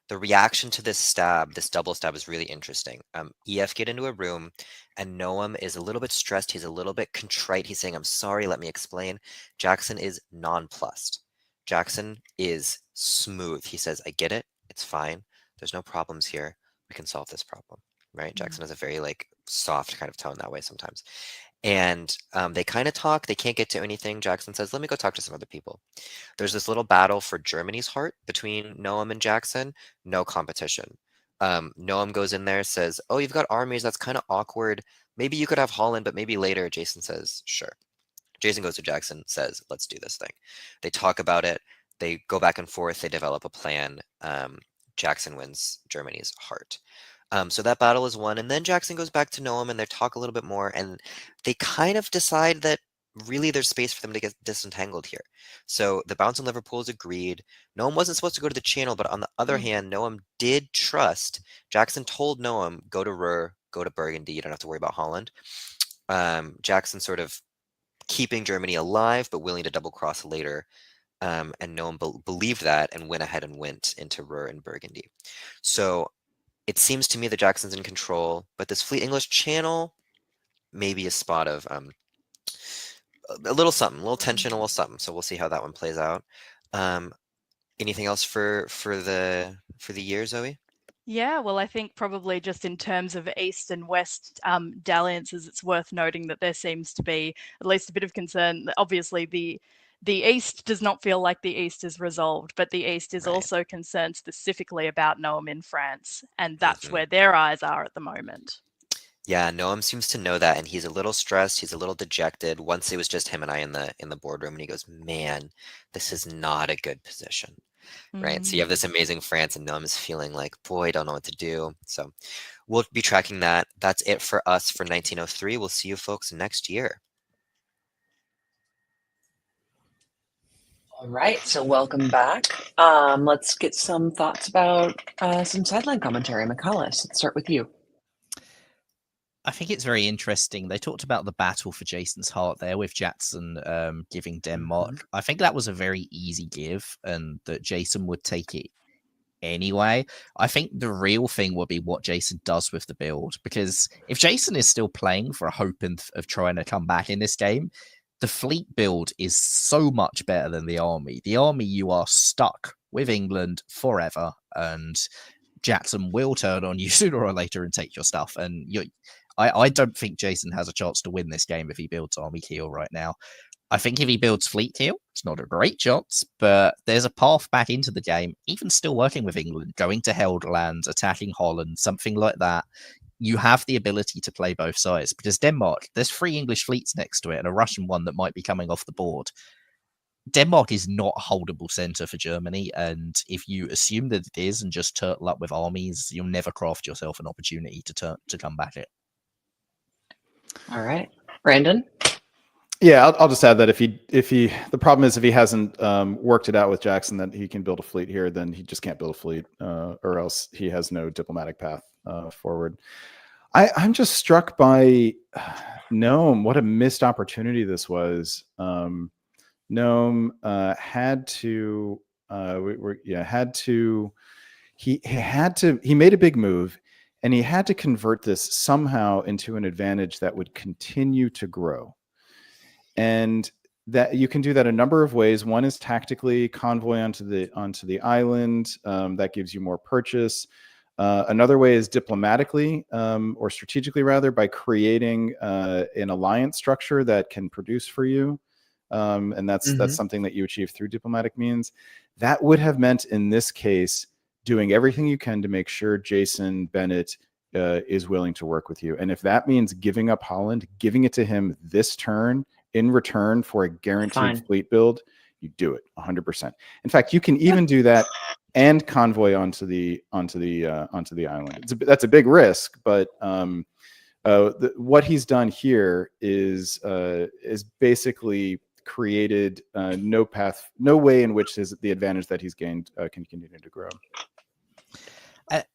the reaction to this double stab is really interesting. EF get into a room and Noam is a little bit stressed. He's a little bit contrite. He's saying, I'm sorry, let me explain. Jackson is nonplussed. Jackson is smooth. He says, I get it. It's fine. There's no problems here. We can solve this problem, right? Jackson has a very soft kind of tone that way sometimes. And they kind of talk. They can't get to anything. Jackson says, let me go talk to some other people. There's this little battle for Germany's heart between Noam and Jackson. No competition. Noam goes in there, says, oh, you've got armies. That's kind of awkward. Maybe you could have Holland, but maybe later. Jason says, sure. Jason goes to Jackson, says, let's do this thing. They talk about it. They go back and forth. They develop a plan. Jackson wins Germany's heart. So that battle is won. And then Jackson goes back to Noam and they talk a little bit more. And they kind of decide that really there's space for them to get disentangled here. So the bounce on Liverpool is agreed. Noam wasn't supposed to go to the channel, but on the other hand, Noam did trust. Jackson told Noam, go to Ruhr, go to Burgundy. You don't have to worry about Holland. Jackson sort of keeping Germany alive, but willing to double cross later. And Noam believed that and went ahead and went into Ruhr and Burgundy. So it seems to me that Jackson's in control, but this Fleet English channel, maybe a spot of a little something, a little tension, a little something. So we'll see how that one plays out. Anything else for the year, Zoe? Yeah, well, I think probably just in terms of East and West dalliances, it's worth noting that there seems to be at least a bit of concern. Obviously, the East does not feel like the East is resolved, but the East is also concerned specifically about Noam in France, and that's where their eyes are at the moment. Yeah, Noam seems to know that, and he's a little stressed. He's a little dejected. Once it was just him and I in the boardroom, and he goes, "Man, this is not a good position." Right. So you have this amazing France, and Noam is feeling like, boy, I don't know what to do. So we'll be tracking that. That's it for us for 1903. We'll see you folks next year. All right, so welcome back. Let's get some thoughts about some sideline commentary. McCullis, let's start with you. I think it's very interesting. They talked about the battle for Jason's heart there with Jackson giving Denmark. I think that was a very easy give and that Jason would take it anyway. I think the real thing will be what Jason does with the build, because if Jason is still playing for a hope of trying to come back in this game, the fleet build is so much better than the army. The army, you are stuck with England forever, and Jackson will turn on you sooner or later and take your stuff. And I don't think Jason has a chance to win this game if he builds army keel right now. I think if he builds fleet keel, it's not a great chance, but there's a path back into the game, even still working with England, going to Helgoland, attacking Holland, something like that. you have the ability to play both sides, because Denmark, there's 3 English fleets next to it and a Russian one that might be coming off the board. Denmark is not a holdable center for Germany, and if you assume that it is and just turtle up with armies, you'll never craft yourself an opportunity to come back it. All right, Brandon. Yeah, I'll just add that if he the problem is if he hasn't worked it out with Jackson that he can build a fleet here, then he just can't build a fleet, or else he has no diplomatic path forward. I'm just struck by Gnome. What a missed opportunity this was. Gnome had to he made a big move, and he had to convert this somehow into an advantage that would continue to grow. And that you can do that a number of ways. One is tactically convoy onto the island. That gives you more purchase. Another way is diplomatically, or strategically rather, by creating an alliance structure that can produce for you. And that's something that you achieve through diplomatic means. That would have meant in this case doing everything you can to make sure Jason Bennett is willing to work with you. And if that means giving up Holland, giving it to him this turn in return for a guaranteed fleet build, you do it 100%. In fact, you can even do that and convoy onto the island. That's a big risk, but what he's done here is basically created no way in which the advantage that he's gained can continue to grow.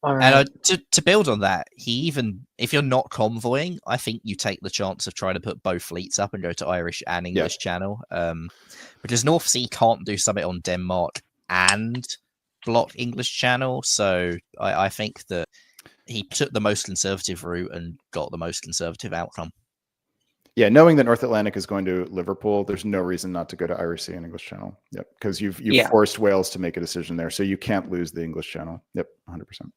And to build on that, if you're not convoying, I think you take the chance of trying to put both fleets up and go to Irish and English Channel, because North Sea can't do something on Denmark and block English Channel. So I think that he took the most conservative route and got the most conservative outcome. Yeah, knowing that North Atlantic is going to Liverpool, there's no reason not to go to Irish Sea and English Channel. Yep, because you've forced Wales to make a decision there, so you can't lose the English Channel. Yep, 100%.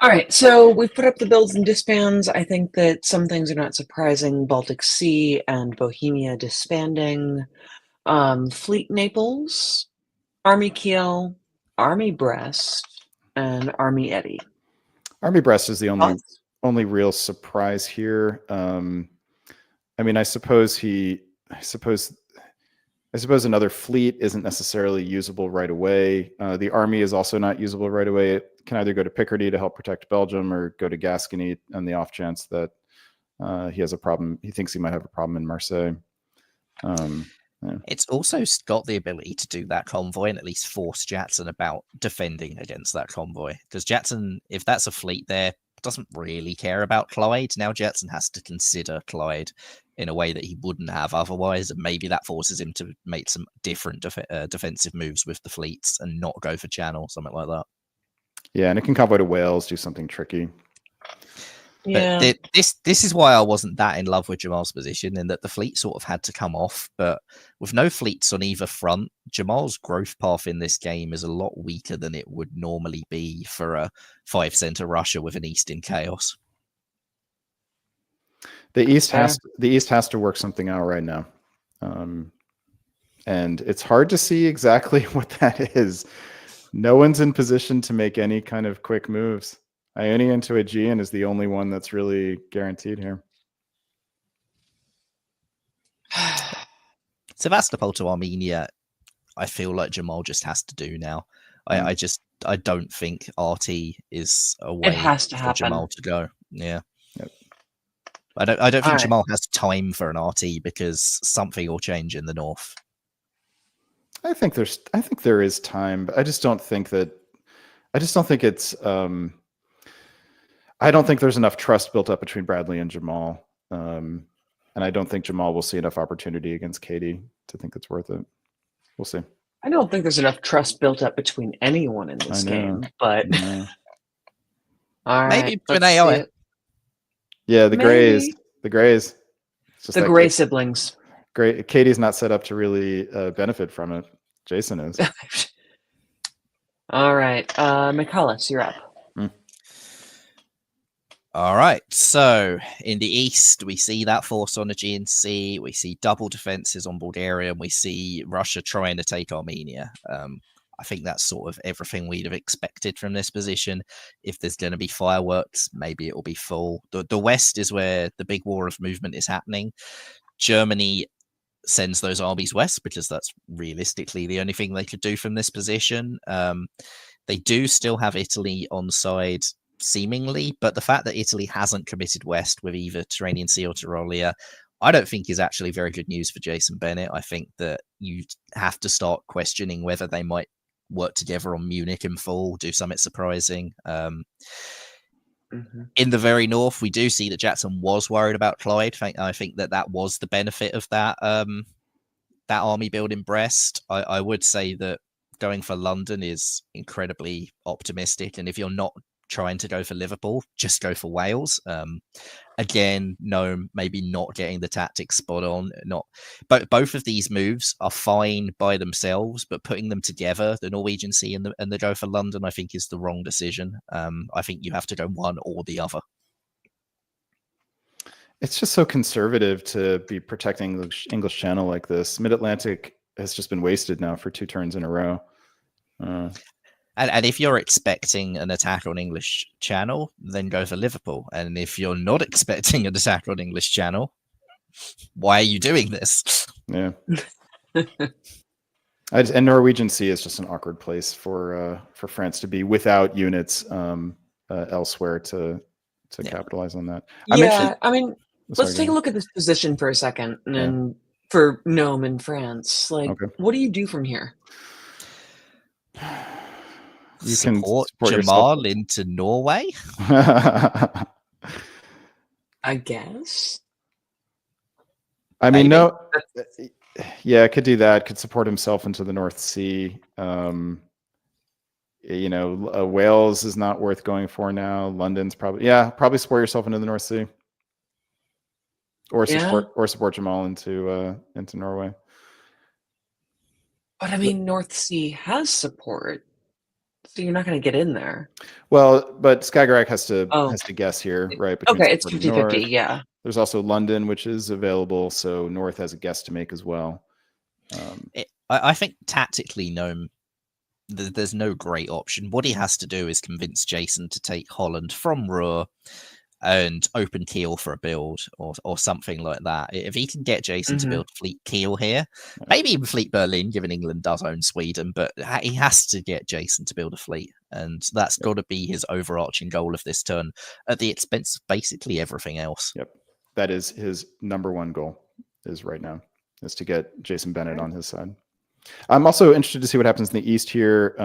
All right, so we've put up the builds and disbands. I think that some things are not surprising. Baltic Sea and Bohemia disbanding. Fleet Naples, Army Kiel, Army Brest, and Army Eddie. Army Brest is the only real surprise here. I mean, I suppose another fleet isn't necessarily usable right away. The army is also not usable right away. It can either go to Picardy to help protect Belgium or go to Gascony on the off chance that he has a problem. He thinks he might have a problem in Marseille. It's also got the ability to do that convoy and at least force Jatson about defending against that convoy. Because Jatson, if that's a fleet there, doesn't really care about Clyde. Now Jatson has to consider Clyde in a way that he wouldn't have otherwise, and maybe that forces him to make some different defensive moves with the fleets and not go for Channel, something like that. Yeah, and it can convoy to Wales, do something tricky. Yeah. But this is why I wasn't that in love with Jamal's position, in that the fleet sort of had to come off, but with no fleets on either front, Jamal's growth path in this game is a lot weaker than it would normally be for a 5-center Russia with an East in chaos. The East has to work something out right now, and it's hard to see exactly what that is. No one's in position to make any kind of quick moves. Ionian into Aegean is the only one that's really guaranteed here. Sevastopol to Armenia, I feel like Jamal just has to do now. I don't think RT is a way for Jamal to go. Yeah. Yep. I don't think Jamal has time for an RT because something will change in the north. I think there is time, but I don't think it's I don't think there's enough trust built up between Bradley and Jamal. And I don't think Jamal will see enough opportunity against Katie to think it's worth it. We'll see. I don't think there's enough trust built up between anyone in this game, but all right, maybe between AI. Yeah, the Greys. The Greys. It's just the Grey siblings. Great. Katie's not set up to really benefit from it. Jason is. All right. Michaelis, you're up. All right. So in the east, we see that force on the Aegean Sea. We see double defenses on Bulgaria, and we see Russia trying to take Armenia. I think that's sort of everything we'd have expected from this position. If there's going to be fireworks, maybe it will be full. The West is where the big war of movement is happening. Germany sends those armies west because that's realistically the only thing they could do from this position. They do still have Italy on side seemingly, but the fact that Italy hasn't committed west with either Tyrrhenian Sea or Tyrolia, I don't think is actually very good news for Jason Bennett. I think that you have to start questioning whether they might work together on Munich and full, do something surprising. In the very north, we do see that Jackson was worried about Clyde. I think that was the benefit of that that army build in Brest. I would say that going for London is incredibly optimistic, and if you're not trying to go for Liverpool, just go for Wales. Again, no, maybe not getting the tactics spot on. But both of these moves are fine by themselves, but putting them together, the Norwegian Sea and the go for London, I think is the wrong decision. I think you have to go one or the other. It's just so conservative to be protecting the English Channel like this. Mid-Atlantic has just been wasted now for 2 turns in a row. And if you're expecting an attack on English Channel, then go for Liverpool. And if you're not expecting an attack on English Channel, why are you doing this? Yeah. And Norwegian Sea is just an awkward place for France to be without units elsewhere to capitalize on that. Let's take a look at this position for a second, and for Nome in France. What do you do from here? You support Jamal into Norway? I guess. I mean, no. Yeah, could do that. Could support himself into the North Sea. Wales is not worth going for now. London's probably support yourself into the North Sea, or support Jamal into Norway. But I mean, North Sea has support, so you're not going to get in there. Well, but Skagerrak has to guess here, right? Okay, it's 50-50, yeah. There's also London, which is available, so North has a guess to make as well. I think tactically, Nome, there's no great option. What he has to do is convince Jason to take Holland from Ruhr and open Kiel for a build or something like that. If he can get Jason to build Fleet Kiel here, maybe even Fleet Berlin, given England does own Sweden, but he has to get Jason to build a fleet. And that's got to be his overarching goal of this turn at the expense of basically everything else. Yep. That is his number one goal right now, is to get Jason Bennett on his side. I'm also interested to see what happens in the East here.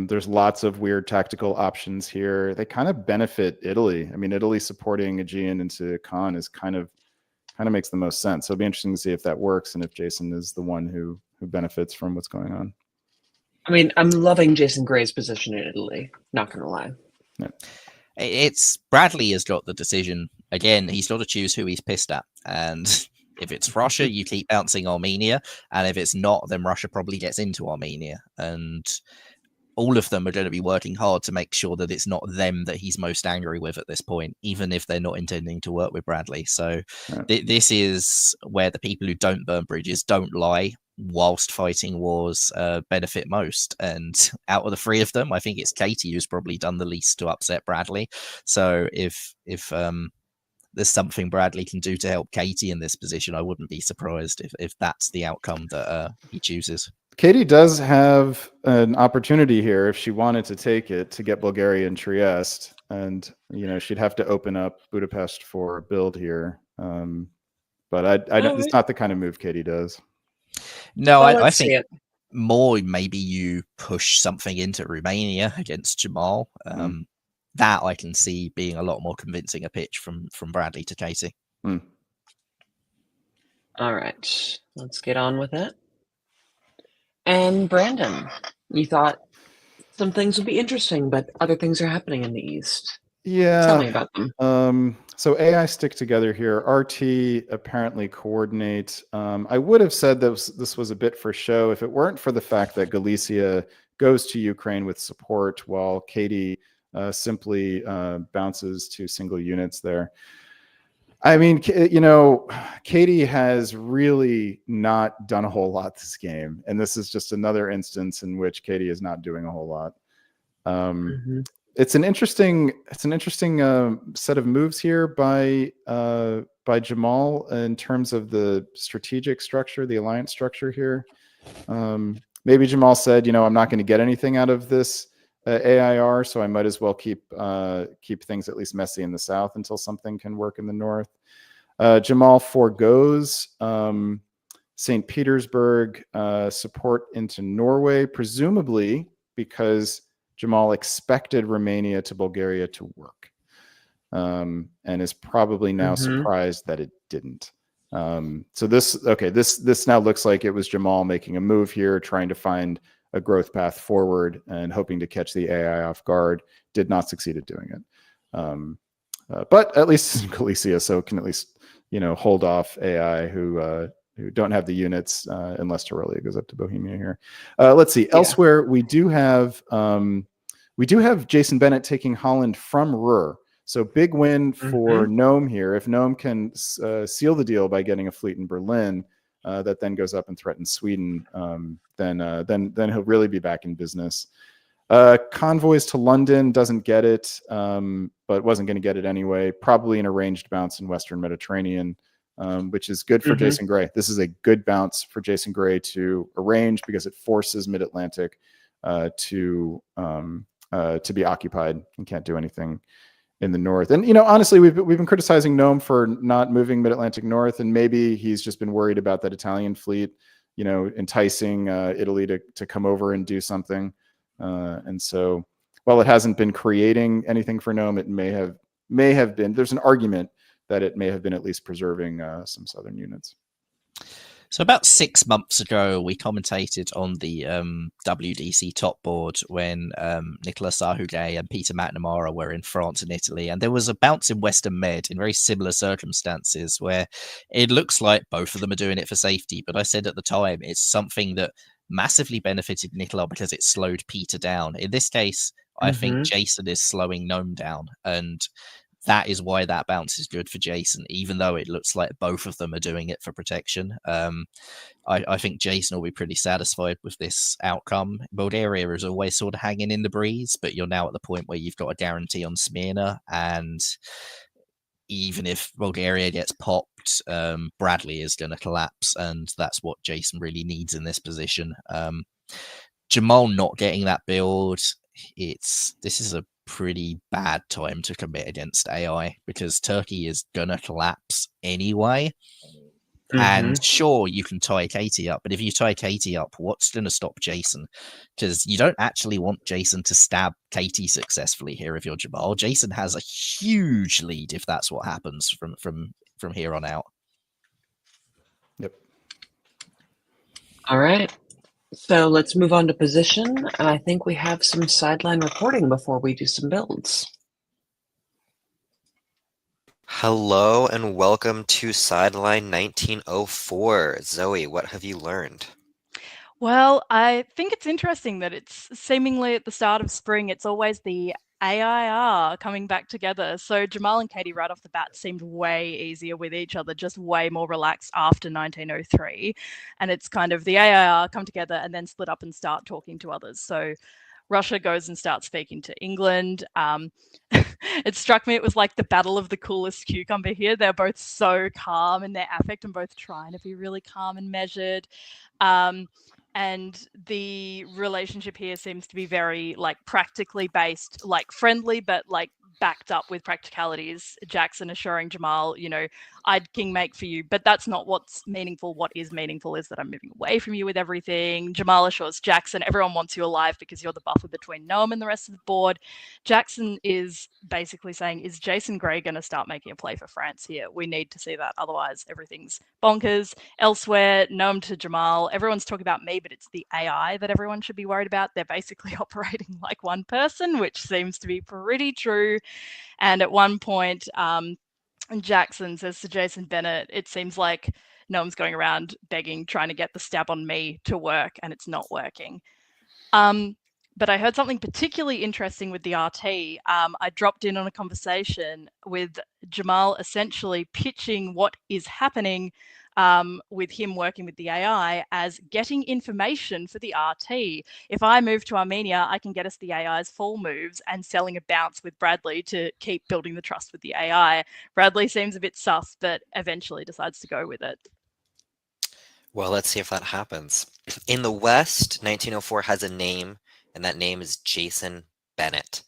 There's lots of weird tactical options here. They kind of benefit Italy. I mean, Italy supporting Aegean into Khan is kind of makes the most sense. So it'll be interesting to see if that works and if Jason is the one who benefits from what's going on. I mean, I'm loving Jason Gray's position in Italy. Not going to lie. Yeah. It's Bradley has got the decision. Again, he's got to choose who he's pissed at. And if it's Russia, you keep bouncing Armenia. And if it's not, then Russia probably gets into Armenia. And all of them are going to be working hard to make sure that it's not them that he's most angry with at this point, even if they're not intending to work with Bradley. So this is where the people who don't burn bridges, don't lie, whilst fighting wars benefit most. And out of the 3 of them, I think it's Katie who's probably done the least to upset Bradley. So if there's something Bradley can do to help Katie in this position, I wouldn't be surprised if that's the outcome that he chooses. Katie does have an opportunity here if she wanted to take it to get Bulgaria and Trieste, and she'd have to open up Budapest for a build here. But I don't. It's not the kind of move Katie does. No, I think more maybe you push something into Romania against Jamal. That I can see being a lot more convincing a pitch from Bradley to Katie. All right, let's get on with it. And Brandon, you thought some things would be interesting, but other things are happening in the East. Yeah. Tell me about them. So AI stick together here. RT apparently coordinate. I would have said that this was a bit for show if it weren't for the fact that Galicia goes to Ukraine with support while Katie simply bounces to single units there. I mean, Katie has really not done a whole lot this game, and this is just another instance in which Katie is not doing a whole lot. It's an interesting set of moves here by Jamal in terms of the strategic structure, the alliance structure here. Maybe Jamal said, I'm not going to get anything out of this AIR, so I might as well keep things at least messy in the south until something can work in the north. Jamal forgoes St. Petersburg support into Norway, presumably because Jamal expected Romania to Bulgaria to work, and is probably now surprised that it didn't. So this now looks like it was Jamal making a move here, trying to find a growth path forward and hoping to catch the AI off guard. Did not succeed at doing it. But at least it's in Galicia, so can at least hold off AI who don't have the units unless Tyrolia goes up to Bohemia here. Let's see. Elsewhere, we do have Jason Bennett taking Holland from Ruhr. So big win for Nome here. If Nome can seal the deal by getting a fleet in Berlin, that then goes up and threatens Sweden, then he'll really be back in business. Convoys to London, doesn't get it, but wasn't going to get it anyway. Probably an arranged bounce in Western Mediterranean, which is good for Jason Gray. This is a good bounce for Jason Gray to arrange because it forces Mid-Atlantic to be occupied and can't do anything in the north. And honestly, we've been criticizing Nome for not moving Mid-Atlantic north, and maybe he's just been worried about that Italian fleet, enticing Italy to come over and do something. And so, while it hasn't been creating anything for Nome, it may have been. There's an argument that it may have been at least preserving some southern units. So about 6 months ago, we commentated on the WDC top board when Nicolas Sarhoudet and Peter McNamara were in France and Italy. And there was a bounce in Western Med in very similar circumstances where it looks like both of them are doing it for safety. But I said at the time, it's something that massively benefited Nicolas because it slowed Peter down. In this case, I think Jason is slowing Nome down. And that is why that bounce is good for Jason, even though it looks like both of them are doing it for protection. I think Jason will be pretty satisfied with this outcome. Bulgaria is always sort of hanging in the breeze, but you're now at the point where you've got a guarantee on Smyrna, and even if Bulgaria gets popped, Bradley is going to collapse, and that's what Jason really needs in this position. Jamal not getting that build, this is a pretty bad time to commit against AI because Turkey is gonna collapse anyway. And sure, you can tie Katie up, but if you tie Katie up, what's going to stop Jason? Because you don't actually want Jason to stab Katie successfully here if you're Jamal. Jason has a huge lead if that's what happens from here on out. Yep. All right. So let's move on to position. And I think we have some sideline reporting before we do some builds. Hello and welcome to Sideline 1904. Zoe, what have you learned? Well, I think it's interesting that it's seemingly at the start of spring, it's always the AIR coming back together. So Jamal and Katie right off the bat seemed way easier with each other, just way more relaxed after 1903. And it's kind of the AIR come together and then split up and start talking to others. So Russia goes and starts speaking to England. It struck me, it was like the battle of the coolest cucumber here. They're both so calm in their affect and both trying to be really calm and measured. And the relationship here seems to be very practically based, friendly, but backed up with practicalities. Jackson assuring Jamal, I'd kingmake for you, but that's not what's meaningful. What is meaningful is that I'm moving away from you with everything. Jamal assures Jackson, everyone wants you alive because you're the buffer between Nome and the rest of the board. Jackson is basically saying, is Jason Gray going to start making a play for France here? We need to see that. Otherwise, everything's bonkers. Elsewhere, Nome to Jamal, everyone's talking about me, but it's the AI that everyone should be worried about. They're basically operating like one person, which seems to be pretty true. And at one point, Jackson says to Jason Bennett, it seems like Nome's going around begging, trying to get the stab on me to work, and it's not working. but I heard something particularly interesting with the RT. I dropped in on a conversation with Jamal essentially pitching what is happening with him working with the AI as getting information for the RT. If I move to Armenia, I can get us the AI's full moves and selling a bounce with Bradley to keep building the trust with the AI. Bradley seems a bit sus, but eventually decides to go with it. Well, let's see if that happens. In the West, 1904 has a name, and that name is Jason Bennett.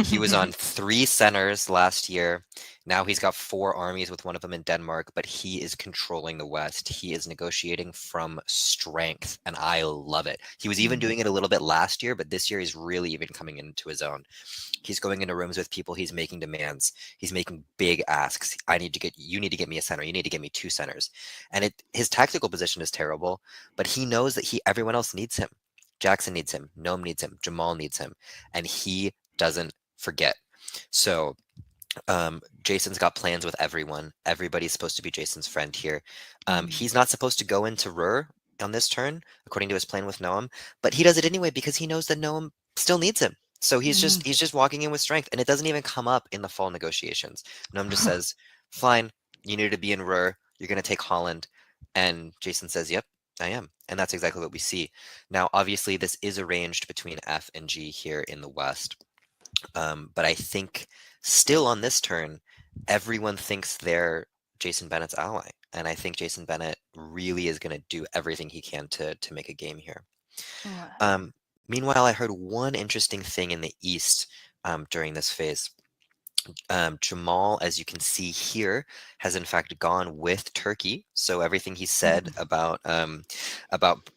He was on 3 centers last year. Now he's got 4 armies, with one of them in Denmark, but he is controlling the West. He is negotiating from strength, and I love it. He was even doing it a little bit last year, but this year he's really even coming into his own. He's going into rooms with people. He's making demands. He's making big asks. You need to get me a center. You need to get me 2 centers. And his tactical position is terrible, but he knows that everyone else needs him. Jackson needs him. Noam needs him. Jamal needs him. And he doesn't forget. So Jason's got plans with everyone. Everybody's supposed to be Jason's friend here. He's not supposed to go into Rur on this turn, according to his plan with Noam, but he does it anyway because he knows that Noam still needs him. So he's just walking in with strength, and it doesn't even come up in the fall negotiations. Noam just says, "Fine, you need to be in Rur. You're going to take Holland," and Jason says, "Yep, I am," and that's exactly what we see. Now, obviously, this is arranged between F and G here in the West. But I think still on this turn, everyone thinks they're Jason Bennett's ally. And I think Jason Bennett really is going to do everything he can to make a game here. Meanwhile, I heard one interesting thing in the East during this phase. Jamal, as you can see here, has in fact gone with Turkey. So everything he said about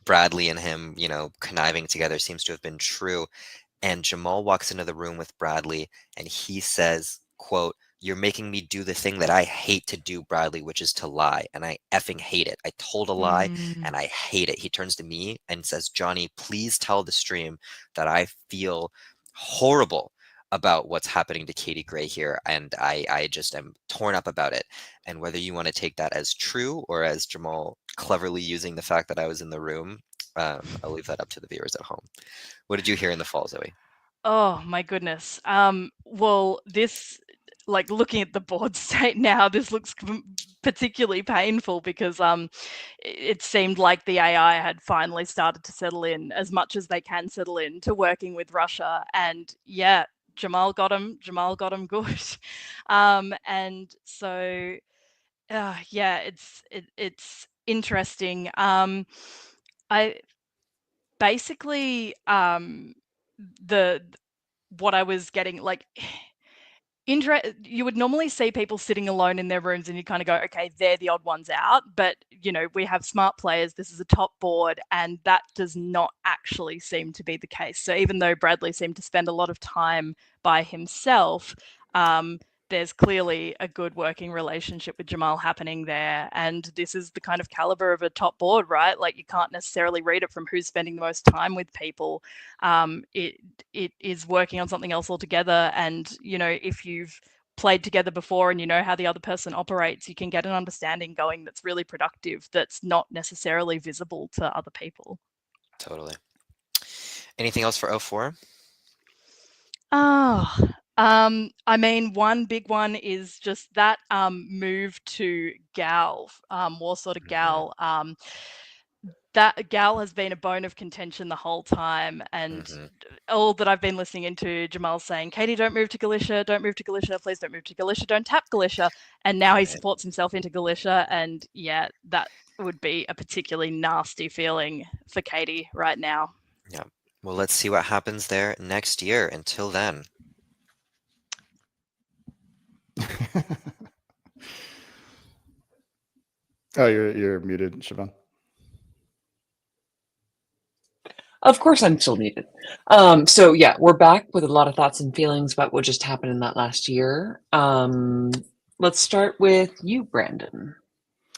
Bradley and him, conniving together seems to have been true. And Jamal walks into the room with Bradley, and he says, quote, "You're making me do the thing that I hate to do, Bradley, which is to lie. And I effing hate it. I told a lie, and I hate it." He turns to me and says, "Johnny, please tell the stream that I feel horrible about what's happening to Katie Gray here. And I just am torn up about it." And whether you want to take that as true or as Jamal cleverly using the fact that I was in the room, I'll leave that up to the viewers at home. What did you hear in the fall, Zoe? Oh my goodness. Well, this, like, looking at the board state now, this looks particularly painful because it seemed like the AI had finally started to settle in as much as they can settle in to working with Russia. And yeah, Jamal got him good. And so yeah, it's interesting. I basically what I was getting, like, you would normally see people sitting alone in their rooms and you kind of go, okay, they're the odd ones out. But, we have smart players. This is a top board, and that does not actually seem to be the case. So even though Bradley seemed to spend a lot of time by himself, there's clearly a good working relationship with Jamal happening there. And this is the kind of caliber of a top board, right? Like, you can't necessarily read it from who's spending the most time with people. It is working on something else altogether. And, if you've played together before and you know how the other person operates, you can get an understanding going that's really productive, that's not necessarily visible to other people. Totally. Anything else for 04? I mean, one big one is just that move to Gal, Warsaw to Gal. That Gal has been a bone of contention the whole time, and all that I've been listening into, Jamal saying, "Katie, don't move to Galicia, don't move to Galicia, please don't move to Galicia, don't tap Galicia," and now he supports himself into Galicia, and yeah, that would be a particularly nasty feeling for Katie right now. Yeah. Well, let's see what happens there next year. Until then. Oh, you're muted, Siobhan. Of course, I'm still muted. So yeah, we're back with a lot of thoughts and feelings about what just happened in that last year. Let's start with you, Brandon.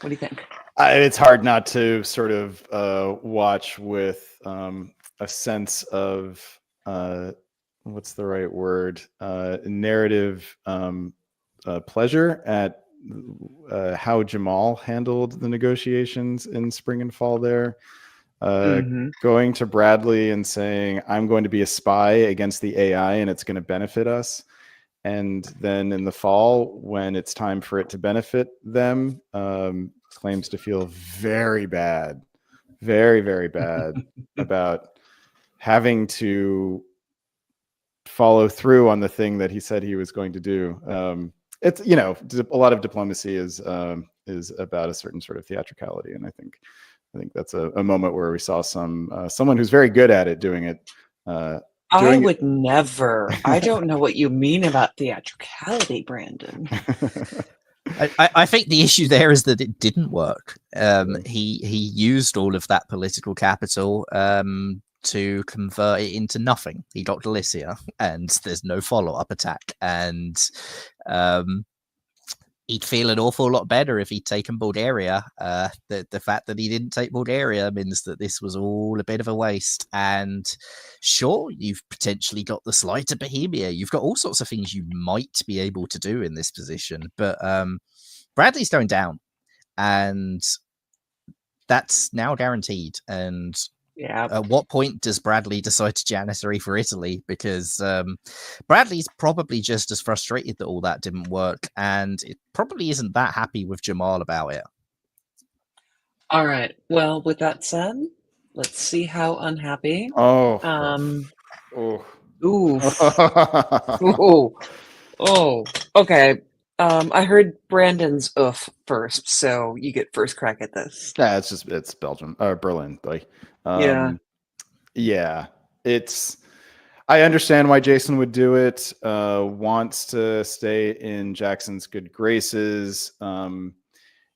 What do you think? It's hard not to sort of watch with a sense of what's the right word? Narrative pleasure at how Jamal handled the negotiations in spring and fall there. going to Bradley and saying, I'm going to be a spy against the AI and it's going to benefit us. And then in the fall, when it's time for it to benefit them, claims to feel very bad, very, very bad about having to follow through on the thing that he said he was going to do. It's, you know, a lot of diplomacy is about a certain sort of theatricality. And I think that's a moment where we saw someone who's very good at it doing it. I would never. I don't know what you mean about theatricality, Brandon. I think the issue there is that it didn't work. He used all of that political capital to convert it into nothing. He got Delicia, and there's no follow-up attack. And he'd feel an awful lot better if he'd taken Bulgaria. The fact that he didn't take Bulgaria means that this was all a bit of a waste. And sure, you've potentially got the slide to Bohemia. You've got all sorts of things you might be able to do in this position. But Bradley's going down, and that's now guaranteed. And at what point does Bradley decide to janitory for Italy? Because Bradley's probably just as frustrated that all that didn't work, and it probably isn't that happy with Jamal about it. All right. Well, with that said, let's see how unhappy. Okay. I heard Brandon's oof first, so you get first crack at this. Yeah, it's Belgium or Berlin, buddy. Yeah. I understand why Jason would do it. Wants to stay in Jackson's good graces.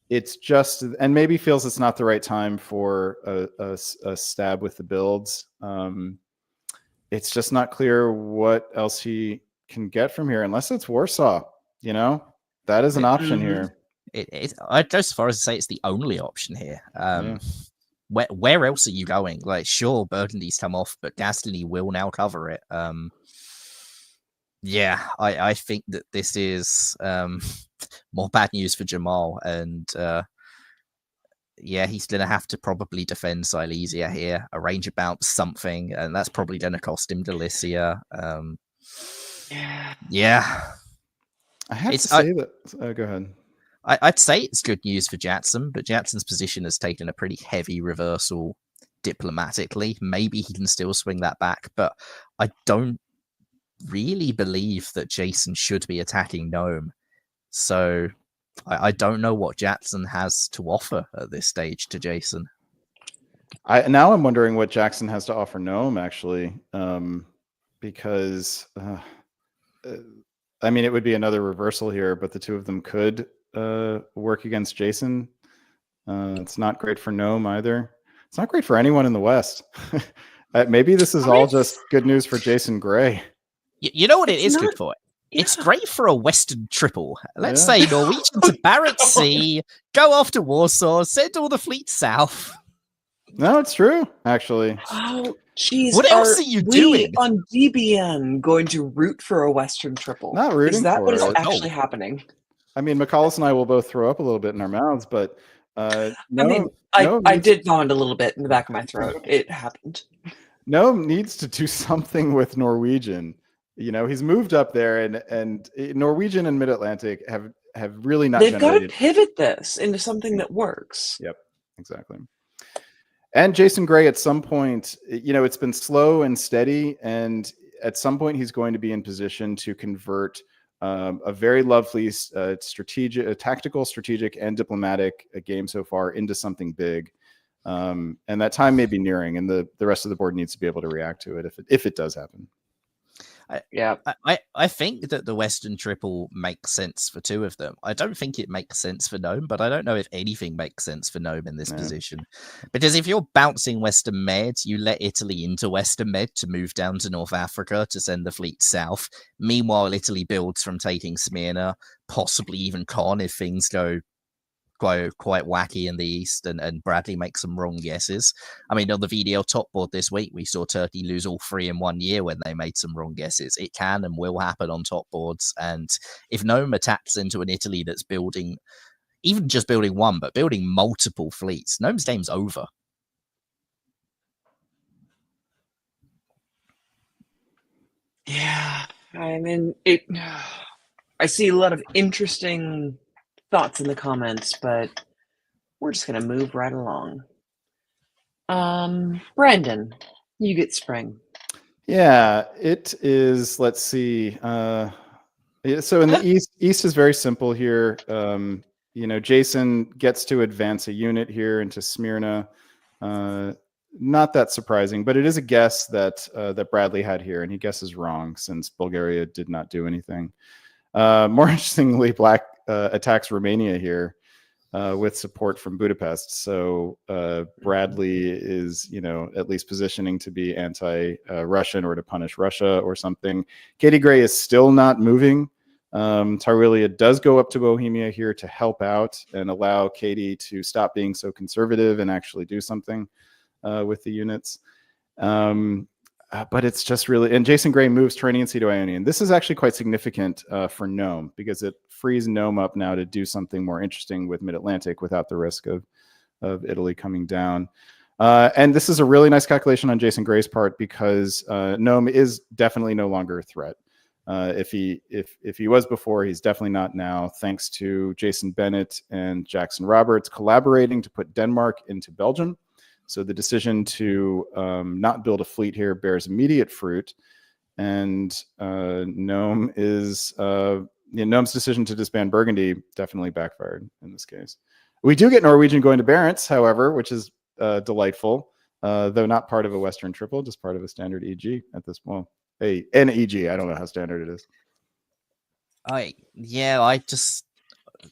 It's just, and maybe feels it's not the right time for a stab with the builds. It's just not clear what else he can get from here, unless it's Warsaw. You know, that is an option here. I'd go as far as to say it's the only option here. Where else are you going? Like, sure, Burgundy's come off, but Gascony will now cover it. I think that this is more bad news for Jamal, and he's going to have to probably defend Silesia here, arrange about something, and that's probably going to cost him Delicia. I have to say that. Go ahead. I'd say it's good news for Jatson, but Jatson's position has taken a pretty heavy reversal diplomatically. Maybe he can still swing that back, but I don't really believe that Jason should be attacking Nome. So I don't know what Jatson has to offer at this stage to Jason. Now I'm wondering what Jackson has to offer Nome, actually, because I mean, it would be another reversal here, but the two of them could work against Jason. It's not great for Nome either. It's not great for anyone in the West. Maybe this is all just good news for Jason Gray. You know what it is good for? It's great for a Western triple. Let's say Norwegian to Barrett Sea, go off to Warsaw, send all the fleet south. No, it's true, actually. Oh, jeez. What else are you doing? On DBN going to root for a Western triple? Not rooting Is that for what is it. actually happening? I mean, McCallus and I will both throw up a little bit in our mouths, but I did vomit a little bit in the back of my throat. It happened. Nome needs to do something with Norwegian. You know, he's moved up there, and Norwegian and Mid-Atlantic have really not. They've got to pivot this into something that works. Yep, exactly. And Jason Gray, at some point, you know, it's been slow and steady, and at some point, he's going to be in position to convert a very lovely tactical, strategic, and diplomatic game so far into something big. And that time may be nearing, and the rest of the board needs to be able to react to it if it does happen. I think that the Western triple makes sense for two of them. I don't think it makes sense for Nome, but I don't know if anything makes sense for Nome in this position. Because if you're bouncing Western Med, you let Italy into Western Med to move down to North Africa to send the fleet south. Meanwhile, Italy builds from taking Smyrna, possibly even Caen if things go quite wacky in the east, and Bradley makes some wrong guesses. I mean, on the VDL top board this week, we saw Turkey lose all 3 in 1 year when they made some wrong guesses. It can and will happen on top boards, and if Nome attacks into an Italy that's building, even just building one, but building multiple fleets, Nome's game's over. Yeah, I mean, I see a lot of interesting thoughts in the comments, but we're just gonna move right along. Brandon, you get spring. Yeah, it is. Let's see. So in the east is very simple here. Jason gets to advance a unit here into Smyrna. Not that surprising, but it is a guess that Bradley had here, and he guesses wrong since Bulgaria did not do anything. More interestingly, Black attacks Romania here with support from Budapest. So Bradley is, at least positioning to be anti-Russian or to punish Russia or something. Katie Gray is still not moving. Taurilia does go up to Bohemia here to help out and allow Katie to stop being so conservative and actually do something with the units. But it's just really, and Jason Gray moves Turanian Sea to Ionian. This is actually quite significant for Nome because it frees Nome up now to do something more interesting with Mid-Atlantic without the risk of Italy coming down. And this is a really nice calculation on Jason Gray's part because Nome is definitely no longer a threat. If he was before, he's definitely not now, thanks to Jason Bennett and Jackson Roberts collaborating to put Denmark into Belgium. So the decision to not build a fleet here bears immediate fruit, and Nome's decision to disband Burgundy definitely backfired in this case. We do get Norwegian going to Barents, however, which is delightful, though not part of a Western triple, just part of a standard EG at this point. An EG, I don't know how standard it is. I just,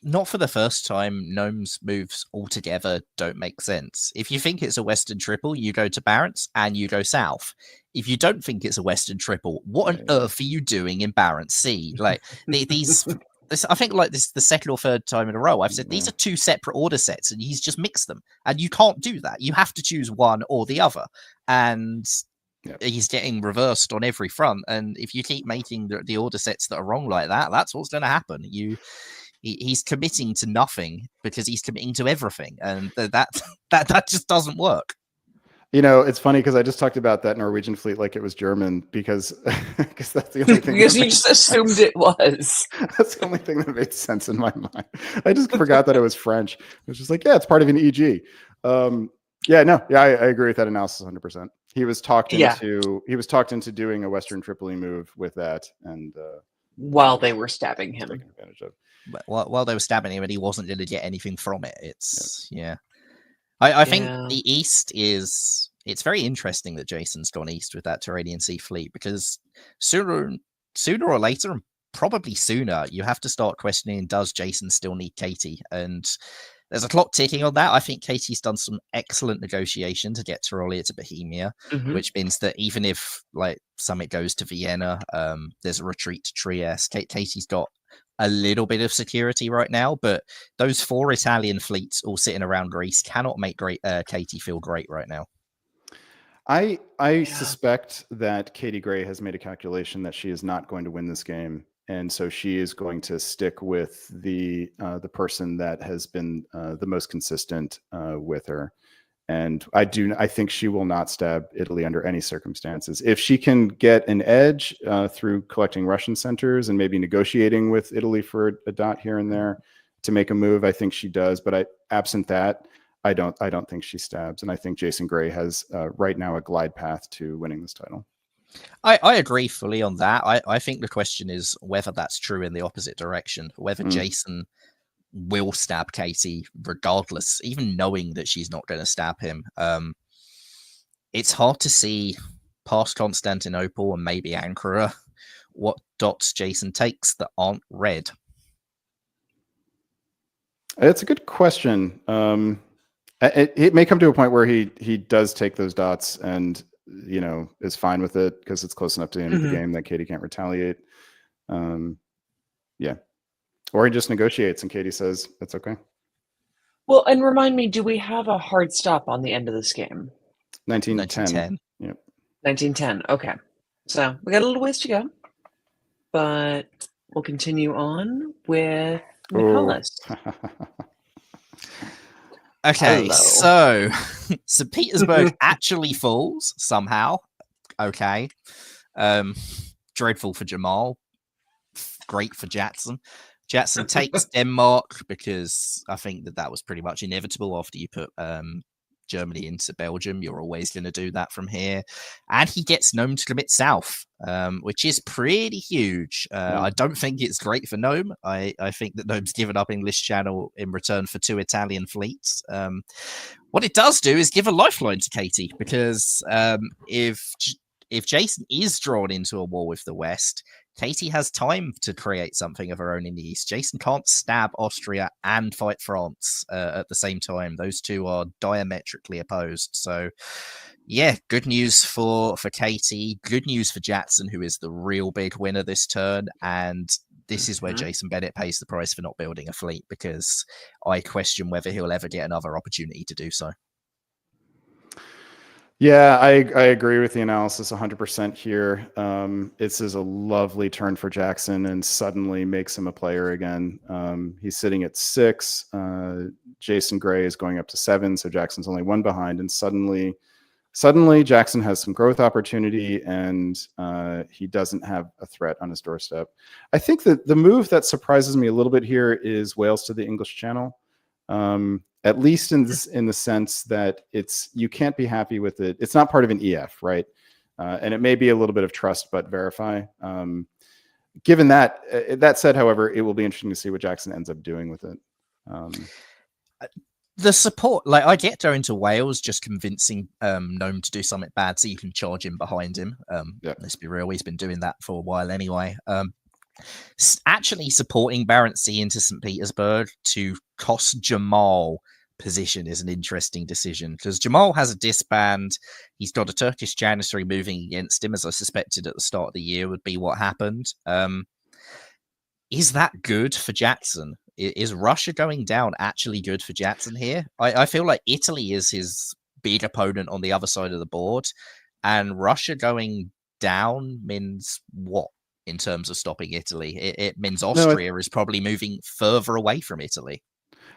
not for the first time, Gnome's moves altogether don't make sense. If you think it's a Western triple, you go to Barents and you go south. If you don't think it's a Western triple, what on earth are you doing in Barents Sea? Like these, I think like this the second or third time in a row I've said these are two separate order sets, and he's just mixed them, and you can't do that. You have to choose one or the other, and he's getting reversed on every front. And if you keep making the order sets that are wrong like that, that's what's going to happen. He's committing to nothing because he's committing to everything, and that just doesn't work. It's funny because I just talked about that Norwegian fleet like it was German because that's the only thing. Because you just assumed it was. That's the only thing that made sense in my mind. I just forgot that it was French. It was just like, yeah, it's part of an EG. I agree with that analysis 100%. He was talked into doing a Western Tripoli move with that, and while they were stabbing him, taking advantage of. But while they were stabbing him, and he wasn't going to get anything from it. I think the East it's very interesting that Jason's gone east with that Turanian Sea fleet, because sooner or later, and probably sooner, you have to start questioning, does Jason still need Katie? And there's a clock ticking on that. I think Katie's done some excellent negotiation to get Tyrolia to Bohemia, which means that even if like Summit goes to Vienna, there's a retreat to Trieste. Katie's got a little bit of security right now, but those 4 Italian fleets all sitting around Greece cannot make Katie feel great right now. I suspect that Katie Gray has made a calculation that she is not going to win this game, and so she is going to stick with the person that has been the most consistent with her. And I think she will not stab Italy under any circumstances. If she can get an edge through collecting Russian centers and maybe negotiating with Italy for a dot here and there to make a move, I think she does. But absent that, I don't think she stabs. And I think Jason Gray has right now a glide path to winning this title. I agree fully on that. I think the question is whether that's true in the opposite direction, whether Jason will stab Katie regardless, even knowing that she's not going to stab him. It's hard to see past Constantinople and maybe Ankara what dots Jason takes that aren't red. It's a good question. It may come to a point where he does take those dots and is fine with it because it's close enough to the end of the game that Katie can't retaliate. Or he just negotiates and Katie says it's okay. Well, and remind me, do we have a hard stop on the end of this game? 1910. Yep. 1910. Okay. So we got a little ways to go, but we'll continue on with Nicholas. Okay, Hello. so St. Petersburg actually falls somehow. Okay. dreadful for Jamal, great for Jackson. Jackson takes Denmark because I think that was pretty much inevitable after you put Germany into Belgium. You're always going to do that from here. And he gets Gnome to commit south, which is pretty huge. I don't think it's great for Gnome. I think that Gnome's given up English Channel in return for 2 Italian fleets. What it does do is give a lifeline to Katie, because if Jason is drawn into a war with the West, Katie has time to create something of her own in the East. Jason can't stab Austria and fight France at the same time. Those two are diametrically opposed. So, yeah, good news for Katie. Good news for Jackson, who is the real big winner this turn. And this is where Jason Bennett pays the price for not building a fleet, because I question whether he'll ever get another opportunity to do so. Yeah, I agree with the analysis 100% here. This is a lovely turn for Jackson and suddenly makes him a player again. He's sitting at 6. Jason Gray is going up to 7, so Jackson's only 1 behind. And suddenly Jackson has some growth opportunity, and he doesn't have a threat on his doorstep. I think that the move that surprises me a little bit here is Wales to the English Channel. At least in the sense that you can't be happy with it. It's not part of an EF, right? And it may be a little bit of trust but verify. Given that said, however, it will be interesting to see what Jackson ends up doing with it. The support, like, I get going to Wales, just convincing Gnome to do something bad so you can charge him behind him. Let's be real, he's been doing that for a while anyway. Actually supporting Barentszee into St. Petersburg to cost Jamal position is an interesting decision, because Jamal has a disband. He's got a Turkish Janissary moving against him, as I suspected at the start of the year would be what happened. Is that good for Jackson? Is Russia going down actually good for Jackson here? I feel like Italy is his big opponent on the other side of the board, and Russia going down means what in terms of stopping Italy? It means Austria is probably moving further away from Italy.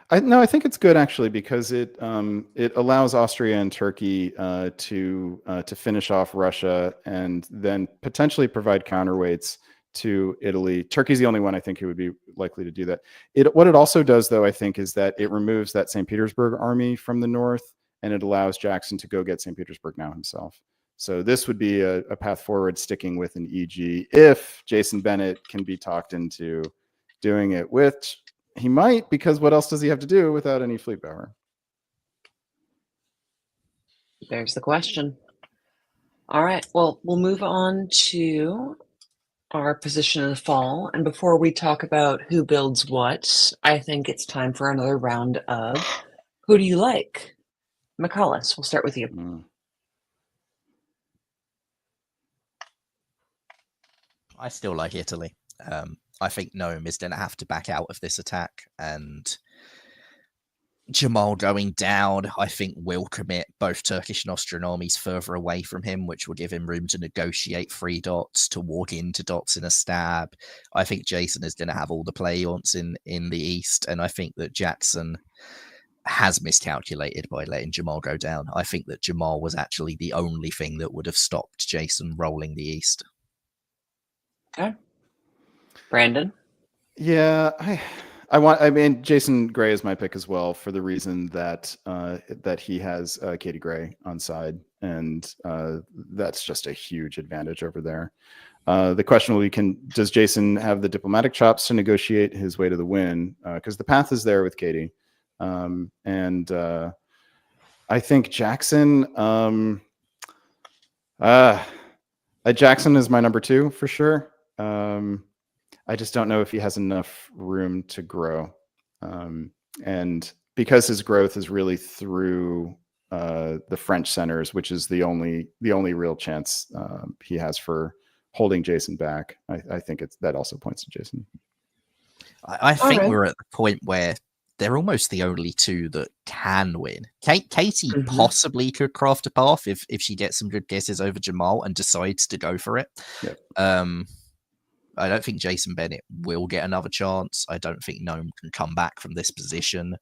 I think it's good actually, because it allows Austria and Turkey to finish off Russia and then potentially provide counterweights to Italy. Turkey's the only one I think who would be likely to do that. What it also does, though, I think, is that it removes that St. Petersburg army from the north, and it allows Jackson to go get St. Petersburg now himself. So this would be a path forward, sticking with an EG if Jason Bennett can be talked into doing it, which he might, because what else does he have to do without any fleet power? There's the question. All right, well, we'll move on to our position of the fall. And before we talk about who builds what, I think it's time for another round of who do you like? McCullis, we'll start with you. I still like Italy. I think Gnome is going to have to back out of this attack, and Jamal going down, I think, will commit both Turkish and Austrian armies further away from him, which will give him room to negotiate 3 dots, to walk into dots in a stab. I think Jason is going to have all the play once in the east, and I think that Jackson has miscalculated by letting Jamal go down. I think that Jamal was actually the only thing that would have stopped Jason rolling the east. Okay. Brandon? Yeah, I mean, Jason Gray is my pick as well, for the reason that he has Katie Gray on side, and that's just a huge advantage over there. The question will be, does Jason have the diplomatic chops to negotiate his way to the win? Because the path is there with Katie. And I think Jackson, Jackson is my number 2 for sure. I just don't know if he has enough room to grow. And because his growth is really through the French centers, which is the only real chance he has for holding Jason back, I think that also points to Jason. I think we're at the point where they're almost the only 2 that can win. Katie possibly could craft a path if she gets some good guesses over Jamal and decides to go for it. Yep. I don't think Jason Bennett will get another chance. I don't think Gnome can come back from this position.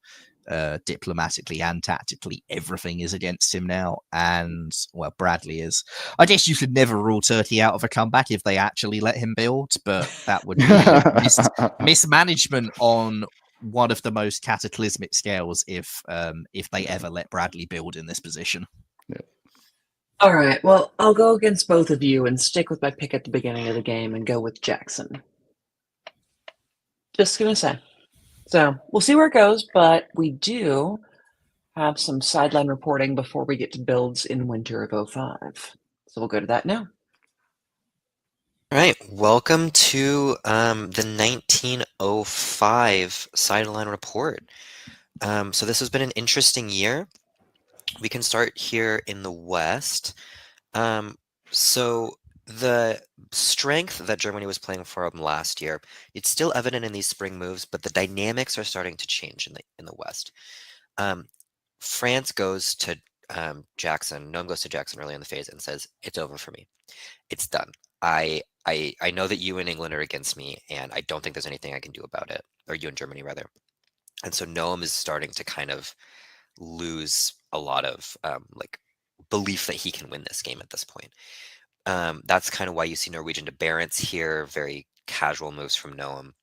diplomatically and tactically, everything is against him now. And well, Bradley is. I guess you could never rule Turkey out of a comeback if they actually let him build, but that would be mismanagement on one of the most cataclysmic scales if they ever let Bradley build in this position. All right. Well, I'll go against both of you and stick with my pick at the beginning of the game and go with Jackson. Just gonna say. So we'll see where it goes, but we do have some sideline reporting before we get to builds in winter of 05. So we'll go to that now. All right, welcome to the 1905 sideline report. So this has been an interesting year. We can start here in the West. So the strength that Germany was playing from last year, it's still evident in these spring moves, but the dynamics are starting to change in the West. France goes to Jackson. Noam goes to Jackson early in the phase and says, "It's over for me. It's done. I know that you in England are against me, and I don't think there's anything I can do about it, or you in Germany rather." And so Noam is starting to kind of lose a lot of like belief that he can win this game at this point. That's kind of why you see Norwegian to Barents here, very casual moves from Noam.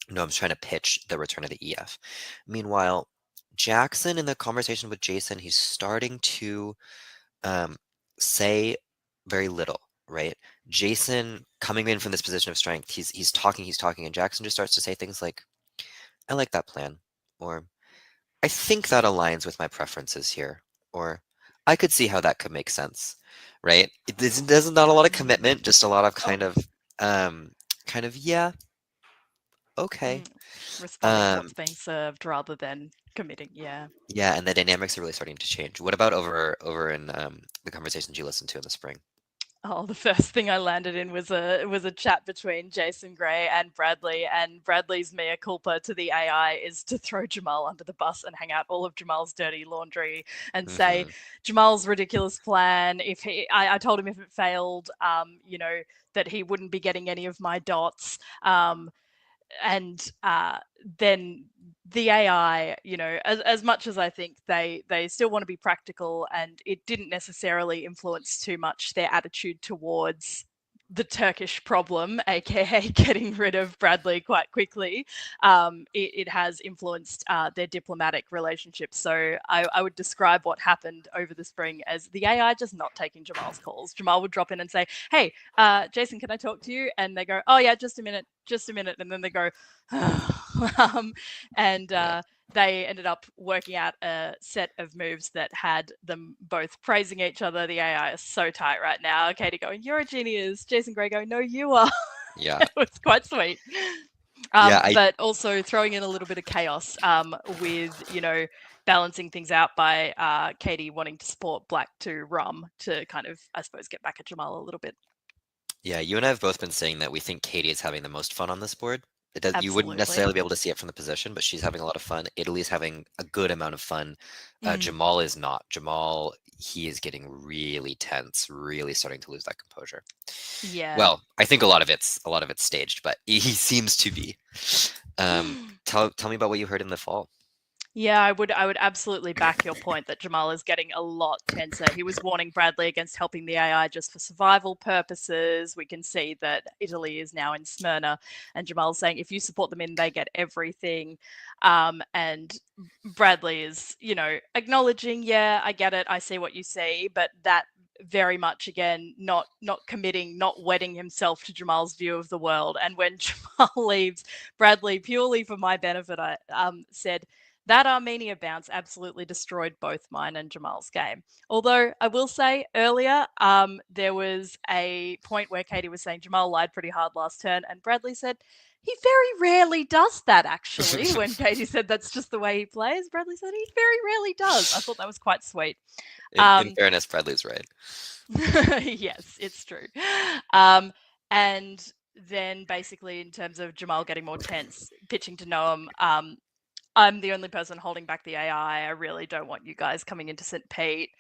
Noam's trying to pitch the return of the EF. Meanwhile, Jackson, in the conversation with Jason, he's starting to say very little, right? Jason coming in from this position of strength, he's talking, and Jackson just starts to say things like, "I like that plan," or "I think that aligns with my preferences here," or "I could see how that could make sense," right? There's not a lot of commitment, just a lot of kind of yeah, okay. Responding to what's being served rather than committing. Yeah. Yeah, and the dynamics are really starting to change. What about over in the conversations you listened to in the spring? Oh, the first thing I landed in was a chat between Jason Gray and Bradley, and Bradley's mea culpa to the AI is to throw Jamal under the bus and hang out all of Jamal's dirty laundry and say Jamal's ridiculous plan. I told him if it failed, that he wouldn't be getting any of my dots. And then the AI, as much as I think they still want to be practical, and it didn't necessarily influence too much their attitude towards the Turkish problem, aka getting rid of Bradley quite quickly, it has influenced their diplomatic relationships. So I would describe what happened over the spring as the AI just not taking Jamal's calls. Jamal would drop in and say, "Hey, Jason, can I talk to you?" And they go, "Oh yeah, just a minute." And then they go, they ended up working out a set of moves that had them both praising each other. The AI is so tight right now. Katie going, "You're a genius." Jason Gray going, "No, you are." Yeah. It was quite sweet. But also throwing in a little bit of chaos with, balancing things out by Katie wanting to support Black to Rum to kind of, I suppose, get back at Jamal a little bit. Yeah, you and I have both been saying that we think Katie is having the most fun on this board. You wouldn't necessarily be able to see it from the position, but she's having a lot of fun. Italy's having a good amount of fun. Jamal is not. Jamal, he is getting really tense, really starting to lose that composure. Yeah. Well, I think a lot of it's staged, but he seems to be. Tell me about what you heard in the fall. Yeah, I would absolutely back your point that Jamal is getting a lot tenser. He was warning Bradley against helping the AI just for survival purposes. We can see that Italy is now in Smyrna, and Jamal's saying if you support them in, they get everything. And Bradley is, acknowledging, yeah, I get it, I see what you see, but that very much again not committing, not wedding himself to Jamal's view of the world. And when Jamal leaves, Bradley, purely for my benefit, said, "That Armenia bounce absolutely destroyed both mine and Jamal's game." Although I will say earlier, there was a point where Katie was saying Jamal lied pretty hard last turn, and Bradley said, "He very rarely does that, actually." When Katie said that's just the way he plays, Bradley said he very rarely does. I thought that was quite sweet. In fairness, Bradley's right. Yes, it's true. And then basically in terms of Jamal getting more tense, pitching to Noam, I'm the only person holding back the AI. I really don't want you guys coming into St. Pete.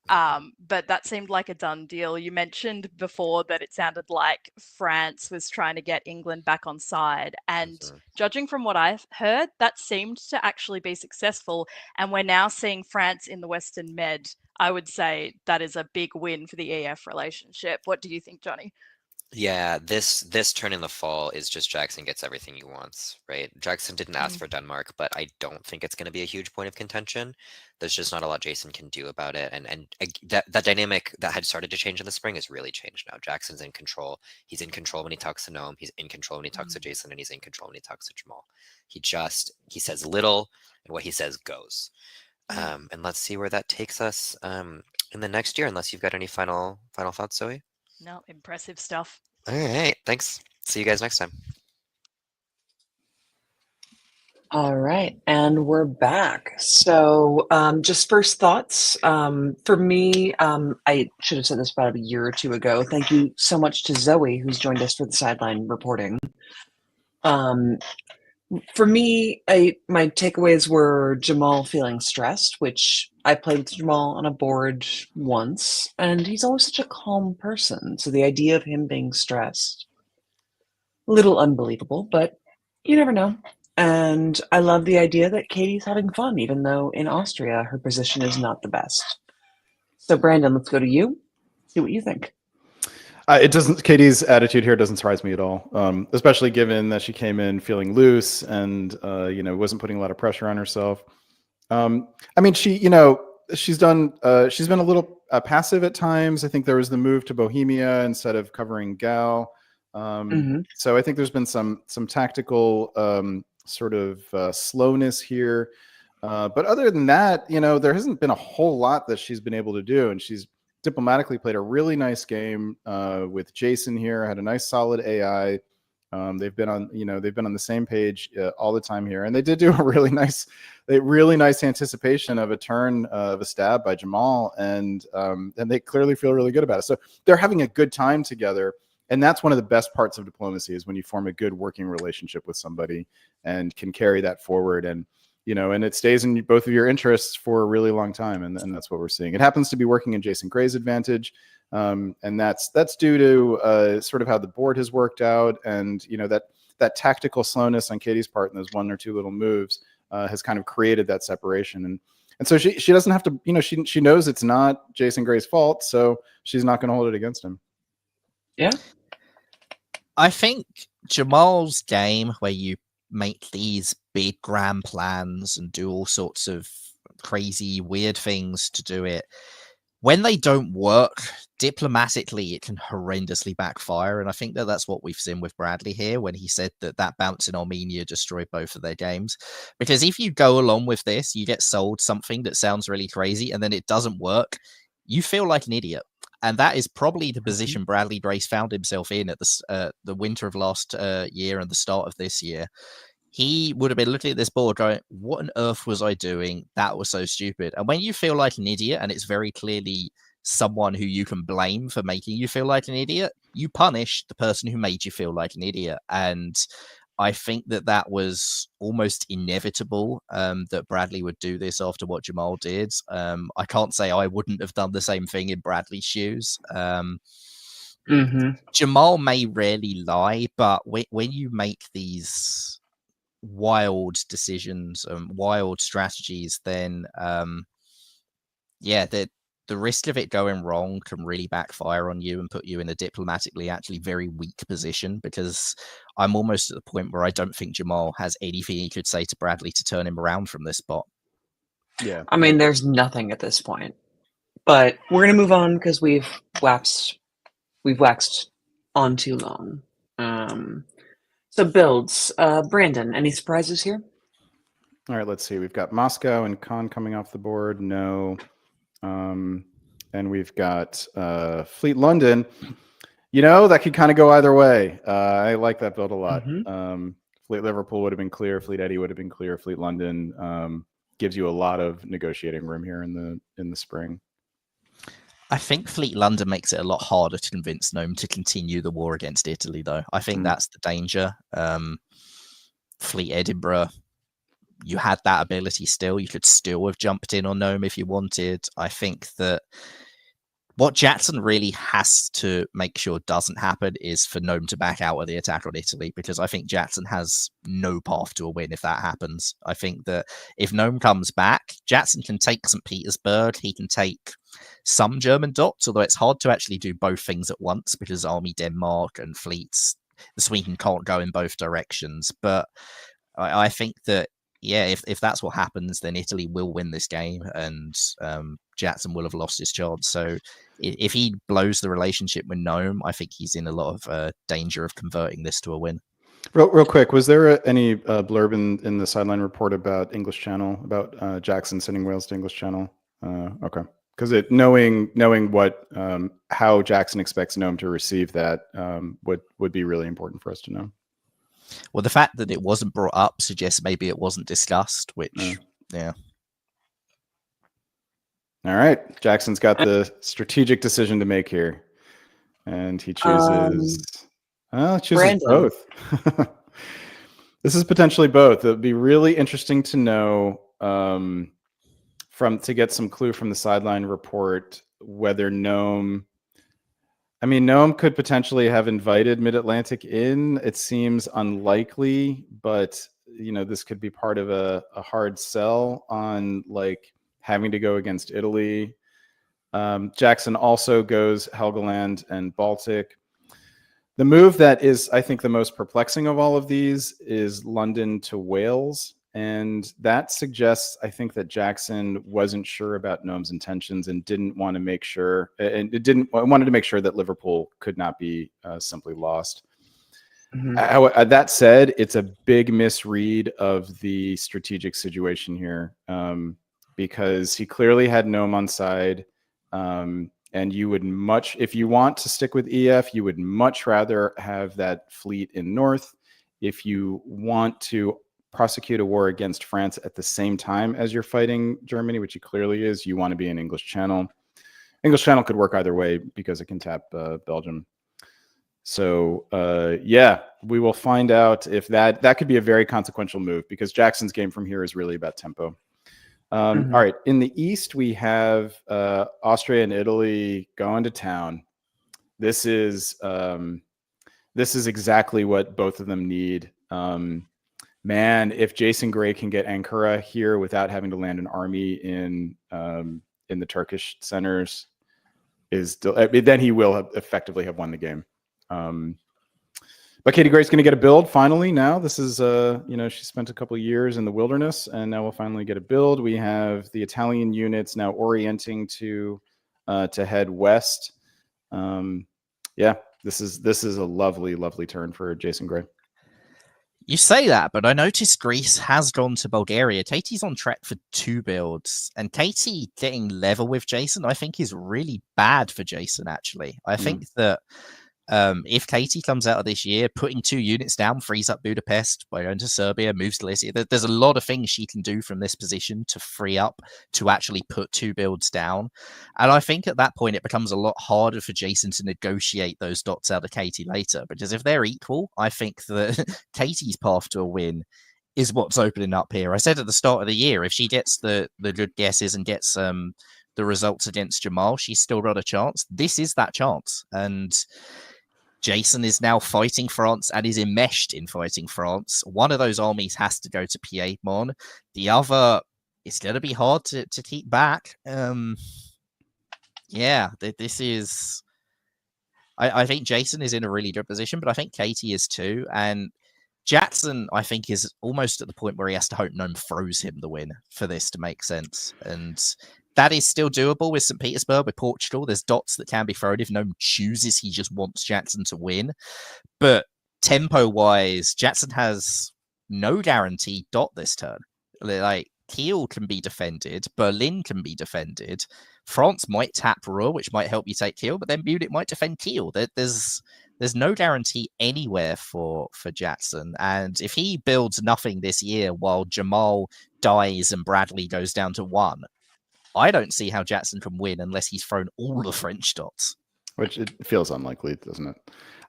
But that seemed like a done deal. You mentioned before that it sounded like France was trying to get England back on side. And judging from what I've heard, that seemed to actually be successful. And we're now seeing France in the Western Med. I would say that is a big win for the EF relationship. What do you think, Johnny? Yeah, this turn in the fall is just Jackson gets everything he wants, right? Jackson didn't ask for Denmark, but I don't think it's going to be a huge point of contention. There's just not a lot Jason can do about it, and that dynamic that had started to change in the spring has really changed now. Jackson's in control. He's in control when he talks to Noam. He's in control when he talks to Jason, and he's in control when he talks to Jamal. He says little, and what he says goes. And let's see where that takes us in the next year. Unless you've got any final thoughts, Zoe. No, impressive stuff. All right, thanks. See you guys next time. All right, and we're back. So just first thoughts. For me, I should have said this about a year or two ago. Thank you so much to Zoe, who's joined us for the sideline reporting. For me, my takeaways were Jamal feeling stressed, which I played with Jamal on a board once, and he's always such a calm person. So the idea of him being stressed, a little unbelievable, but you never know. And I love the idea that Katie's having fun, even though in Austria her position is not the best. So Brandon, let's go to you. See what you think. It doesn't. Katie's attitude here doesn't surprise me at all, especially given that she came in feeling loose and wasn't putting a lot of pressure on herself. I mean, she's been a little passive at times. I think there was the move to Bohemia instead of covering Gal. So I think there's been some tactical sort of slowness here. But other than that, there hasn't been a whole lot that she's been able to do, and she's diplomatically played a really nice game with Jason here. Had a nice solid AI. They've been on the same page all the time here, and they did do a really nice anticipation of a turn of a stab by Jamal, and they clearly feel really good about it. So they're having a good time together, and that's one of the best parts of diplomacy is when you form a good working relationship with somebody and can carry that forward, and it stays in both of your interests for a really long time, and that's what we're seeing. It happens to be working in Jason Gray's advantage, and that's due to sort of how the board has worked out, and that tactical slowness on Katie's part in those one or two little moves has kind of created that separation, and so she doesn't have to, she knows it's not Jason Gray's fault, so she's not going to hold it against him. Yeah, I think Jamal's game where you make these big grand plans and do all sorts of crazy weird things to do it, when they don't work diplomatically, it can horrendously backfire. And I think that's what we've seen with Bradley here when he said that bounce in Armenia destroyed both of their games. Because if you go along with this, you get sold something that sounds really crazy and then it doesn't work, you feel like an idiot. And that is probably the position Bradley Brace found himself in at the winter of last year and the start of this year. He would have been looking at this board going, what on earth was I doing? That was so stupid. And when you feel like an idiot, and it's very clearly someone who you can blame for making you feel like an idiot, you punish the person who made you feel like an idiot. And I think that was almost inevitable that Bradley would do this after what Jamal did. I can't say I wouldn't have done the same thing in Bradley's shoes. Jamal may rarely lie, but when you make these wild decisions and wild strategies, then the risk of it going wrong can really backfire on you and put you in a diplomatically actually very weak position, because I'm almost at the point where I don't think Jamal has anything he could say to Bradley to turn him around from this spot. Yeah. I mean, there's nothing at this point, but we're going to move on because we've waxed on too long. So builds, Brandon, any surprises here? All right, let's see. We've got Moscow and Khan coming off the board. No. And we've got Fleet London. That could kind of go either way. I like that build a lot. Fleet Liverpool would have been clear. Fleet Eddie would have been clear. Fleet London gives you a lot of negotiating room here in the spring. I think Fleet London makes it a lot harder to convince Gnome to continue the war against Italy, though. I think that's the danger. Fleet Edinburgh, you had that ability still. You could still have jumped in on Gnome if you wanted. I think that what Jackson really has to make sure doesn't happen is for Gnome to back out of the attack on Italy, because I think Jackson has no path to a win if that happens. I think that if Gnome comes back, Jackson can take St. Petersburg, he can take some German dots, although it's hard to actually do both things at once because Army Denmark and fleets, the Sweden can't go in both directions. But I think that, yeah, if that's what happens, then Italy will win this game and Jackson will have lost his chance. So if he blows the relationship with Gnome, I think he's in a lot of danger of converting this to a win. Real quick, was there any blurb in the Sideline report about English Channel, about Jackson sending Wales to English Channel? Okay, because knowing what how Jackson expects Gnome to receive that would be really important for us to know. Well, the fact that it wasn't brought up suggests maybe it wasn't discussed, which, yeah. All right. Jackson's got the strategic decision to make here. And he chooses... chooses Brandon. both. This is potentially both. It would be really interesting to know, to get some clue from the Sideline report, whether Gnome... I mean, Gnome could potentially have invited Mid-Atlantic in. It seems unlikely, but this could be part of a hard sell on like having to go against Italy. Jackson also goes Helgoland and Baltic. The move that is, I think, the most perplexing of all of these is London to Wales. And that suggests, I think, that Jackson wasn't sure about Gnome's intentions and didn't want to make sure, wanted to make sure that Liverpool could not be simply lost. Mm-hmm. That said, it's a big misread of the strategic situation here, because he clearly had Gnome on side. And you would if you want to stick with EF, you would much rather have that fleet in North. If you want to prosecute a war against France at the same time as you're fighting Germany, which he clearly is, you want to be in English Channel. English Channel could work either way because it can tap Belgium. So yeah, we will find out if that could be a very consequential move, because Jackson's game from here is really about tempo. All right, in the East, we have Austria and Italy going to town. This is exactly what both of them need. Man, if Jason Gray can get Ankara here without having to land an army in the Turkish centers, then he will effectively have won the game. But Katie Gray's going to get a build finally. Now this is she spent a couple of years in the wilderness, and now we'll finally get a build. We have the Italian units now orienting to head west. Yeah, this is a lovely turn for Jason Gray. You say that, but I noticed Greece has gone to Bulgaria. Katie's on track for 2 builds, and Katie getting level with Jason, I think, is really bad for Jason, actually. I think that if Katie comes out of this year, putting 2 units down frees up Budapest by going to Serbia, moves to Lycia. There's a lot of things she can do from this position to free up to actually put 2 builds down. And I think at that point, it becomes a lot harder for Jason to negotiate those dots out of Katie later, because if they're equal, I think that Katie's path to a win is what's opening up here. I said at the start of the year, if she gets the good guesses and gets the results against Jamal, she's still got a chance. This is that chance. And Jason is now fighting France and is enmeshed in fighting France. One of those armies has to go to Piedmont. The other, it's going to be hard to keep back. Yeah, this is... I think Jason is in a really good position, but I think Katie is too. And Jackson, I think, is almost at the point where he has to hope Gnome throws him the win for this to make sense. And that is still doable with St. Petersburg, with Portugal. There's dots that can be thrown if Gnome chooses he just wants Jackson to win. But tempo-wise, Jackson has no guaranteed dot this turn. Like, Kiel can be defended. Berlin can be defended. France might tap Ruhr, which might help you take Kiel, but then Munich might defend Kiel. There's no guarantee anywhere for Jackson. And if he builds nothing this year while Jamal dies and Bradley goes down to 1, I don't see how Jackson can win unless he's thrown all the French dots. Which it feels unlikely, doesn't it?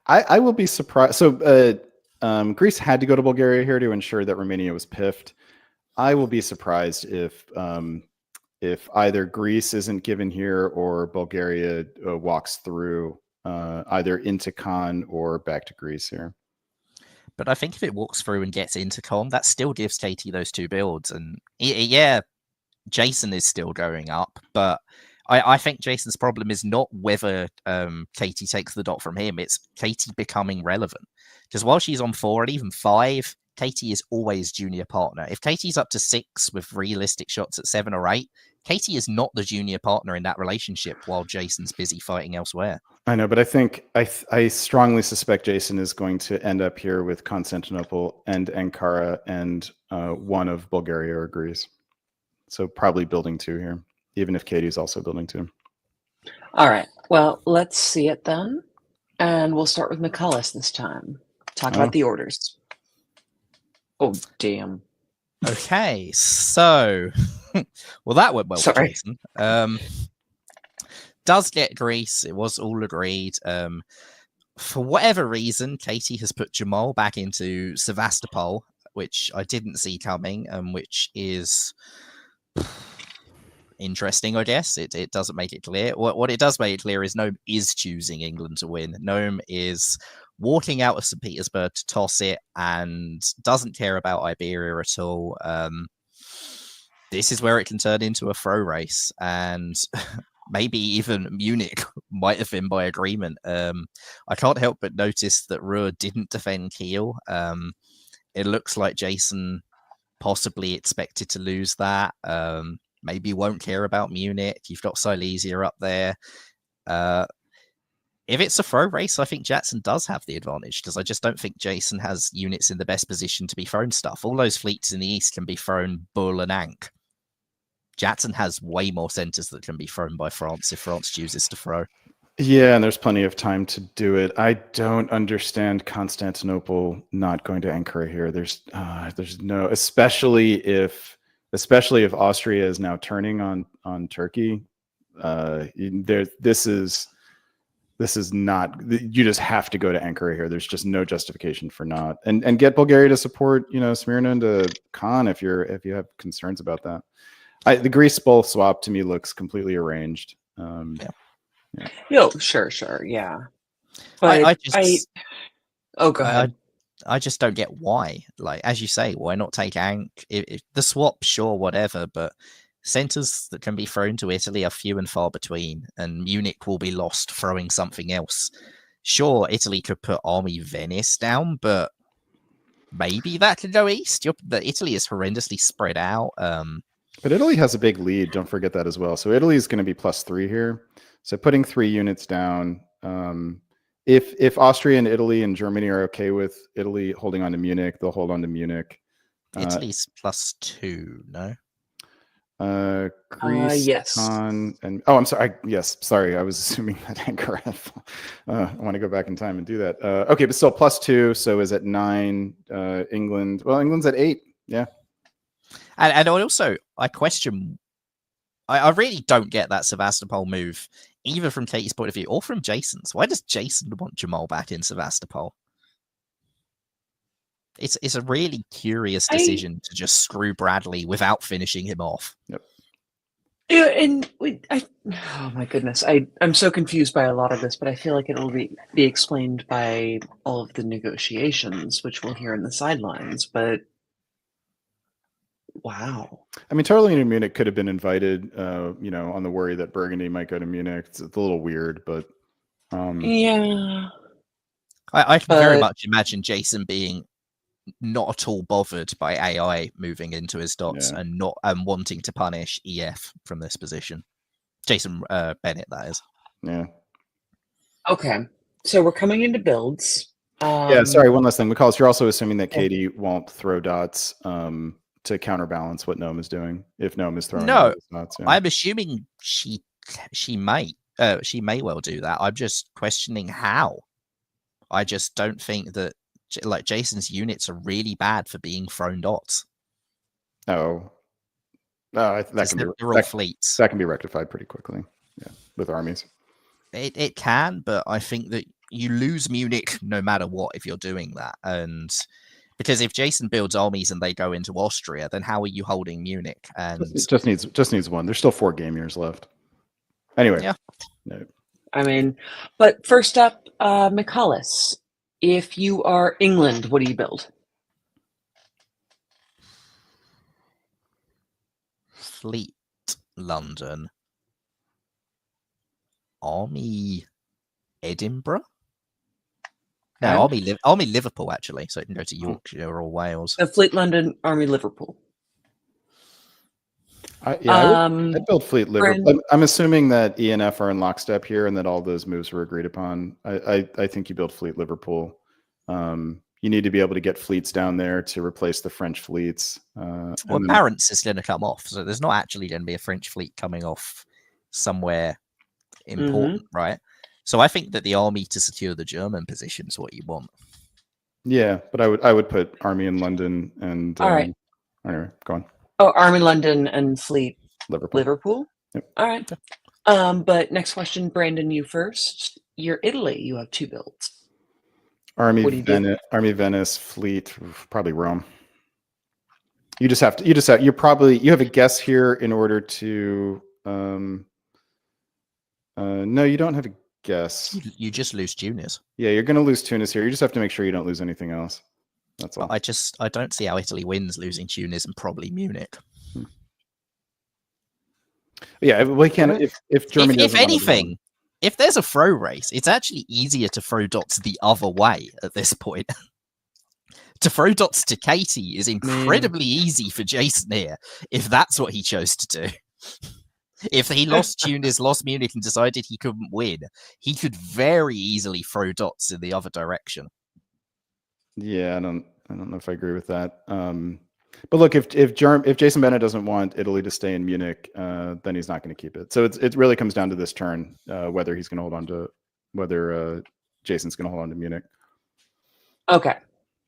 I will be surprised. So Greece had to go to Bulgaria here to ensure that Romania was piffed. I will be surprised if either Greece isn't given here or Bulgaria walks through either into Con or back to Greece here. But I think if it walks through and gets into Con, that still gives Katie those two builds. And yeah, Jason is still going up, but I think Jason's problem is not whether Katie takes the dot from him. It's Katie becoming relevant. Because while she's on 4 and even 5, Katie is always junior partner. If Katie's up to 6 with realistic shots at 7 or 8, Katie is not the junior partner in that relationship while Jason's busy fighting elsewhere. I know, but I think I strongly suspect Jason is going to end up here with Constantinople and Ankara and one of Bulgaria or Greece. So probably building 2 here, even if Katie's also building 2. All right. Well, let's see it then. And we'll start with McCullis this time. Talk about the orders. Oh, damn. Okay, so well, that went well for Jason. Does get Greece. It was all agreed. For whatever reason, Katie has put Jamal back into Sevastopol, which I didn't see coming, which is interesting, I guess. It doesn't make it clear. What it does make it clear is Gnome is choosing England to win. Gnome is walking out of St. Petersburg to toss it and doesn't care about Iberia at all. This is where it can turn into a throw race, and maybe even Munich might have been by agreement. I can't help but notice that Ruhr didn't defend Kiel. It looks like Jason possibly expected to lose that. Maybe won't care about Munich. You've got Silesia up there. If it's a throw race, I think Jackson does have the advantage, because I just don't think Jason has units in the best position to be thrown stuff. All those fleets in the east can be thrown Bull and Ankh. Jackson has way more centers that can be thrown by France if France chooses to throw. Yeah, and there's plenty of time to do it. I don't understand Constantinople not going to Ankara here. There's no, especially if Austria is now turning on Turkey. This is not, you just have to go to Ankara here. There's just no justification for not, and get Bulgaria to support, Smyrna into Khan if you have concerns about that. The Greece bowl swap to me looks completely arranged. Yeah. Yo, sure, yeah. But go ahead. I just don't get why. Like, as you say, why not take Ankh? If the swap, sure, whatever, but centers that can be thrown to Italy are few and far between, and Munich will be lost throwing something else. Sure, Italy could put Army Venice down, but maybe that could go east. Italy is horrendously spread out. But Italy has a big lead. Don't forget that as well. So Italy is going to be +3 here. So putting 3 units down. If Austria and Italy and Germany are okay with Italy holding on to Munich, they'll hold on to Munich. Italy's +2, no? Greece, yes. and I'm sorry. Yes, sorry. I was assuming that Ankara. I want to go back in time and do that. Okay, but still +2. So is at 9. England. Well, England's at 8. Yeah. And also, I question. I really don't get that Sevastopol move, either from Katie's point of view or from Jason's. Why does Jason want Jamal back in Sevastopol? It's a really curious decision to just screw Bradley without finishing him off. Yep. Yeah, and oh my goodness, I'm so confused by a lot of this, but I feel like it'll be explained by all of the negotiations, which we'll hear in the sidelines. But wow. I mean, Tarlene and Munich could have been invited, on the worry that Burgundy might go to Munich. It's a little weird, but yeah. I can very much imagine Jason being not at all bothered by AI moving into his dots and wanting to punish EF from this position. Jason Bennett, that is. Yeah. Okay. So we're coming into builds. Yeah, sorry, one last thing. McCall, you're also assuming that Katie won't throw dots to counterbalance what Gnome is doing if Gnome is throwing dots. Yeah. I'm assuming she may well do that. I'm just questioning how. I just don't think that Jason's units are really bad for being thrown dots. Oh, that can be all fleets. That can be rectified pretty quickly. Yeah, with armies. It can, but I think that you lose Munich no matter what if you're doing that, and Because if Jason builds armies and they go into Austria, then how are you holding Munich? And It just needs one. There's still 4 game years left. Anyway. Yeah. No. I mean, but first up, Michaelis, if you are England, what do you build? Fleet London. Army Edinburgh? No, Army Liverpool, actually, so it can go to Yorkshire or Wales. Fleet London, Army Liverpool. I build Fleet Liverpool. I'm assuming that ENF are in lockstep here and that all those moves were agreed upon. I think you build Fleet Liverpool. You need to be able to get fleets down there to replace the French fleets. Well, Barents is going to come off, so there's not actually going to be a French fleet coming off somewhere important, right? So I think that the army to secure the German position is what you want. Yeah, but I would put army in London and all right. Anyway, go on. Oh, Army London and Fleet Liverpool. Yep. All right. But next question, Brandon, you first. You're Italy. You have 2 builds. Army Venice, Fleet, probably Rome. You have a guess here in order to no, you don't have a guess. You just lose Tunis. Yeah, you're going to lose Tunis here. You just have to make sure you don't lose anything else. That's all. I don't see how Italy wins losing Tunis and probably Munich. Yeah, we can. If Germany, if anything, if there's a throw race, it's actually easier to throw dots the other way at this point. To throw dots to Katie is incredibly easy for Jason here, if that's what he chose to do. If he lost Tunis, lost Munich, and decided he couldn't win, he could very easily throw dots in the other direction. Yeah, I don't know if I agree with that. But look, if Jason Bennett doesn't want Italy to stay in Munich, then he's not going to keep it. So it really comes down to this turn, whether he's going to hold on to Jason's going to hold on to Munich. Okay.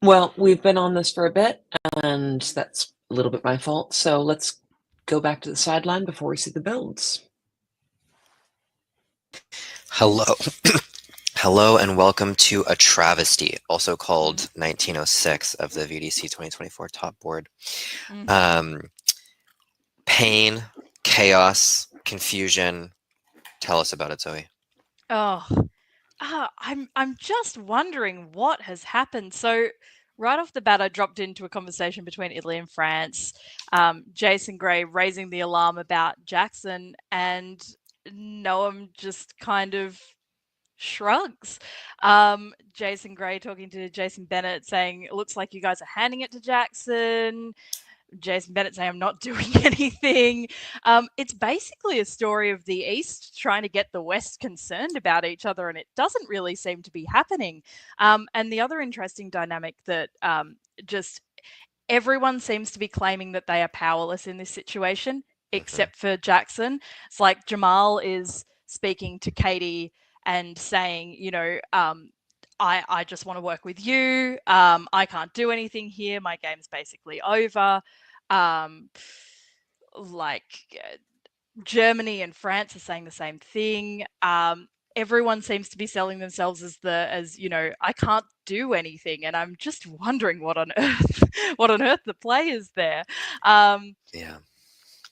Well, we've been on this for a bit, and that's a little bit my fault. So let's go back to the sideline before we see the builds. Hello. Hello and welcome to a travesty, also called 1906 of the VDC 2024 top board. Pain, chaos, confusion. Tell us about it, Zoe. I'm just wondering what has happened. So right off the bat, I dropped into a conversation between Italy and France. Jason Gray raising the alarm about Jackson, and Noam just kind of shrugs. Jason Gray talking to Jason Bennett saying, it looks like you guys are handing it to Jackson. Jason Bennett saying, I'm not doing anything. It's basically a story of the East trying to get the West concerned about each other, and it doesn't really seem to be happening. And the other interesting dynamic that just everyone seems to be claiming that they are powerless in this situation, except for Jackson. It's like Jamal is speaking to Katie and saying, I just want to work with you. I can't do anything here. My game's basically over. Germany and France are saying the same thing. Everyone seems to be selling themselves as I can't do anything, and I'm just wondering what on earth the play is there. Yeah.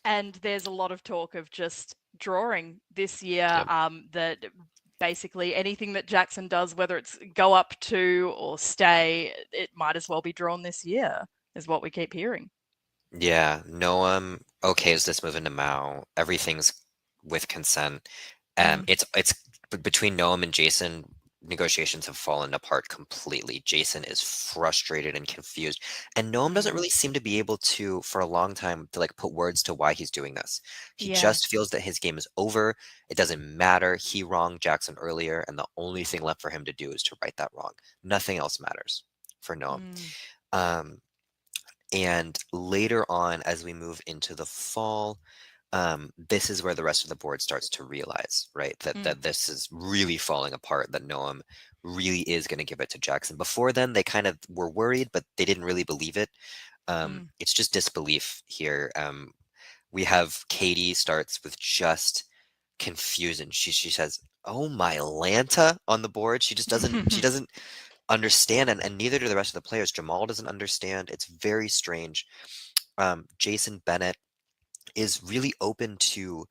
And there's a lot of talk of just drawing this year. That basically anything that Jackson does, whether it's go up to or stay, it might as well be drawn this year, is what we keep hearing. Yeah, Noam okays this move into Mao. Everything's with consent. It's between Noam and Jason, negotiations have fallen apart completely. Jason is frustrated and confused, and Noam doesn't really seem to be able to, for a long time, to put words to why he's doing this. He just feels that his game is over. It doesn't matter. He wronged Jackson earlier, and the only thing left for him to do is to right that wrong. Nothing else matters for Noam. And later on, as we move into the fall, this is where the rest of the board starts to realize, right, that this is really falling apart, that Noam really is going to give it to Jackson. Before then, they kind of were worried, but they didn't really believe it. It's just disbelief here. We have Katie starts with just confusion. She says, "Oh my Lanta" on the board. She just doesn't. She doesn't understand, and neither do the rest of the players. Jamal doesn't understand. It's very strange. Jason Bennett is really open to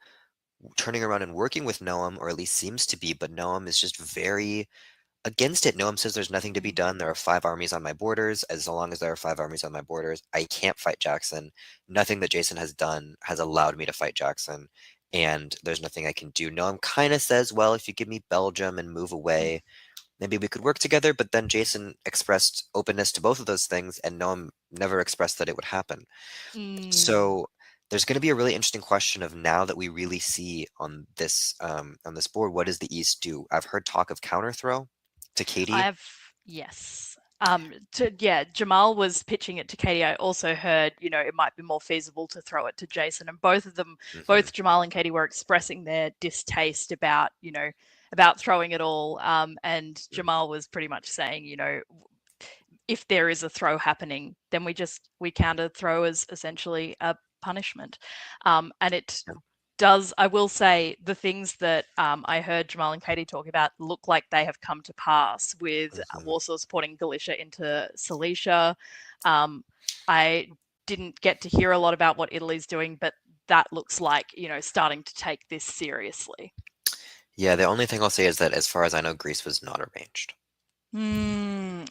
turning around and working with Noam, or at least seems to be, but Noam is just very against it. Noam says there's nothing to be done. There are 5 armies on my borders. As long as there are 5 armies on my borders, I can't fight Jackson. Nothing that Jason has done has allowed me to fight Jackson, and there's nothing I can do. Noam kind of says, well, if you give me Belgium and move away, maybe we could work together, but then Jason expressed openness to both of those things, and Noam never expressed that it would happen. So there's going to be a really interesting question of, now that we really see on this board, what does the East do? I've heard talk of counter throw to Katie. Yes. Jamal was pitching it to Katie. I also heard, it might be more feasible to throw it to Jason, and both of them, both Jamal and Katie, were expressing their distaste about throwing it all. And Jamal was pretty much saying, if there is a throw happening, then we counter throw as essentially a punishment. And it does, I will say, the things that I heard Jamal and Katie talk about look like they have come to pass, with Warsaw supporting Galicia into Silesia. I didn't get to hear a lot about what Italy's doing, but that looks like, starting to take this seriously. Yeah, the only thing I'll say is that, as far as I know, Greece was not arranged.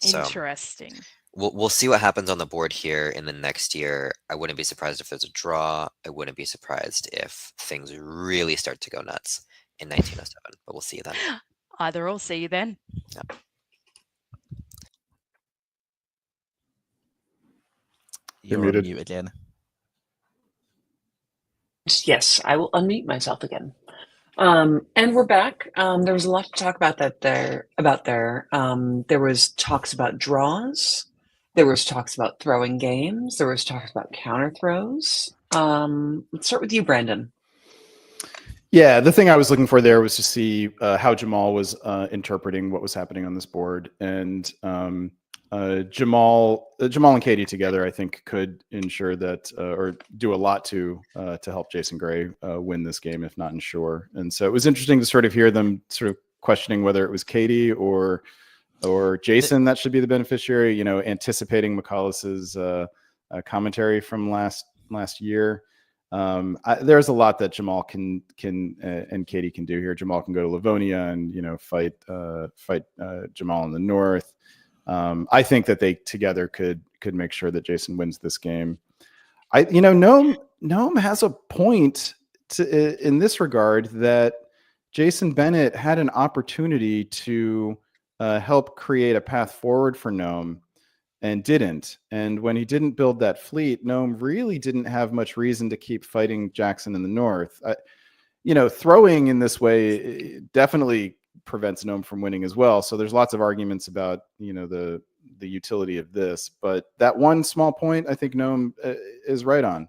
So, Interesting. We'll see what happens on the board here in the next year. I wouldn't be surprised if there's a draw. I wouldn't be surprised if things really start to go nuts in 1907, but we'll see you then. Either or, see you then. Yeah. You're on muted. mute again. Yes, I will unmute myself again. And we're back. There was a lot to talk about there. There was talks about draws. There was talks about throwing games. There was talks about counter throws. Let's start with you, Brandon. Yeah, the thing I was looking for there was to see how Jamal was interpreting what was happening on this board, and Jamal and Katie together, I think, could ensure that, or do a lot to help Jason Gray win this game, if not ensure. And so it was interesting to sort of hear them sort of questioning whether it was Katie or Jason that should be the beneficiary. Anticipating McCallis's commentary from last year. There's a lot that Jamal can and Katie can do here. Jamal can go to Livonia and fight Jamal in the north. I think that they together could make sure that Jason wins this game. Noam has a point in this regard, that Jason Bennett had an opportunity to help create a path forward for Noam and didn't. And when he didn't build that fleet, Noam really didn't have much reason to keep fighting Jackson in the north. Throwing in this way definitely prevents Noam from winning as well. So there's lots of arguments about the utility of this, but that one small point, I think Noam is right on.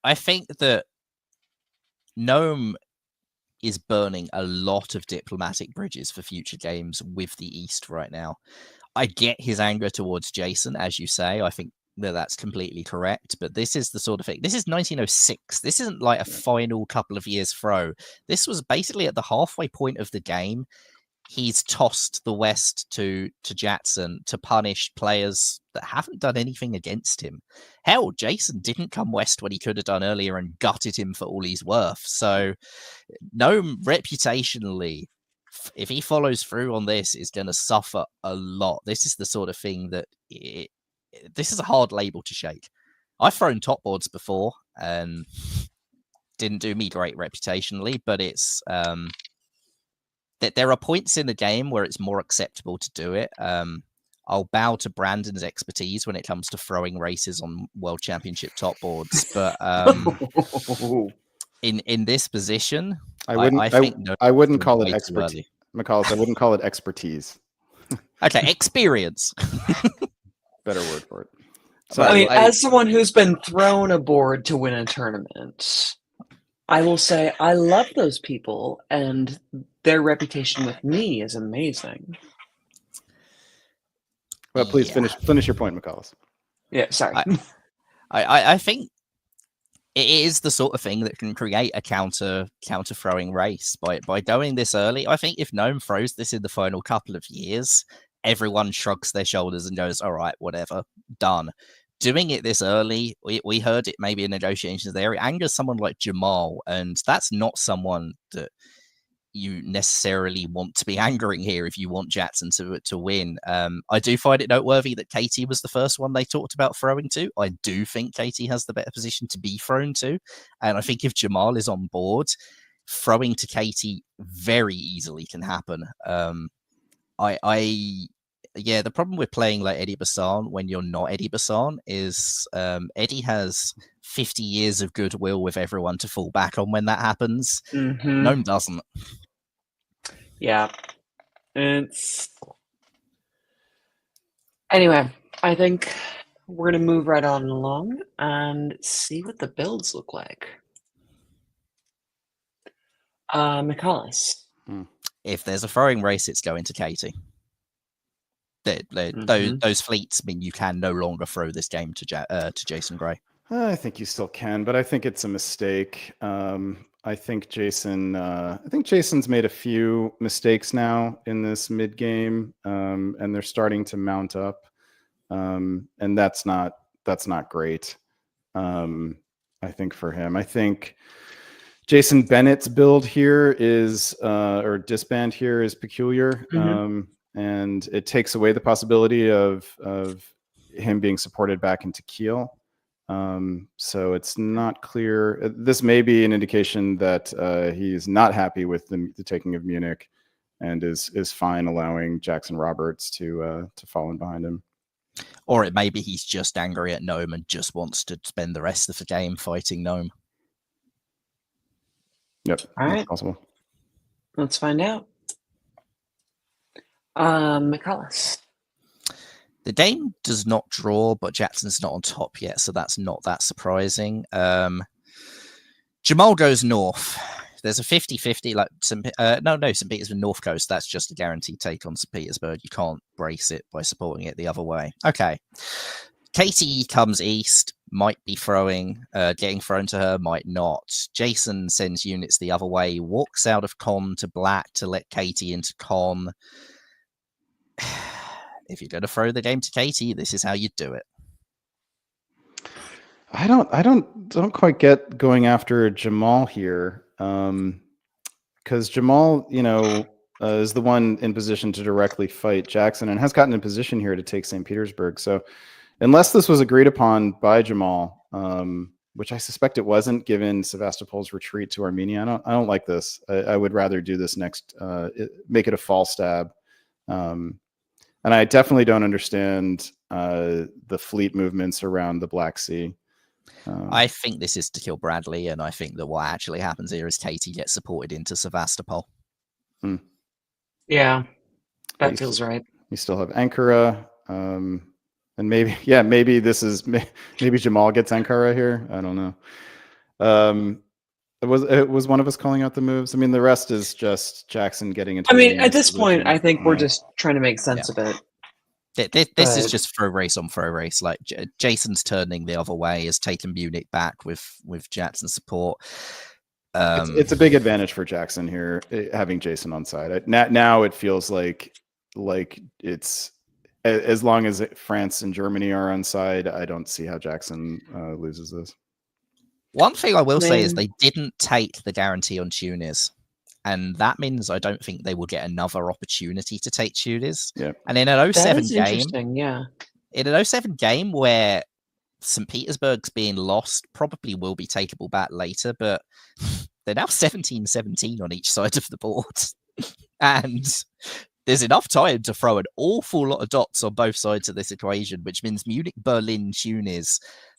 I think that Noam is burning a lot of diplomatic bridges for future games with the East right now. I get his anger towards Jason, as you say. I think that's completely correct. But this is the sort of thing. This is 1906. This isn't like a final couple of years throw. This was basically at the halfway point of the game. He's tossed the West to Jackson to punish players that haven't done anything against him. Hell, Jason didn't come West when he could have done earlier and gutted him for all he's worth. So, Noam, reputationally, if he follows through on this, is going to suffer a lot. This is the sort of thing that this is a hard label to shake. I've thrown top boards before and didn't do me great reputationally, but it's that there are points in the game where it's more acceptable to do it. I'll bow to Brandon's expertise when it comes to throwing races on World Championship top boards, but in this position, I wouldn't call it expertise. McCallis, I wouldn't call it expertise. Okay, experience. Better word for it. So, as someone who's been thrown aboard to win a tournament, I will say I love those people, and their reputation with me is amazing. Well, please finish your point, McCallis. Yeah, sorry. I think it is the sort of thing that can create a counter throwing race by going this early. I think if Gnome throws this in the final couple of years, everyone shrugs their shoulders and goes, all right, whatever, done. Doing it this early, we heard it maybe in negotiations there, it angers someone like Jamal, and that's not someone that you necessarily want to be angering here if you want Jackson to win. I do find it noteworthy that Katie was the first one they talked about throwing to. I do think Katie has the better position to be thrown to, and I think if Jamal is on board, throwing to Katie very easily can happen. Yeah, the problem with playing like Eddie Bassan when you're not Eddie Bassan is Eddie has 50 years of goodwill with everyone to fall back on when that happens. Mhm. Gnome doesn't. Yeah. It's anyway, I think we're gonna move right on along and see what the builds look like. Michaelis. If there's a throwing race, it's going to Katie. Those fleets mean you can no longer throw this game to Jason Gray. I think you still can, but I think it's a mistake. I think Jason's made a few mistakes now in this mid game, and they're starting to mount up, and that's not great. I think for him, I think Jason Bennett's build here is or disband here is peculiar, and it takes away the possibility of him being supported back into Kiel. So it's not clear. This may be an indication that he's not happy with the taking of Munich, and is fine allowing Jackson Roberts to fall in behind him. Or it may be he's just angry at Gnome and just wants to spend the rest of the game fighting Gnome. Yep, all right, possible. Let's find out. Michaelis. The Dame does not draw, but Jackson's not on top yet, so that's not that surprising. Jamal goes north. There's a 50-50, like St. Petersburg North Coast. That's just a guaranteed take on St. Petersburg. You can't brace it by supporting it the other way. Okay. Katie comes east, might be getting thrown to her, might not. Jason sends units the other way, walks out of con to black to let Katie into con. If you're going to throw the game to Katie, this is how you do it. I don't quite get going after Jamal here, because Jamal, is the one in position to directly fight Jackson and has gotten in position here to take St. Petersburg. So unless this was agreed upon by Jamal, which I suspect it wasn't, given Sevastopol's retreat to Armenia, I don't like this. I would rather do this next, make it a fall stab. And I definitely don't understand the fleet movements around the Black Sea. I think this is to kill Bradley, and I think that what actually happens here is Katie gets supported into Sevastopol. Yeah, that feels right. You still have Ankara, and maybe maybe Jamal gets Ankara here. I don't know. It was one of us calling out the moves. I mean, the rest is just Jackson getting into. I mean, at this point, I think we're just trying to make sense of it. This is just throw race on throw race. Like Jason's turning the other way, has taken Munich back with Jackson's support. It's a big advantage for Jackson here, having Jason on side. Now it feels like it's, as long as France and Germany are on side, I don't see how Jackson loses this. One thing I will say is they didn't take the guarantee on Tunis. And that means I don't think they will get another opportunity to take Tunis. Yeah. And in an 07 game, in an 07 game where St. Petersburg's being lost, probably will be takeable back later, but they're now 17-17 on each side of the board. And there's enough time to throw an awful lot of dots on both sides of this equation, which means Munich, Berlin, Tunis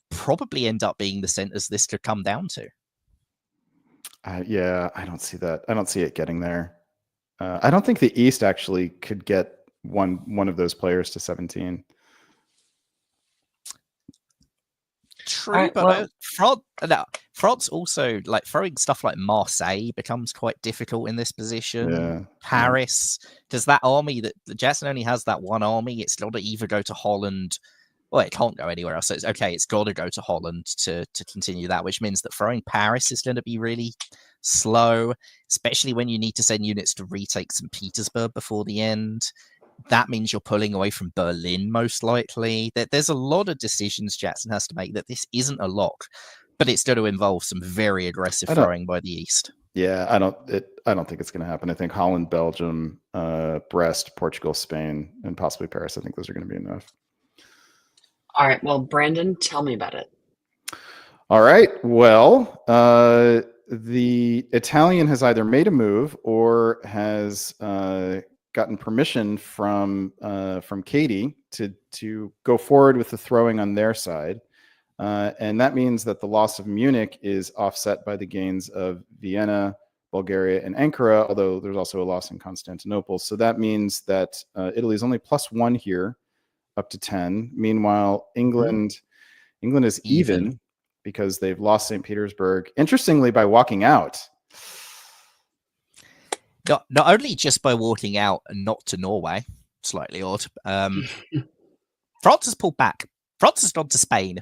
probably end up being the centers this could come down to. Yeah, I don't see that. I don't see it getting there. I don't think the East actually could get one of those players to 17. True, but France also, like, throwing stuff like Marseille becomes quite difficult in this position. Yeah. Paris, because that army that Jackson only has that one army, it's got to either go to Holland well, it can't go anywhere else. So it's okay. It's got to go to Holland to continue that, which means that throwing Paris is going to be really slow, especially when you need to send units to retake St. Petersburg before the end. That means you're pulling away from Berlin, most likely. There's a lot of decisions Jackson has to make that this isn't a lock, but it's going to involve some very aggressive throwing by the East. Yeah, I don't think it's going to happen. I think Holland, Belgium, Brest, Portugal, Spain, and possibly Paris. I think those are going to be enough. All right. Well, Brandon, tell me about it. All right. Well, the Italian has either made a move or has gotten permission from Katie to go forward with the throwing on their side, and that means that the loss of Munich is offset by the gains of Vienna, Bulgaria, and Ankara. Although there's also a loss in Constantinople, so that means that Italy is only +1 here, up to 10. Meanwhile, England is even because they've lost St. Petersburg, interestingly, by walking out. Not only just by walking out and not to Norway, slightly odd. France has pulled back. France has gone to Spain.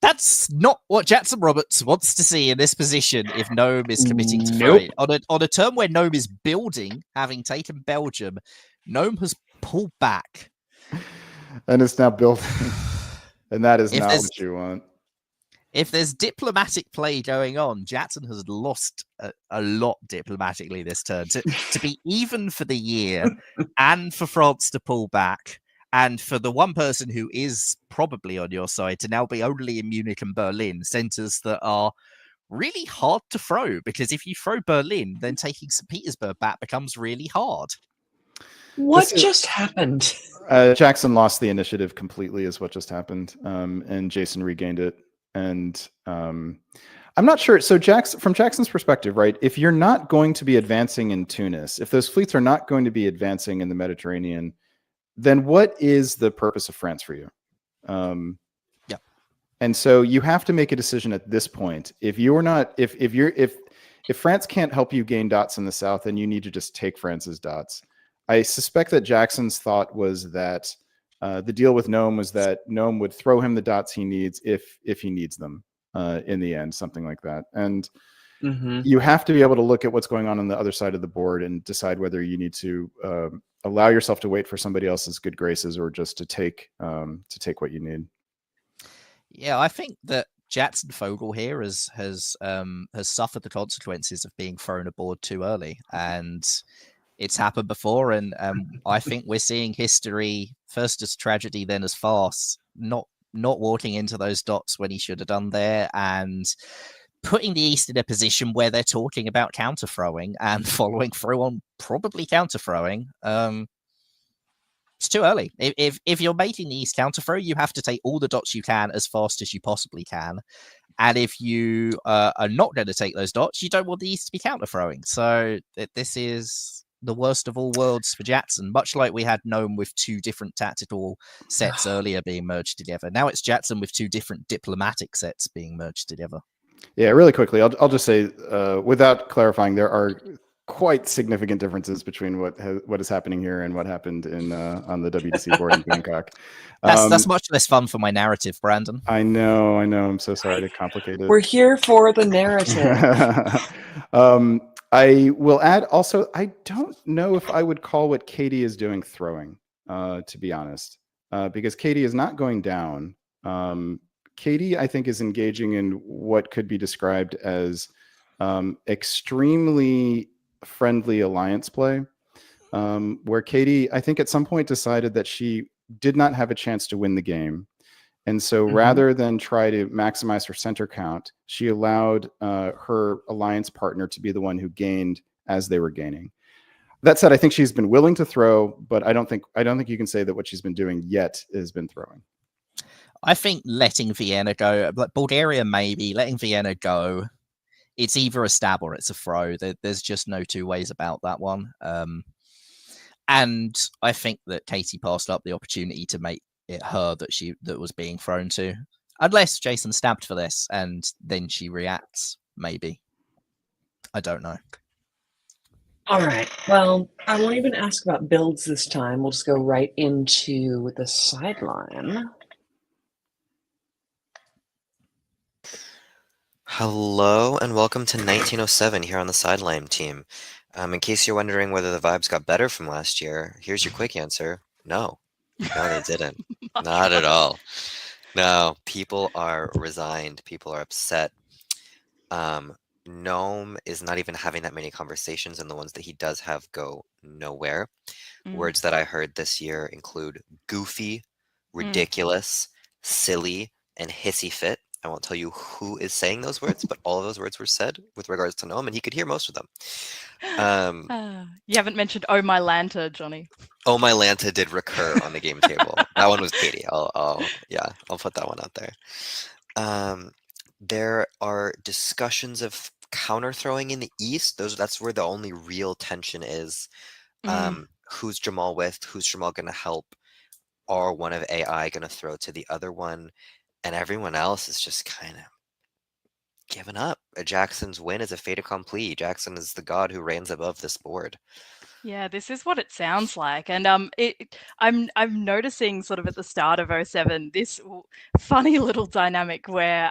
That's not what Jackson Roberts wants to see in this position if Nome is committing to throwing. On a turn where Nome is building, having taken Belgium, Nome has pulled back. And it's now building. And that is not what you want. If there's diplomatic play going on, Jackson has lost a lot diplomatically this turn. To be even for the year and for France to pull back and for the one person who is probably on your side to now be only in Munich and Berlin, centers that are really hard to throw, because if you throw Berlin, then taking St. Petersburg back becomes really hard. What just happened? Jackson lost the initiative completely is what just happened, and Jason regained it. And I'm not sure. So from Jackson's perspective, right, if you're not going to be advancing in Tunis, if those fleets are not going to be advancing in the Mediterranean, then what is the purpose of France for you? Yeah. And so you have to make a decision at this point. If France can't help you gain dots in the south, then you need to just take France's dots. I suspect that Jackson's thought was that the deal with Nome was that Nome would throw him the dots he needs if he needs them in the end, something like that. And you have to be able to look at what's going on the other side of the board and decide whether you need to allow yourself to wait for somebody else's good graces or just to take what you need. Yeah, I think that Jackson Fogel here has suffered the consequences of being thrown aboard too early, and it's happened before. And I think we're seeing history first as tragedy, then as farce. Not walking into those dots when he should have done there, and putting the East in a position where they're talking about counter throwing and following through on probably counter throwing. It's too early. If you're making the East counter throw, you have to take all the dots you can as fast as you possibly can. And if you are not going to take those dots, you don't want the East to be counter throwing. So this is the worst of all worlds for Jackson, much like we had Nome with two different tactical sets earlier being merged together. Now it's Jackson with two different diplomatic sets being merged together. Yeah, really quickly, I'll just say, without clarifying, there are quite significant differences between what is happening here and what happened in on the WDC board in Bangkok. That's much less fun for my narrative, Brandon. I know. I'm so sorry to complicate it. We're here for the narrative. I will add also, I don't know if I would call what Katie is doing throwing, to be honest, because Katie is not going down. Katie, I think, is engaging in what could be described as extremely friendly alliance play, where Katie, I think, at some point decided that she did not have a chance to win the game. And so rather than try to maximize her center count, she allowed her alliance partner to be the one who gained as they were gaining. That said, I think she's been willing to throw, but I don't think you can say that what she's been doing yet has been throwing. I think letting Vienna go, like Bulgaria maybe, letting Vienna go, it's either a stab or it's a throw. There's just no two ways about that one. And I think that Katie passed up the opportunity to make it her that was being thrown to, unless Jason stabbed for this and then she reacts. Maybe, I don't know. All right. Well, I won't even ask about builds this time. We'll just go right into the sideline. Hello and welcome to 1907 here on the Sideline team. In case you're wondering whether the vibes got better from last year, here's your quick answer. No, they didn't. Not at all. No, people are resigned. People are upset. Gnome is not even having that many conversations, and the ones that he does have go nowhere. Words that I heard this year include goofy, ridiculous, silly, and hissy fit. I won't tell you who is saying those words, but all of those words were said with regards to Gnome, and he could hear most of them. You haven't mentioned Oh My Lanta, Johnny. Oh My Lanta did recur on the game table. That one was Katie. I'll put that one out there. There are discussions of counter throwing in the East. That's where the only real tension is. Who's Jamal with? Who's Jamal going to help? Or one of AI going to throw to the other one? And everyone else is just kind of giving up. Jackson's win is a fait accompli. Jackson is the god who reigns above this board. Yeah, this is what it sounds like, and I'm noticing sort of at the start of 07 this funny little dynamic where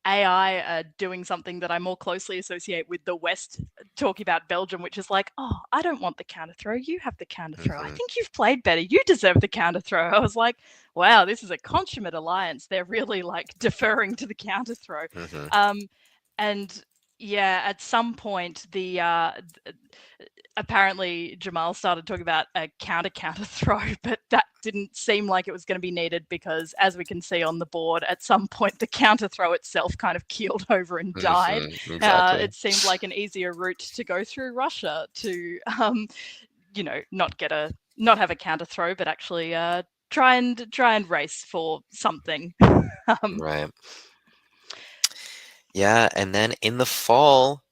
AI are doing something that I more closely associate with the West talking about Belgium, which is like, oh, I don't want the counter throw. You have the counter throw. I think you've played better. You deserve the counter throw. I was like, wow, this is a consummate alliance. They're really like deferring to the counter throw. And yeah, at some point, apparently Jamal started talking about a counter throw, but that didn't seem like it was going to be needed because, as we can see on the board, at some point the counter throw itself kind of keeled over and died. Exactly. It seemed like an easier route to go through Russia to, not have a counter throw, but actually try and race for something. Right. Yeah, and then in the fall,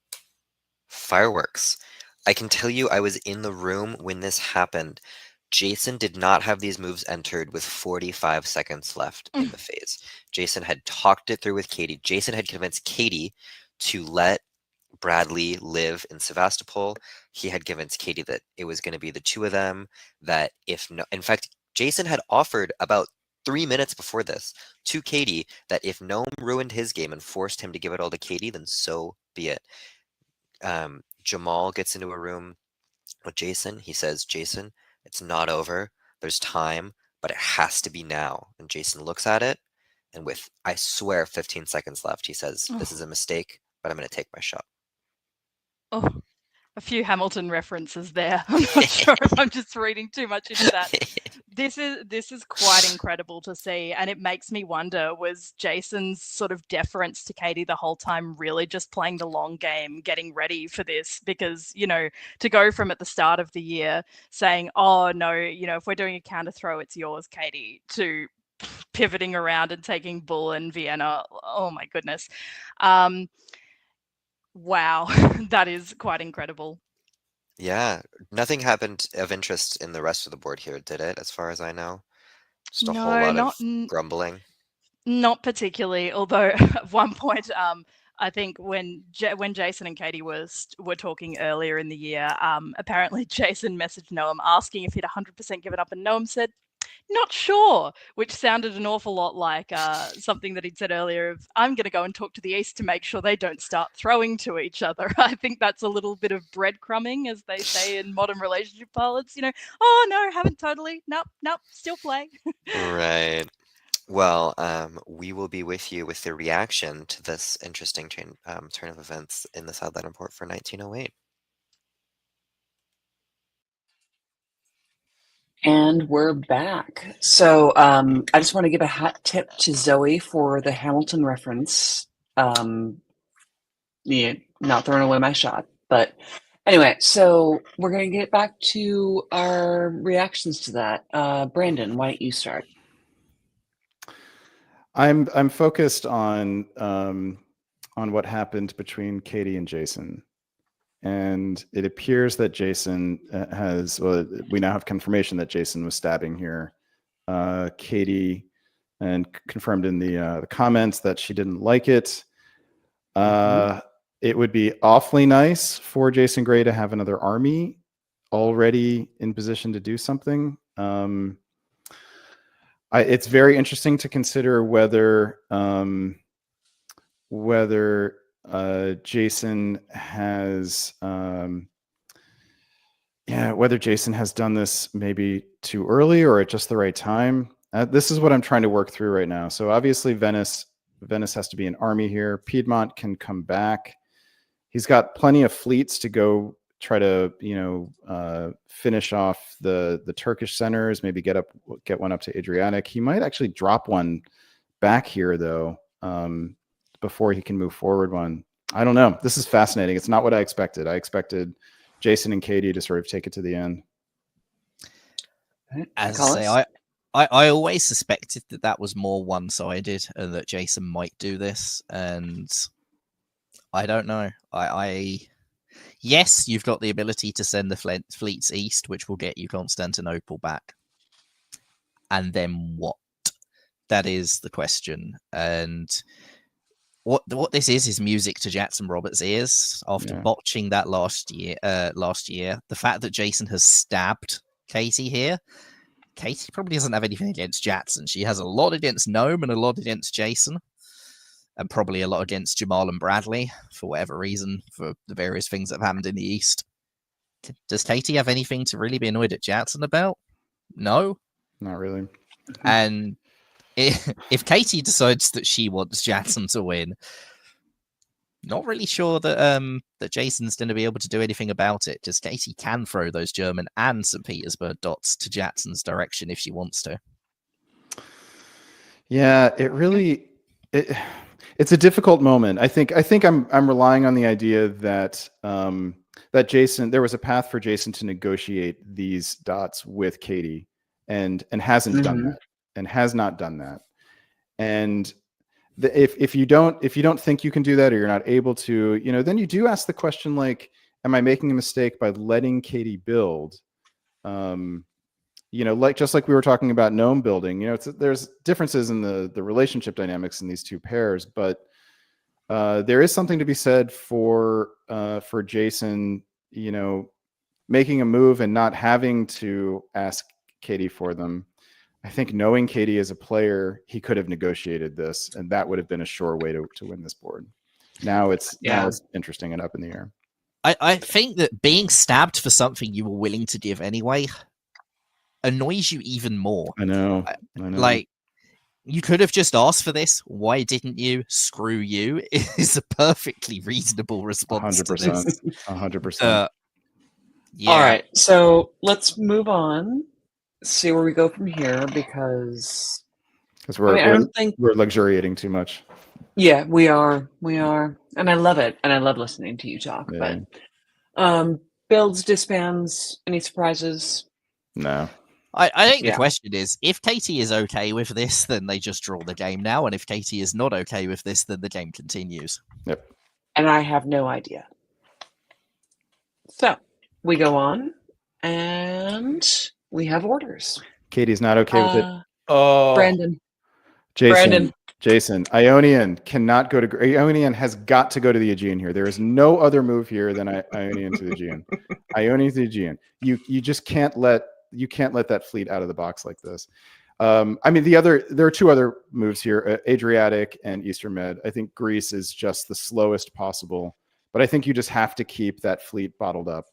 fireworks. I can tell you I was in the room when this happened. Jason did not have these moves entered with 45 seconds left in the phase. Jason had talked it through with Katie. Jason had convinced Katie to let Bradley live in Sevastopol. He had convinced Katie that it was going to be the two of them, that if no, in fact, Jason had offered about 3 minutes before this to Katie that if Gnome ruined his game and forced him to give it all to Katie, then so be it. Jamal gets into a room with Jason. He says, Jason, it's not over. There's time, but it has to be now. And Jason looks at it, and with, I swear, 15 seconds left, he says, this is a mistake, but I'm going to take my shot. Oh, a few Hamilton references there. I'm not sure if I'm just reading too much into that. This is quite incredible to see, and it makes me wonder, was Jason's sort of deference to Katie the whole time really just playing the long game, getting ready for this? Because, to go from at the start of the year saying, oh no, if we're doing a counter throw, it's yours, Katie, to pivoting around and taking Bull and Vienna. Oh my goodness. Wow, that is quite incredible. Yeah, nothing happened of interest in the rest of the board here, did it, as far as I know? Just a whole lot of grumbling? Not particularly, although at one point, I think when Jason and Katie were talking earlier in the year, apparently Jason messaged Noam asking if he'd 100% given up, and Noam said, not sure, which sounded an awful lot like something that he'd said earlier of, I'm going to go and talk to the East to make sure they don't start throwing to each other. I think that's a little bit of breadcrumbing, as they say in modern relationship parlance, oh no, haven't totally, nope, still play. Right. Well, we will be with you with the reaction to this interesting turn of events in the Sideline Report for 1908. And we're back. So I just want to give a hat tip to Zoe for the Hamilton reference. Not throwing away my shot. But anyway, so we're going to get back to our reactions to that. Brandon, why don't you start? I'm focused on what happened between Katie and Jason. And it appears that Jason we now have confirmation that Jason was stabbing here. Katie, and confirmed in the comments that she didn't like it. It would be awfully nice for Jason Gray to have another army already in position to do something. It's very interesting to consider whether whether Jason has whether Jason has done this maybe too early or at just the right time. This is what I'm trying to work through right now. So obviously Venice has to be an army here. Piedmont can come back. He's got plenty of fleets to go try to, finish off the Turkish centers, maybe get one up to Adriatic. He might actually drop one back here though, before he can move forward one. I don't know. This is fascinating. It's not what I expected. I expected Jason and Katie to sort of take it to the end. As I say, I always suspected that was more one-sided and that Jason might do this, and I don't know. Yes, you've got the ability to send the fleets east, which will get you Constantinople back. And then what? That is the question. And what this is music to Jackson Roberts' ears after botching that last year. The fact that Jason has stabbed Katie here. Katie probably doesn't have anything against Jackson. She has a lot against Gnome and a lot against Jason. And probably a lot against Jamal and Bradley, for whatever reason, for the various things that have happened in the East. Does Katie have anything to really be annoyed at Jackson about? No. Not really. And if Katie decides that she wants Jackson to win, not really sure that that Jason's going to be able to do anything about it. Just Katie can throw those German and St. Petersburg dots to Jackson's direction if she wants to. Yeah, it's a difficult moment. I think I'm relying on the idea that that Jason, there was a path for Jason to negotiate these dots with Katie, and hasn't done that, and has not done that. And if you don't think you can do that, or you're not able to, then you do ask the question, like, am I making a mistake by letting Katie build? Just like we were talking about Gnome building, there's differences in the relationship dynamics in these two pairs, but there is something to be said for Jason, making a move and not having to ask Katie for them. I think knowing Katie as a player, he could have negotiated this, and that would have been a sure way to win this board. Now it's interesting and up in the air. I think that being stabbed for something you were willing to give anyway annoys you even more. I know. Like, you could have just asked for this. Why didn't you? Screw you is a perfectly reasonable response. 100%. 100%. Yeah. All right, so let's move on. See where we go from here, because we're luxuriating too much. Yeah, we are, and I love it, and I love listening to you talk. Yeah. But builds, disbands, any surprises? No. I think the question is, if Katie is okay with this, then they just draw the game now, and if Katie is not okay with this, then the game continues. Yep. And I have no idea. So we go on, and we have orders. Katie's not okay with it. Oh, Jason, Ionian cannot go to Ionian has got to go to the Aegean here. There is no other move here than Ionian to the Aegean. Ionian to the Aegean. You just can't let that fleet out of the box like this. There are two other moves here, Adriatic and Eastern Med. I think Greece is just the slowest possible, but I think you just have to keep that fleet bottled up.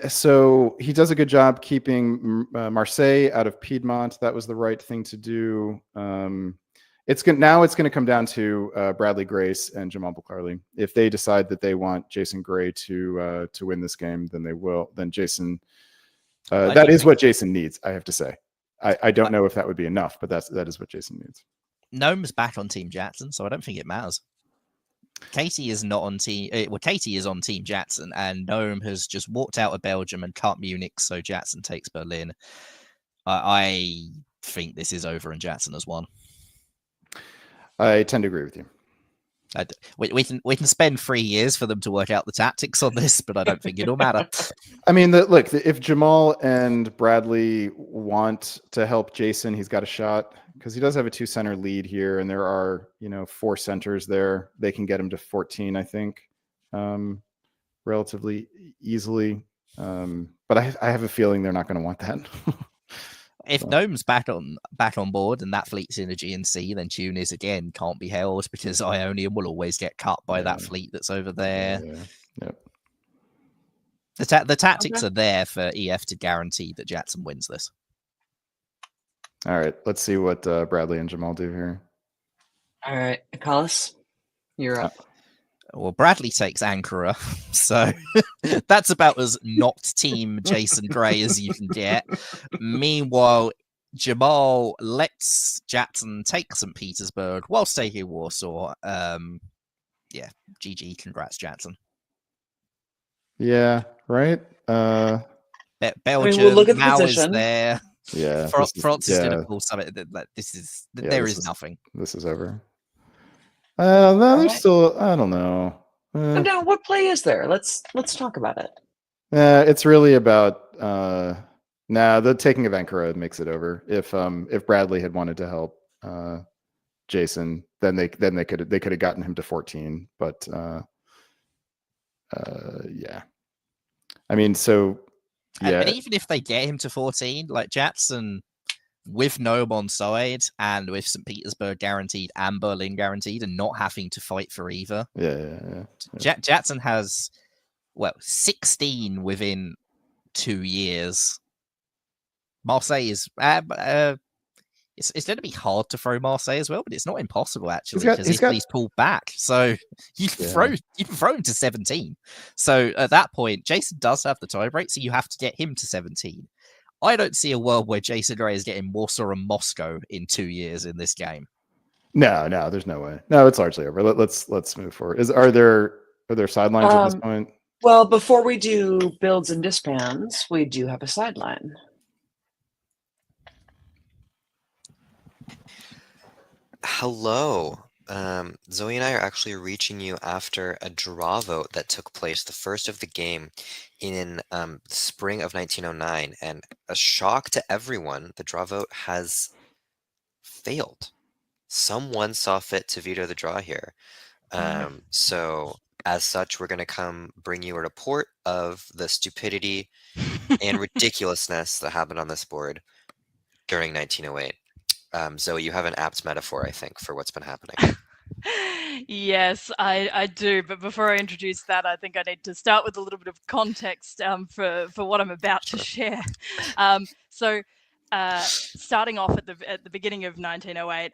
So he does a good job keeping Marseille out of Piedmont. That was the right thing to do. It's going to come down to Bradley Grace and Jamal Bukhari. If they decide that they want Jason Gray to win this game, then they will. Then Jason, that is what Jason needs. I have to say, I don't know if that would be enough, but that is what Jason needs. Gnome's back on Team Jackson, so I don't think it matters. Katie is not on team. Katie is on Team Jackson, and Gnome has just walked out of Belgium and cut Munich, so Jackson takes Berlin. I think this is over, and Jackson has won. I tend to agree with you. We can spend 3 years for them to work out the tactics on this, but I don't think it'll matter. I mean, look, if Jamal and Bradley want to help Jason, he's got a shot, because he does have a 2-center lead here, and there are 4 centers there. They can get him to 14, I think, relatively easily. But I have a feeling they're not going to want that. If So, Gnome's back on board and that fleet's in a GNC, then Tunis again can't be held because Ionian will always get cut by that fleet that's over there. Yep. The tactics are there for EF to guarantee that Jackson wins this. All right, let's see what Bradley and Jamal do here. All right, Akalis, you're up. Well, Bradley takes Ankara, so that's about as not team Jason Gray as you can get. Meanwhile, Jamal lets Jackson take St. Petersburg whilst taking Warsaw. Yeah, GG, congrats, Jackson. Yeah, right? Belgium, look at the Mao is position. there. Yeah. France is going to pull something. There is nothing. This is over. No, there's right. still, I don't know. So now, what play is there? Let's talk about it. It's really about the taking of Ankara makes it over. If Bradley had wanted to help Jason, then they could have gotten him to 14. But yeah, I mean, so yeah. And even if they get him to 14, like Jackson with Nome on side and with St. Petersburg guaranteed and Berlin guaranteed and not having to fight for either. Yeah. Jackson has 16 within 2 years. Marseille is it's going to be hard to throw Marseille as well, but it's not impossible actually because Italy's pulled back. So you can throw him to 17. So at that point, Jason does have the tiebreak, so you have to get him to 17. I don't see a world where Jason Gray is getting Warsaw and Moscow in 2 years in this game. No, there's no way. No, it's largely over. Let's move forward. Are there sidelines at this point? Well, before we do builds and disbands, we do have a sideline. Hello. Zoe and I are actually reaching you after a draw vote that took place, the first of the game in the spring of 1909. And a shock to everyone, the draw vote has failed. Someone saw fit to veto the draw here. So as such, we're going to come bring you a report of the stupidity and ridiculousness that happened on this board during 1908. Zoe, you have an apt metaphor, I think, for what's been happening. Yes, I do. But before I introduce that, I think I need to start with a little bit of context for what I'm about to share. Starting off at the beginning of 1908,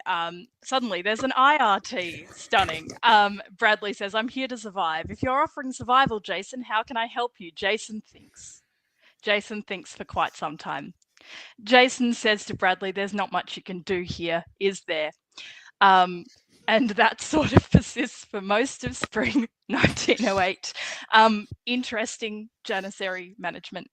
suddenly there's an IRT. Stunning. Bradley says, "I'm here to survive. If you're offering survival, Jason, how can I help you?" Jason thinks for quite some time. Jason says to Bradley, "There's not much you can do here, is there?" And that sort of persists for most of spring 1908. Interesting Janissary management.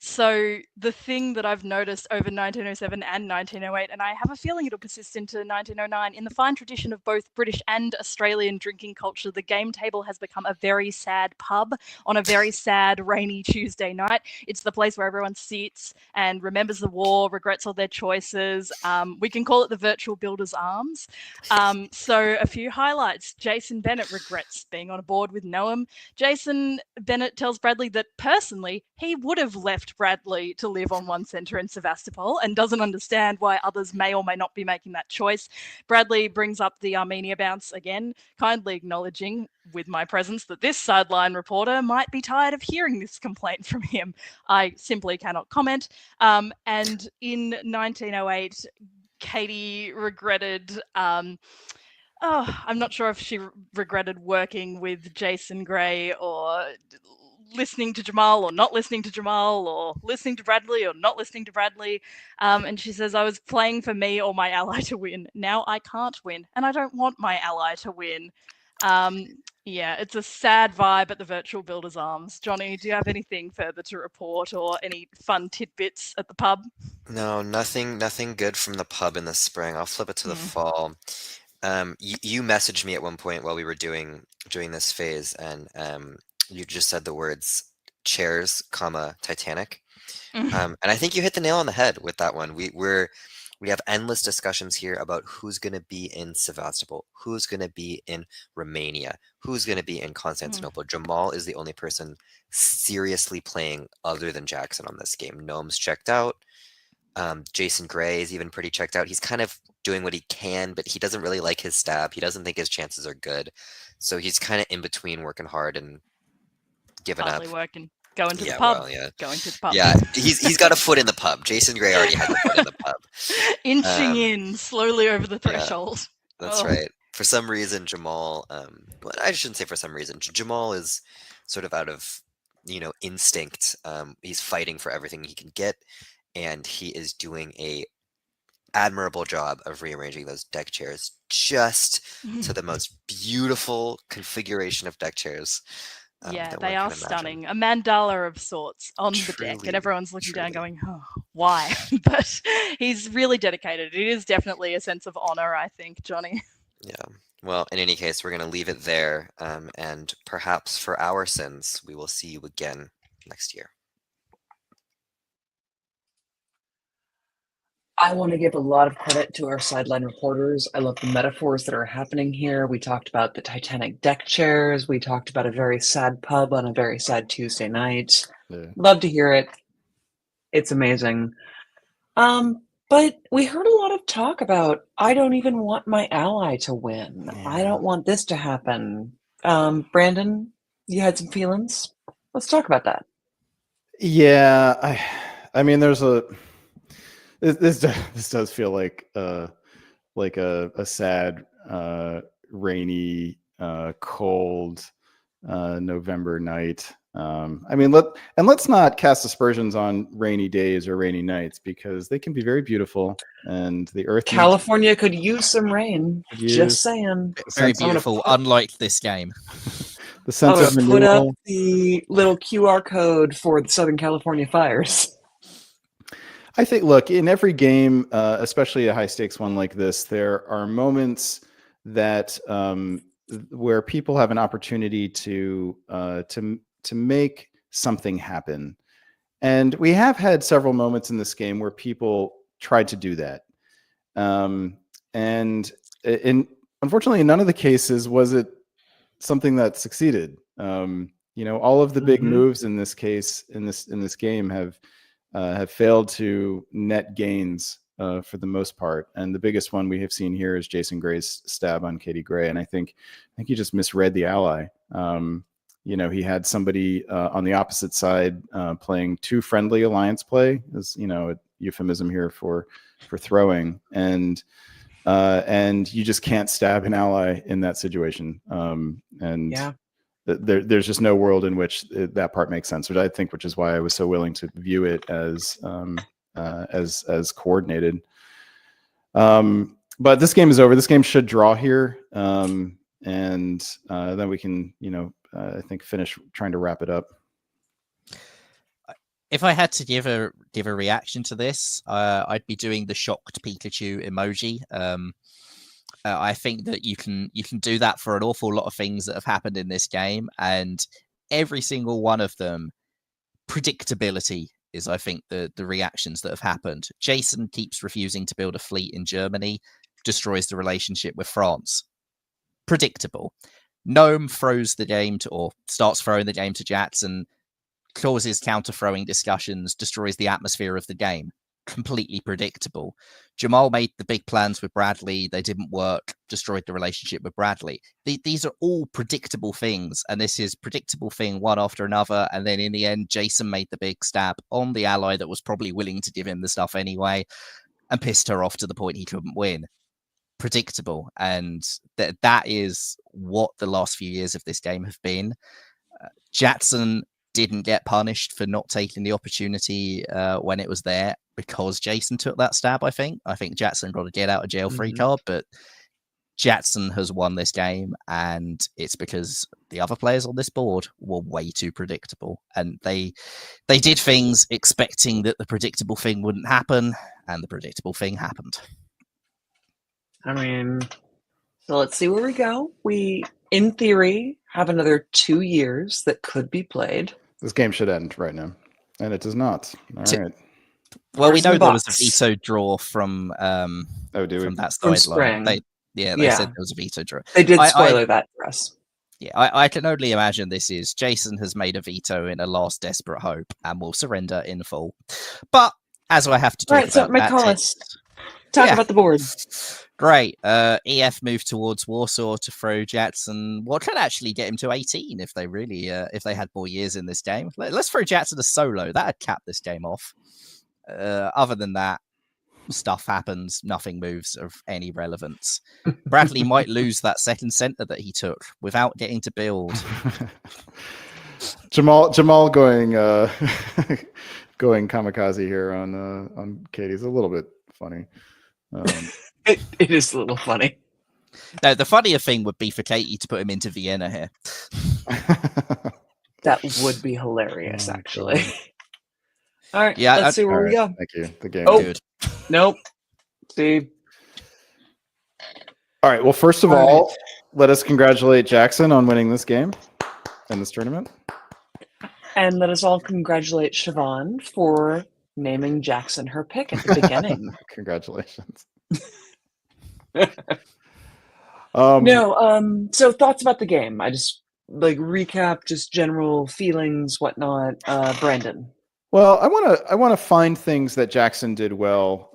So the thing that I've noticed over 1907 and 1908, and I have a feeling it'll persist into 1909, in the fine tradition of both British and Australian drinking culture, the game table has become a very sad pub on a very sad, rainy Tuesday night. It's the place where everyone sits and remembers the war, regrets all their choices. We can call it the virtual Builder's Arms. So a few highlights. Jason Bennett regrets being on a board with Noam. Jason Bennett tells Bradley that personally he would have left Bradley to live on one centre in Sevastopol and doesn't understand why others may or may not be making that choice. Bradley brings up the Armenia bounce again, kindly acknowledging with my presence that this sideline reporter might be tired of hearing this complaint from him. I simply cannot comment. And in 1908, Katie regretted I'm not sure if she regretted working with Jason Gray or listening to Jamal or not listening to Jamal or listening to Bradley or not listening to Bradley. And she says, "I was playing for me or my ally to win. Now I can't win and I don't want my ally to win." Yeah, it's a sad vibe at the Virtual Builder's Arms. Johnny, do you have anything further to report or any fun tidbits at the pub? No, nothing good from the pub in the spring. I'll flip it to the fall. You messaged me at one point while we were doing this phase, and you just said the words chairs, Titanic. And I think you hit the nail on the head with that one. We have endless discussions here about who's going to be in Sevastopol, who's going to be in Romania, who's going to be in Constantinople. Jamal is the only person seriously playing other than Jackson on this game. Gnome's checked out. Jason Gray is even pretty checked out. He's kind of doing what he can, but he doesn't really like his stab. He doesn't think his chances are good. So he's kind of in between working hard and giving Hardly up. working. Going to the Yeah, pub. well, yeah. Going to the pub. Yeah, he's got a foot in the pub. Jason Gray already has a foot in the pub. Inching in slowly over the Yeah, threshold. that's Oh. right. For some reason, Jamal, well, I shouldn't say for some reason. Jamal is sort of out of, instinct. He's fighting for everything he can get, and he is doing a admirable job of rearranging those deck chairs just to the most beautiful configuration of deck chairs. Yeah, that they one are can imagine. stunning. A mandala of sorts on the deck, Truly, and everyone's looking down truly. going, oh, why? But he's really dedicated. It is definitely a sense of honor, I think, Johnny. Yeah. Well, in any case, we're going to leave it there. And perhaps for our sins, we will see you again next year. I want to give a lot of credit to our sideline reporters. I love the metaphors that are happening here. We talked about the Titanic deck chairs. We talked about a very sad pub on a very sad Tuesday night. Yeah. Love to hear it. It's amazing. But we heard a lot of talk about, I don't even want my ally to win. I don't want this to happen. Brandon, you had some feelings? Let's talk about that. Yeah, I mean, there's this does feel like a sad, rainy, cold November night. I mean, let's not cast aspersions on rainy days or rainy nights, because they can be very beautiful, and the earth. California could use some rain. Just saying. Very beautiful, unlike this game. The sense of put up renewal. the little QR code for the Southern California fires. I think, look, in every game, especially a high stakes one like this, there are moments that where people have an opportunity to make something happen, and we have had several moments in this game where people tried to do that, and unfortunately, in none of the cases was it something that succeeded. All of the big moves in this case, in this game, have failed to net gains for the most part, and the biggest one we have seen here is Jason Gray's stab on Katie Gray, and I think he just misread the ally. He had somebody on the opposite side playing too friendly alliance play, as a euphemism here for throwing, and you just can't stab an ally in that situation. There's just no world in which that part makes sense, which is why I was so willing to view it as coordinated. But this game is over. This game should draw here, and then we can, I think, finish trying to wrap it up. If I had to give a reaction to this, I'd be doing the shocked Pikachu emoji. I think that you can do that for an awful lot of things that have happened in this game, and every single one of them, predictability is, I think, the reactions that have happened. Jason keeps refusing to build a fleet in Germany, destroys the relationship with France. Predictable. Gnome throws the game or starts throwing the game to Jackson, causes counter-throwing discussions, destroys the atmosphere of the game. Completely predictable. Jamal made the big plans with Bradley. They didn't work, destroyed the relationship with Bradley. These are all predictable things, and this is predictable thing one after another. And then in the end, Jason made the big stab on the ally that was probably willing to give him the stuff anyway, and pissed her off to the point he couldn't win. Predictable. And that is what the last few years of this game have been. Jackson didn't get punished for not taking the opportunity when it was there, because Jason took that stab. I think Jackson got a get out of jail free card, but Jackson has won this game, and it's because the other players on this board were way too predictable, and they did things expecting that the predictable thing wouldn't happen, and the predictable thing happened. I mean, so let's see where we go. We, in theory, have another 2 years that could be played. This game should end right now, and it does not. All right. Well, we know there was a veto draw from from that sideline. They said there was a veto draw. They did spoiler that for us. Yeah, I can only imagine this is Jason has made a veto in a last desperate hope and will surrender in full. But As I have to All talk right, so about that McCullis, text. talk Yeah. about the board. Great. EF moved towards Warsaw to throw Jatson. What could actually get him to 18 if they really, if they had more years in this game. Let's throw Jatson a solo. That'd cap this game off. Other than that, stuff happens. Nothing moves of any relevance. Bradley might lose that second center that he took without getting to build. Jamal going going kamikaze here on Katie's a little bit funny. It is a little funny. No, the funnier thing would be for Katie to put him into Vienna here. That would be hilarious, actually. God. All right, Yeah, let's see where we go. Thank you. The game. Oh, Good. nope. Steve. All right. Well, first of all, let us congratulate Jackson on winning this game and this tournament. And let us all congratulate Siobhan for naming Jackson her pick at the beginning. Congratulations. So thoughts about the game. I just recap, just general feelings, whatnot. Brandon. Well, I want to find things that Jackson did well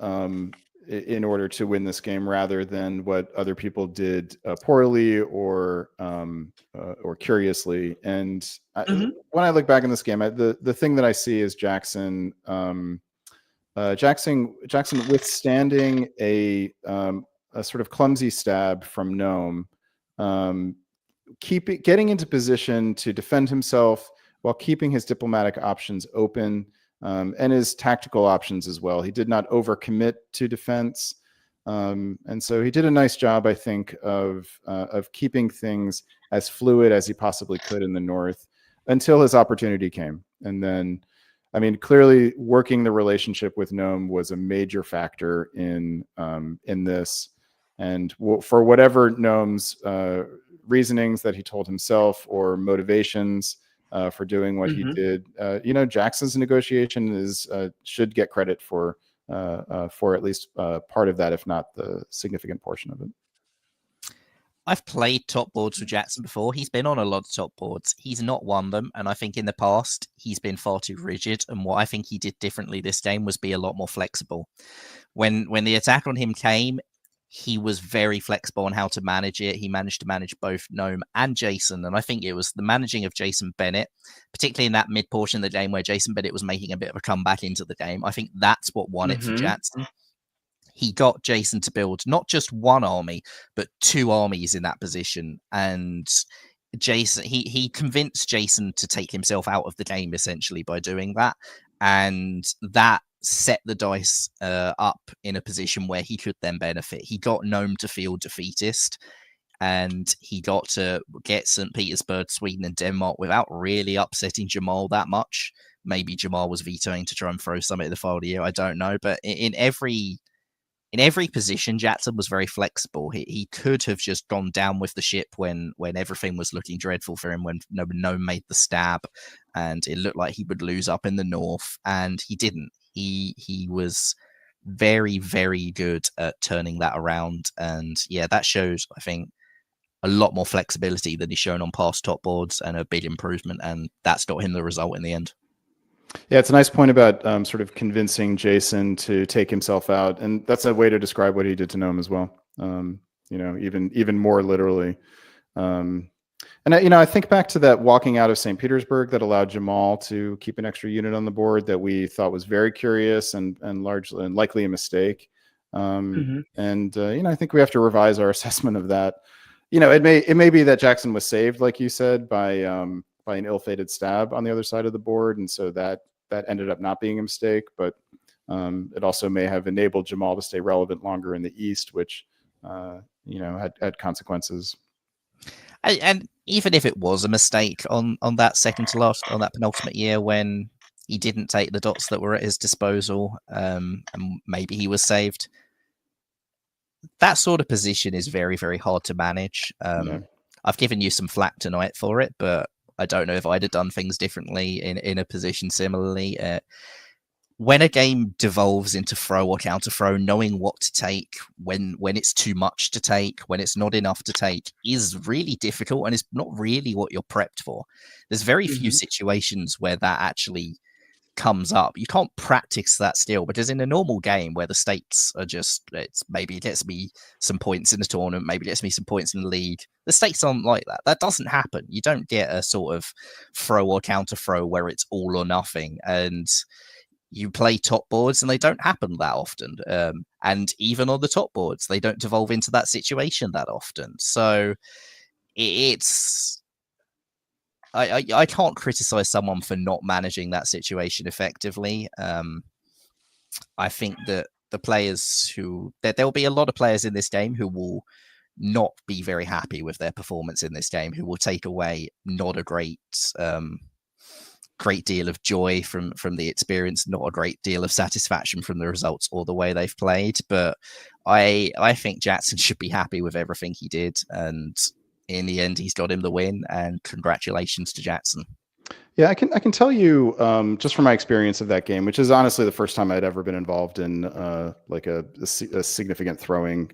in order to win this game, rather than what other people did poorly or curiously. And when I look back in this game, the thing that I see is Jackson withstanding a sort of clumsy stab from Gnome, getting into position to defend himself while keeping his diplomatic options open, and his tactical options as well. He did not overcommit to defense, and so he did a nice job, I think, of keeping things as fluid as he possibly could in the North until his opportunity came. And then, I mean, clearly working the relationship with Gnome was a major factor in this. And for whatever Gnome's reasonings that he told himself or motivations for doing what he did, Jackson's negotiation should get credit for at least part of that, if not the significant portion of it. I've played top boards with Jackson before. He's been on a lot of top boards. He's not won them, and I think in the past he's been far too rigid. And what I think he did differently this game was be a lot more flexible. When the attack on him came, he was very flexible on how to manage it. He managed to manage both Gnome and Jason. And I think it was the managing of Jason Bennett, particularly in that mid portion of the game where Jason Bennett was making a bit of a comeback into the game. I think that's what won it for Jackson. He got Jason to build not just one army, but two armies in that position. And Jason, he convinced Jason to take himself out of the game essentially by doing that. And that set the dice up in a position where he could then benefit. He got Gnome to feel defeatist, and he got to get St. Petersburg, Sweden, and Denmark without really upsetting Jamal that much. Maybe Jamal was vetoing to try and throw something at the file of the year. I don't know. But in every position, Jackson was very flexible. He could have just gone down with the ship when everything was looking dreadful for him, when Gnome made the stab and it looked like he would lose up in the north, and he didn't. He was very, very good at turning that around. And yeah, that shows, I think, a lot more flexibility than he's shown on past top boards, and a big improvement. And that's got him the result in the end. Yeah, it's a nice point about sort of convincing Jason to take himself out, and that's a way to describe what he did to Gnome as well. Even more literally. And I think back to that walking out of St. Petersburg that allowed Jamal to keep an extra unit on the board that we thought was very curious and likely a mistake. And I think we have to revise our assessment of that. It may be that Jackson was saved, like you said, by an ill-fated stab on the other side of the board, and so that ended up not being a mistake. But it also may have enabled Jamal to stay relevant longer in the East, which had consequences. And even if it was a mistake on that second to last, on that penultimate year, when he didn't take the dots that were at his disposal, and maybe he was saved, that sort of position is very, very hard to manage. I've given you some flack tonight for it, but I don't know if I'd have done things differently in a position similarly. When a game devolves into throw or counter throw, knowing what to take when it's too much to take, when it's not enough to take, is really difficult, and it's not really what you're prepped for. There's very few situations where that actually comes up, you can't practice that skill, because in a normal game where the stakes are just, it's maybe it gets me some points in the tournament, maybe it gets me some points in the league, the stakes aren't like that. That doesn't happen. You don't get a sort of throw or counter throw where it's all or nothing, and you play top boards and they don't happen that often, and even on the top boards they don't devolve into that situation that often. So it's I can't criticize someone for not managing that situation effectively. I think that the players there'll be a lot of players in this game who will not be very happy with their performance in this game, who will take away not a great deal of joy from the experience, not a great deal of satisfaction from the results or the way they've played. But I think Jackson should be happy with everything he did, and in the end, he's got him the win, and congratulations to Jackson. Yeah, I can tell you just from my experience of that game, which is honestly the first time I'd ever been involved in like a significant throwing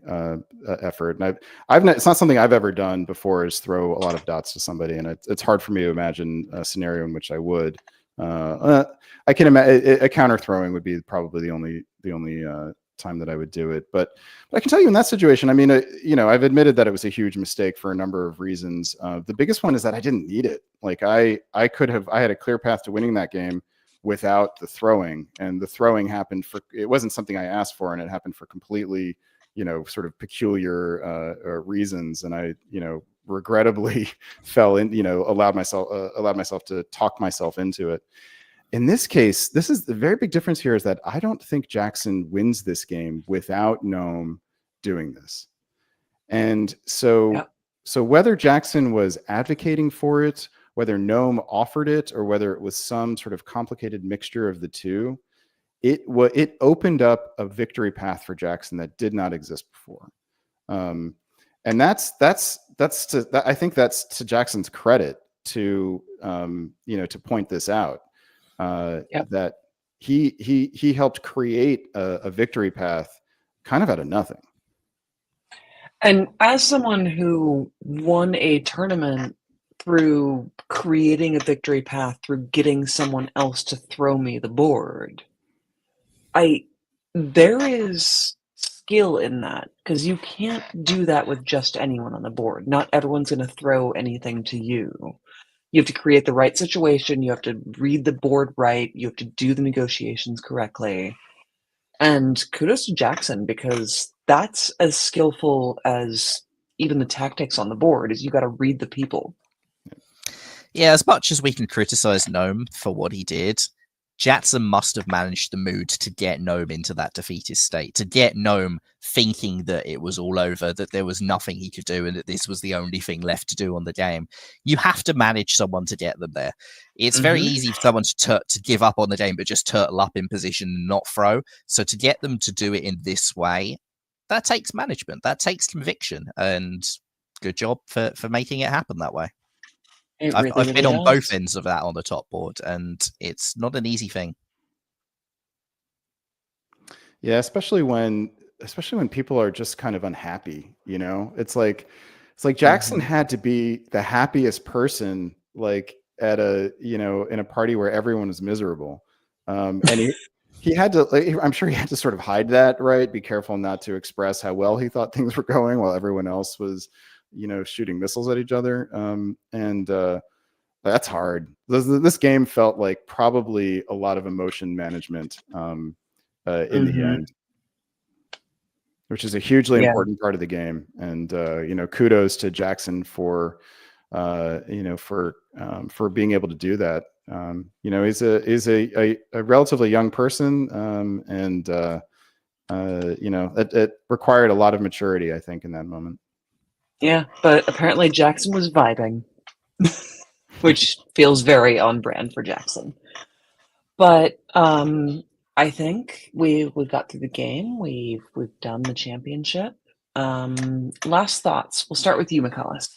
effort. And it's not something I've ever done before, is throw a lot of dots to somebody, and it's hard for me to imagine a scenario in which I would. I can imagine a counter throwing would be probably the only time that I would do it. But I can tell you in that situation, I mean, I've admitted that it was a huge mistake for a number of reasons. The biggest one is that I didn't need it. Like I had a clear path to winning that game without the throwing, and the throwing happened it wasn't something I asked for, and it happened for completely, sort of peculiar reasons. And I, regrettably fell in, allowed myself to talk myself into it. In this case, this is the very big difference here, is that I don't think Jackson wins this game without Gnome doing this. And so whether Jackson was advocating for it, whether Gnome offered it, or whether it was some sort of complicated mixture of the two, it opened up a victory path for Jackson that did not exist before. And I think that's to Jackson's credit to point this out. That he helped create a victory path kind of out of nothing. And as someone who won a tournament through creating a victory path, through getting someone else to throw me the board, there is skill in that, because you can't do that with just anyone on the board. Not everyone's going to throw anything to you. You have to create the right situation. You have to read the board right. You have to do the negotiations correctly. And kudos to Jackson, because that's as skillful as even the tactics on the board, is you got to read the people. Yeah, as much as we can criticize Gnome for what he did, Jackson must have managed the mood to get Gnome into that defeatist state, to get Gnome thinking that it was all over, that there was nothing he could do, and that this was the only thing left to do on the game. You have to manage someone to get them there. It's very easy for someone to give up on the game, but just turtle up in position and not throw. So to get them to do it in this way, that takes management, that takes conviction, and good job for making it happen that way. I've been on both ends of that on the top board, and it's not an easy thing. Yeah, especially when people are just kind of unhappy, it's like Jackson had to be the happiest person, like at in a party where everyone was miserable. And he had to, I'm sure he had to sort of hide that, right? Be careful not to express how well he thought things were going while everyone else was, shooting missiles at each other. And that's hard. This game felt like probably a lot of emotion management in the end, which is a hugely important part of the game. And kudos to Jackson for being able to do that. He's a relatively young person, and it required a lot of maturity, I think, in that moment. Yeah, but apparently Jackson was vibing, which feels very on brand for Jackson. But I think we got through the game. We've done the championship. Last thoughts. We'll start with you, McCullis.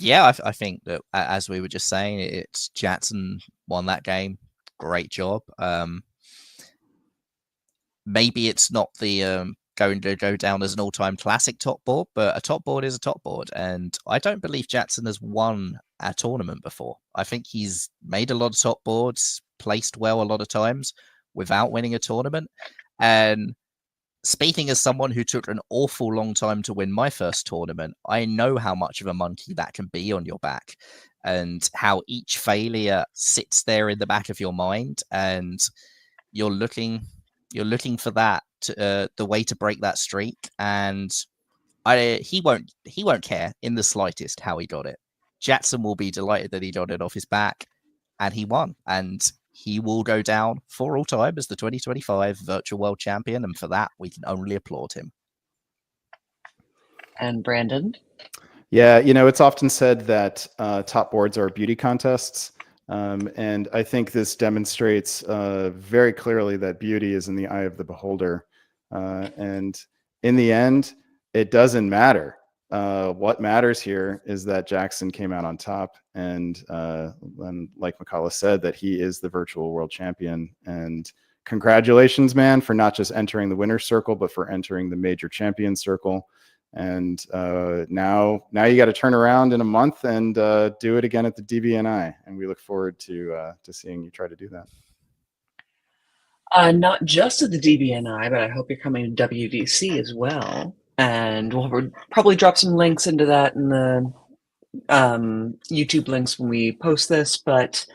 Yeah, I think that, as we were just saying, it's Jackson won that game. Great job. Maybe it's not the going to go down as an all-time classic top board, but a top board is a top board, and I don't believe Jackson has won a tournament before. I think he's made a lot of top boards, placed well a lot of times without winning a tournament. And speaking as someone who took an awful long time to win my first tournament, I know how much of a monkey that can be on your back and how each failure sits there in the back of your mind, and you're looking for that the way to break that streak. And he won't care in the slightest how he got it. Jackson will be delighted that he got it off his back, and he won, and he will go down for all time as the 2025 virtual world champion, and for that we can only applaud him. And Brandon? Yeah, it's often said that top boards are beauty contests. And I think this demonstrates very clearly that beauty is in the eye of the beholder. And in the end, it doesn't matter. What matters here is that Jackson came out on top, and like McCullough said, that he is the virtual world champion. And congratulations, man, for not just entering the winner's circle, but for entering the major champion circle. And now you got to turn around in a month and do it again at the DBNI, and we look forward to seeing you try to do that. Not just at the DBNI, but I hope you're coming to WDC as well. And we'll probably drop some links into that in the YouTube links when we post this. But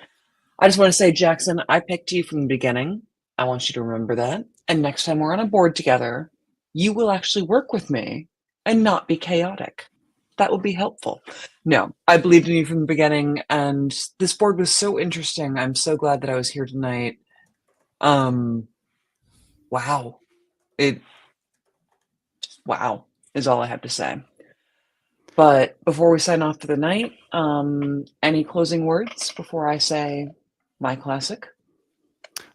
I just want to say, Jackson, I picked you from the beginning. I want you to remember that. And next time we're on a board together, you will actually work with me and not be chaotic. That would be helpful. No, I believed in you from the beginning, and this board was so interesting. I'm so glad that I was here tonight. Wow. Wow is all I have to say. But before we sign off for the night, any closing words before I say my classic?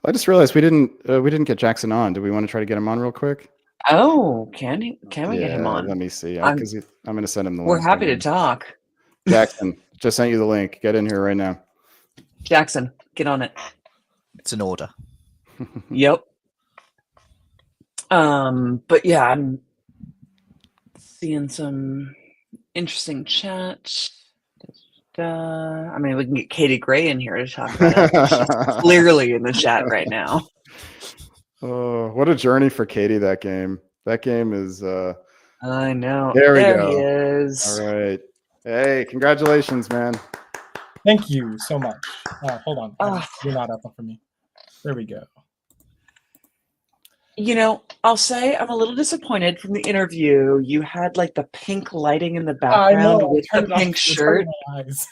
I just realized we didn't get Jackson on. Do we want to try to get him on real quick? Oh, can we get him on? Let me see. I'm Because I'm going to send him the link. We're happy to talk. Jackson, just sent you the link. Get in here right now. Jackson, get on it. It's an order. Yep. But yeah, I'm seeing some interesting chat. I mean, we can get Katie Gray in here to talk about it. She's clearly in the chat right now. Oh, what a journey for Katie, that game. That game is I know. There we There go. he is. All right. Hey, congratulations, man. Thank you so much. Hold on. You're not up for me. There we go. I'll say I'm a little disappointed from the interview. You had like the pink lighting in the I background know. with the Turned it off. pink It's shirt. hurting my eyes.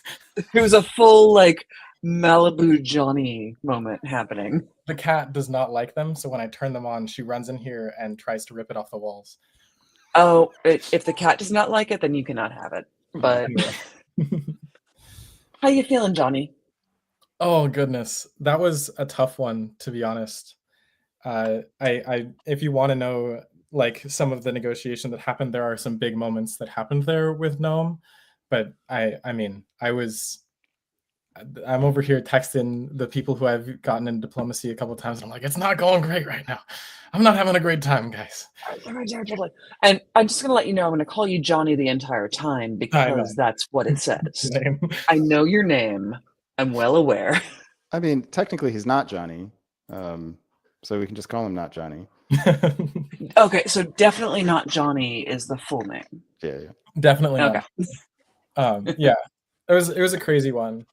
It was a full like Malibu Johnny moment happening. The cat does not like them, so when I turn them on, she runs in here and tries to rip it off the walls. Oh, if the cat does not like it, then you cannot have it. But how you feeling, Johnny? Oh goodness, that was a tough one, to be honest. I if you want to know like some of the negotiation that happened, there are some big moments that happened there with Gnome, but I'm over here texting the people who I've gotten in diplomacy a couple of times, and I'm like, it's not going great right now. I'm not having a great time, guys. And I'm just going to let you know, I'm going to call you Johnny the entire time because that's what it says. I know your name. I'm well aware. I mean, technically he's not Johnny. So we can just call him Not Johnny. Okay, so definitely Not Johnny is the full name. Yeah. Definitely okay. Not. Yeah. It was a crazy one.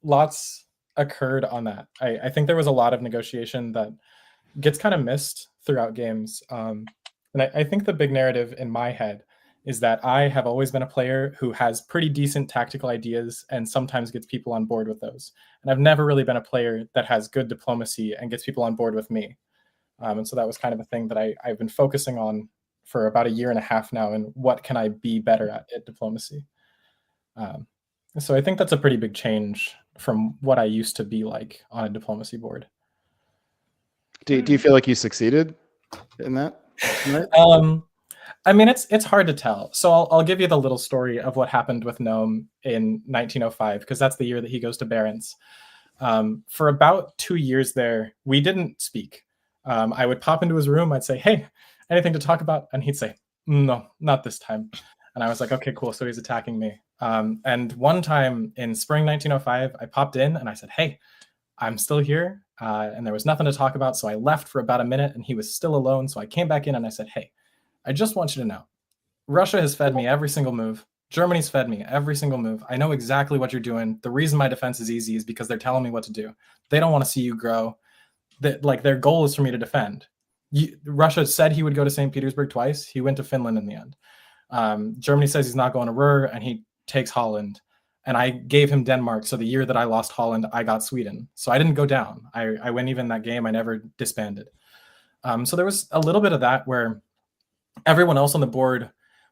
Lots occurred on that. I think there was a lot of negotiation that gets kind of missed throughout games. And I think the big narrative in my head is that I have always been a player who has pretty decent tactical ideas and sometimes gets people on board with those. And I've never really been a player that has good diplomacy and gets people on board with me. And so that was kind of a thing that I've been focusing on for about a year and a half now. And what can I be better at diplomacy? So I think that's a pretty big change from what I used to be like on a diplomacy board. Do you feel like you succeeded in that? I mean, it's hard to tell. So I'll give you the little story of what happened with Gnome in 1905, because that's the year that he goes to Barents. For about 2 years there, we didn't speak. I would pop into his room. I'd say, hey, anything to talk about? And he'd say, no, not this time. And I was like, okay, cool. So he's attacking me. And one time in spring 1905, I popped in and I said, hey, I'm still here. And there was nothing to talk about. So I left for about a minute and he was still alone. So I came back in and I said, hey, I just want you to know, Russia has fed me every single move. Germany's fed me every single move. I know exactly what you're doing. The reason my defense is easy is because they're telling me what to do. They don't want to see you grow. Their goal is for me to defend. Russia said he would go to St. Petersburg twice. He went to Finland in the end. Germany says he's not going to Ruhr, and he takes Holland. And I gave him Denmark. So the year that I lost Holland, I got Sweden. So I didn't go down. I went even that game. I never disbanded. So there was a little bit of that where everyone else on the board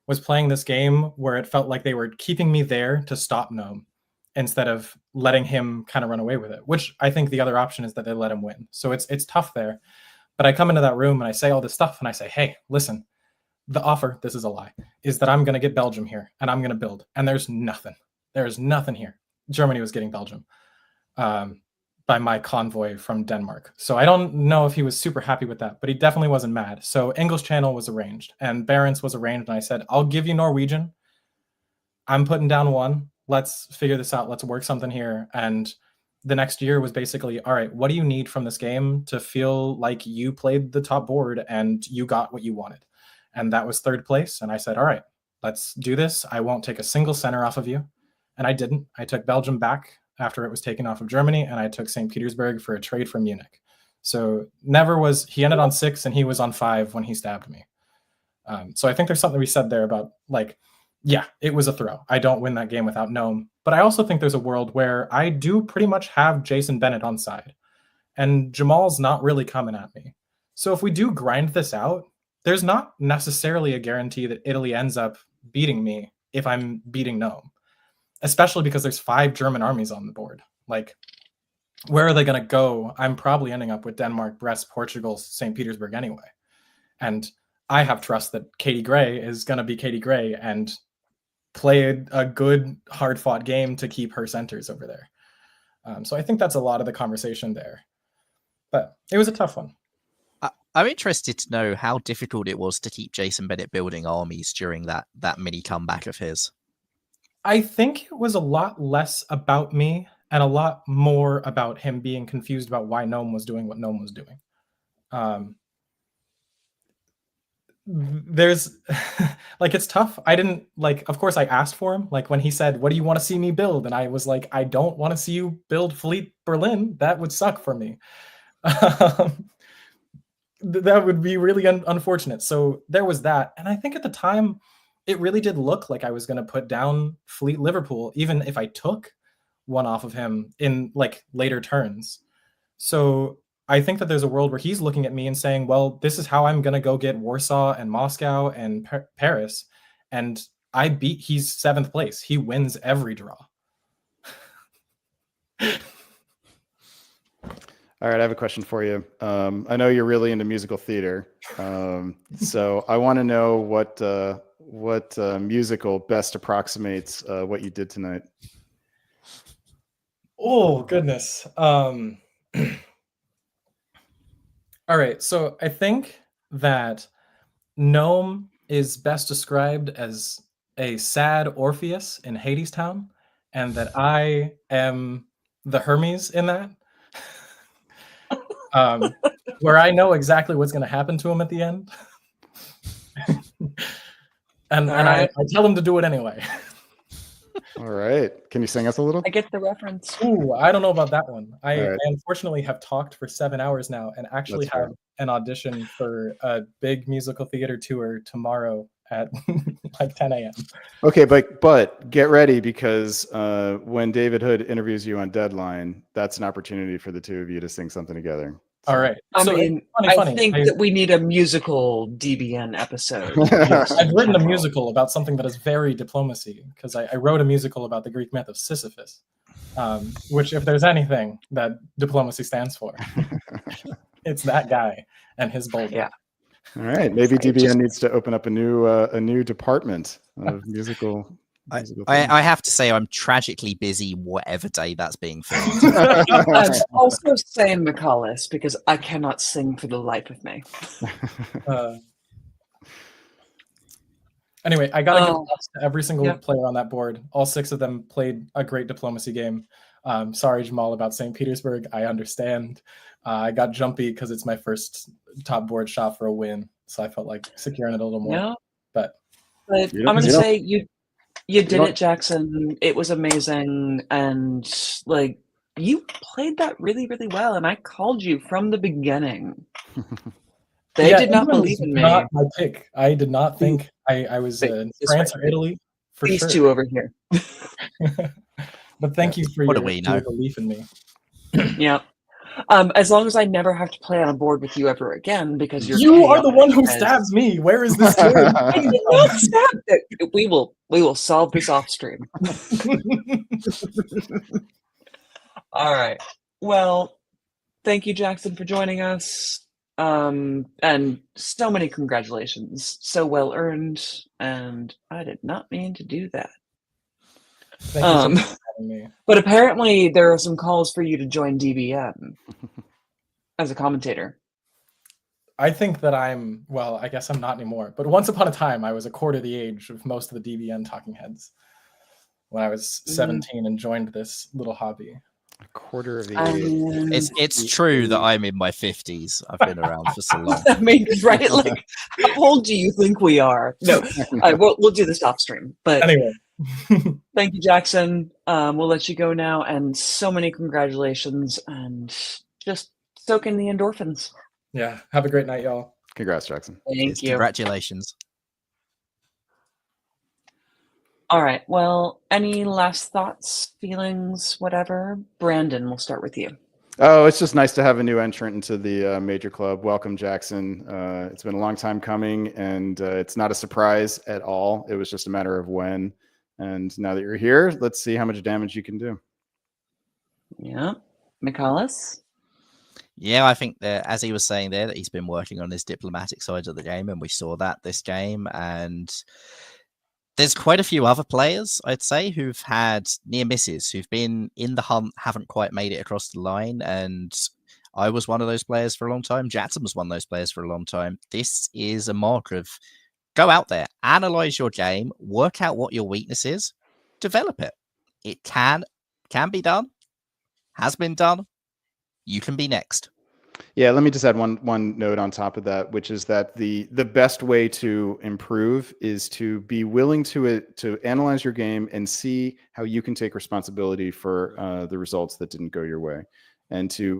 was playing this game where it felt like they were keeping me there to stop Gnome instead of letting him kind of run away with it, which I think the other option is that they let him win. So it's tough there. But I come into that room and I say all this stuff and I say, hey, listen, the offer, this is a lie, is that I'm going to get Belgium here and I'm going to build. And there's nothing. There's nothing here. Germany was getting Belgium by my convoy from Denmark. So I don't know if he was super happy with that, but he definitely wasn't mad. So English Channel was arranged and Barents was arranged. And I said, I'll give you Norwegian. I'm putting down one. Let's figure this out. Let's work something here. And the next year was basically, all right, what do you need from this game to feel like you played the top board and you got what you wanted? And that was third place. And I said, all right, let's do this. I won't take a single center off of you. And I didn't. I took Belgium back after it was taken off of Germany, and I took St. Petersburg for a trade from Munich. So never was, he ended on 6 and he was on 5 when he stabbed me. So I think there's something we said there about like, yeah, it was a throw. I don't win that game without Gnome. But I also think there's a world where I do pretty much have Jason Bennett on side and Jamal's not really coming at me. So if we do grind this out, there's not necessarily a guarantee that Italy ends up beating me if I'm beating Gnome, especially because there's 5 German armies on the board. Like, where are they going to go? I'm probably ending up with Denmark, Brest, Portugal, St. Petersburg anyway. And I have trust that Katie Gray is going to be Katie Gray and play a good, hard-fought game to keep her centers over there. So I think that's a lot of the conversation there. But it was a tough one. I'm interested to know how difficult it was to keep Jason Bennett building armies during that mini comeback of his. I think it was a lot less about me and a lot more about him being confused about why Gnome was doing what Gnome was doing. There's like, it's tough. I didn't like, of course I asked for him. Like when he said, what do you want to see me build? And I was like, I don't want to see you build Fleet Berlin. That would suck for me. That would be really unfortunate. So there was that. And I think at the time, it really did look like I was going to put down Fleet Liverpool, even if I took one off of him in like later turns. So I think that there's a world where he's looking at me and saying, well, this is how I'm going to go get Warsaw and Moscow and Paris. And he's 7th place. He wins every draw. All right, I have a question for you. I know you're really into musical theater. So I want to know what musical best approximates what you did tonight. Oh, goodness. All right, so I think that Gnome is best described as a sad Orpheus in Hadestown, and that I am the Hermes in that, where I know exactly what's going to happen to him at the end. and I tell him to do it anyway. All right. Can you sing us a little? I get the reference. Ooh, I don't know about that one. I unfortunately have talked for 7 hours now and actually have an audition for a big musical theater tour tomorrow at like 10 a.m. Okay, but get ready because when David Hood interviews you on Deadline, that's an opportunity for the two of you to sing something together. So. All right. I So mean, I think that we need a musical DBN episode. I've written a musical about something that is very diplomacy because I wrote a musical about the Greek myth of Sisyphus, which if there's anything that diplomacy stands for, it's that guy and his boulder. Yeah. All right. Maybe DBN needs to open up a new department of musical. I have to say I'm tragically busy whatever day that's being filmed. I'm also saying McCallis because I cannot sing for the life of me. Anyway, I gotta give Oh, props to every single yeah. player on that board. All 6 of them played a great diplomacy game. Sorry, Jamal, about St. Petersburg. I understand. I got jumpy because it's my first top board shot for a win, so I felt like securing it a little more. No, But but You I'm don't- gonna you don't- say you did don't- it, Jackson. It was amazing, and like you played that really, really well. And I called you from the beginning. They yeah, did not England believe was in me. not my pick. I did not think I was in This France way. or Italy for These sure. two over here. But thank you for What do your we know? belief in me. Yeah. As long as I never have to play on a board with you ever again, because you're You are the one who chaotic as- stabs me. Where is this story? I did not stab it. We will solve this off stream. All right. Well, thank you, Jackson, for joining us. And so many congratulations. So well earned. And I did not mean to do that. Thank you so much for having me. But apparently there are some calls for you to join DBM as a commentator. I think that well, I guess I'm not anymore. But once upon a time, I was a quarter the age of most of the DBN talking heads when I was 17 and joined this little hobby. A quarter of the age. It's true that I'm in my 50s. I've been around for so long. I mean, right? Like, how old do you think we are? No, we'll do this off stream. But anyway, thank you, Jackson. We'll let you go now, and so many congratulations, and just soak in the endorphins. Yeah, have a great night, y'all. Congrats, Jackson. Thank you. Congratulations. All right. Well, any last thoughts, feelings, whatever? Brandon, we'll start with you. Oh, it's just nice to have a new entrant into the major club. Welcome, Jackson. It's been a long time coming, and it's not a surprise at all. It was just a matter of when. And now that you're here, let's see how much damage you can do. Yeah. Michaelis? Yeah, I think that, as he was saying there, that he's been working on his diplomatic side of the game, and we saw that this game. And there's quite a few other players, I'd say, who've had near misses, who've been in the hunt, haven't quite made it across the line. And I was one of those players for a long time. Jackson was one of those players for a long time. This is a mark of go out there, analyze your game, work out what your weakness is, develop it. It can be done, has been done. You can be next. Yeah, let me just add one note on top of that, which is that the best way to improve is to be willing to analyze your game and see how you can take responsibility for the results that didn't go your way, and to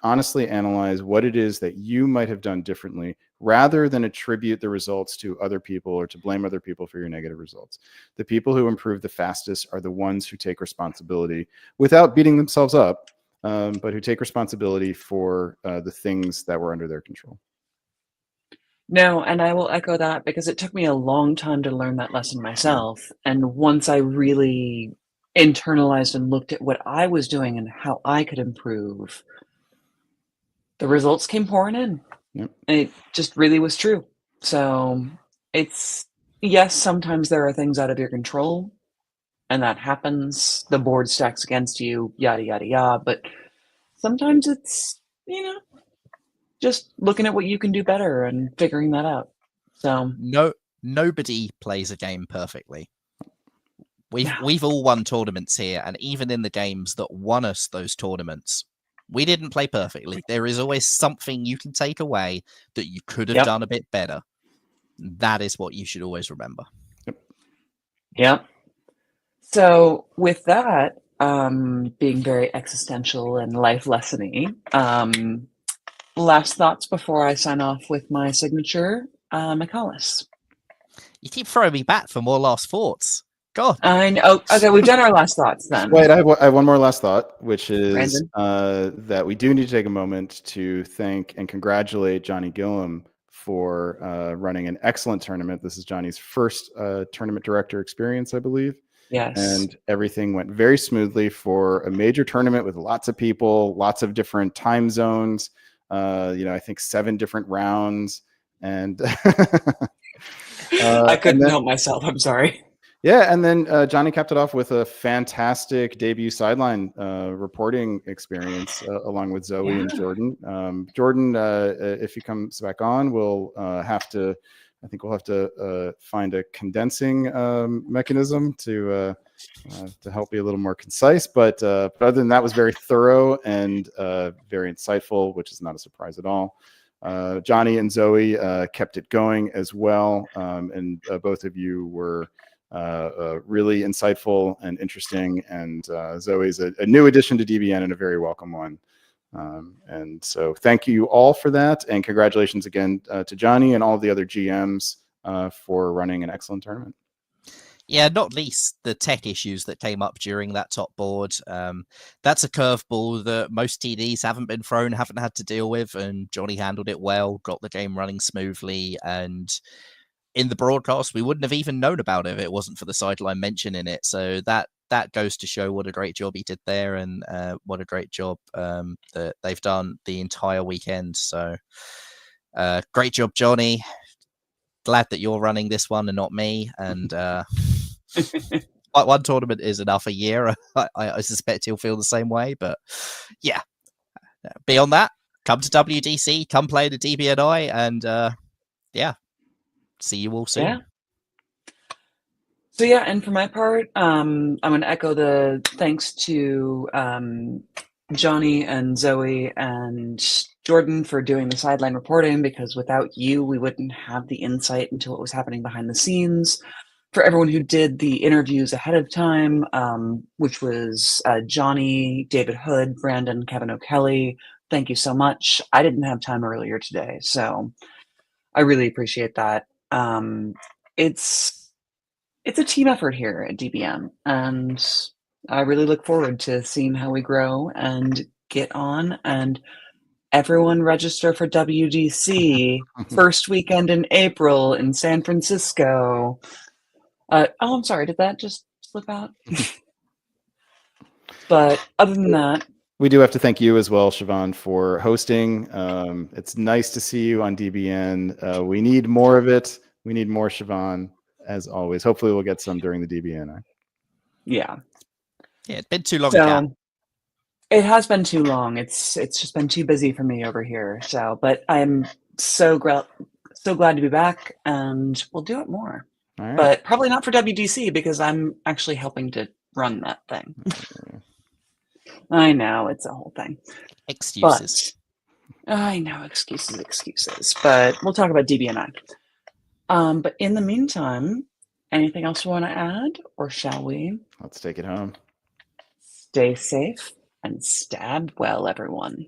honestly analyze what it is that you might have done differently, rather than attribute the results to other people or to blame other people for your negative results. The people who improve the fastest are the ones who take responsibility without beating themselves up, but who take responsibility for the things that were under their control. No, and I will echo that, because it took me a long time to learn that lesson myself. And once I really internalized and looked at what I was doing and how I could improve, the results came pouring in. Yep. And it just really was true. So it's, yes, sometimes there are things out of your control, and that happens. The board stacks against you, yada, yada, yada. But sometimes it's, just looking at what you can do better and figuring that out. So nobody plays a game perfectly. We've all won tournaments here, and even in the games that won us those tournaments, we didn't play perfectly. There is always something you can take away that you could have done a bit better. That is what you should always remember. Yep. So with that, being very existential and life lesson-y, last thoughts before I sign off with my signature, Michaelis. You keep throwing me back for more last thoughts. God. I know. Okay, we've done our last thoughts then. Wait, I have one more last thought, which is Brandon? that we do need to take a moment to thank and congratulate Johnny Gillum for running an excellent tournament. This is Johnny's first tournament director experience, I believe. Yes. And everything went very smoothly for a major tournament with lots of people, lots of different time zones. I think 7 different rounds, and I couldn't help myself. I'm sorry. Yeah, and then Johnny capped it off with a fantastic debut sideline reporting experience along with Zoe and Jordan. Jordan, if he comes back on, we'll have to. I think we'll have to find a condensing mechanism to help be a little more concise. But other than that, was very thorough and very insightful, which is not a surprise at all. Johnny and Zoe kept it going as well, and both of you were really insightful and interesting. And Zoe's a new addition to DBN and a very welcome one. And so thank you all for that. And congratulations again to Johnny and all of the other GMs for running an excellent tournament. Yeah, not least the tech issues that came up during that top board. That's a curveball that most TDs haven't been thrown, haven't had to deal with, and Johnny handled it well, got the game running smoothly, and in the broadcast, we wouldn't have even known about it if it wasn't for the sideline mention in it. So that goes to show what a great job he did there, and what a great job that they've done the entire weekend. So great job, Johnny. Glad that you're running this one and not me. And one tournament is enough a year. I suspect he'll feel the same way. But yeah, beyond that, come to WDC, come play the DBNI, and yeah. See you all soon. Yeah. So yeah, and for my part, I'm going to echo the thanks to Johnny and Zoe and Jordan for doing the sideline reporting, because without you, we wouldn't have the insight into what was happening behind the scenes. For everyone who did the interviews ahead of time, which was Johnny, David Hood, Brandon, Kevin O'Kelly, thank you so much. I didn't have time earlier today, so I really appreciate that. It's a team effort here at DBN, and I really look forward to seeing how we grow and get on. And everyone register for WDC first weekend in April in San Francisco. I'm sorry, did that just slip out? But other than that, we do have to thank you as well, Siobhan, for hosting. It's nice to see you on DBN. We need more of it. We need more Siobhan, as always. Hopefully we'll get some during the DBN. Yeah. Yeah, it's been too long. So, it has been too long. It's just been too busy for me over here. So, but I'm so glad to be back, and we'll do it more. All right. But probably not for WDC, because I'm actually helping to run that thing. I know, it's a whole thing. Excuses. But, I know, excuses. But we'll talk about DBNI. But in the meantime, anything else you want to add, or shall we? Let's take it home. Stay safe and stab well, everyone.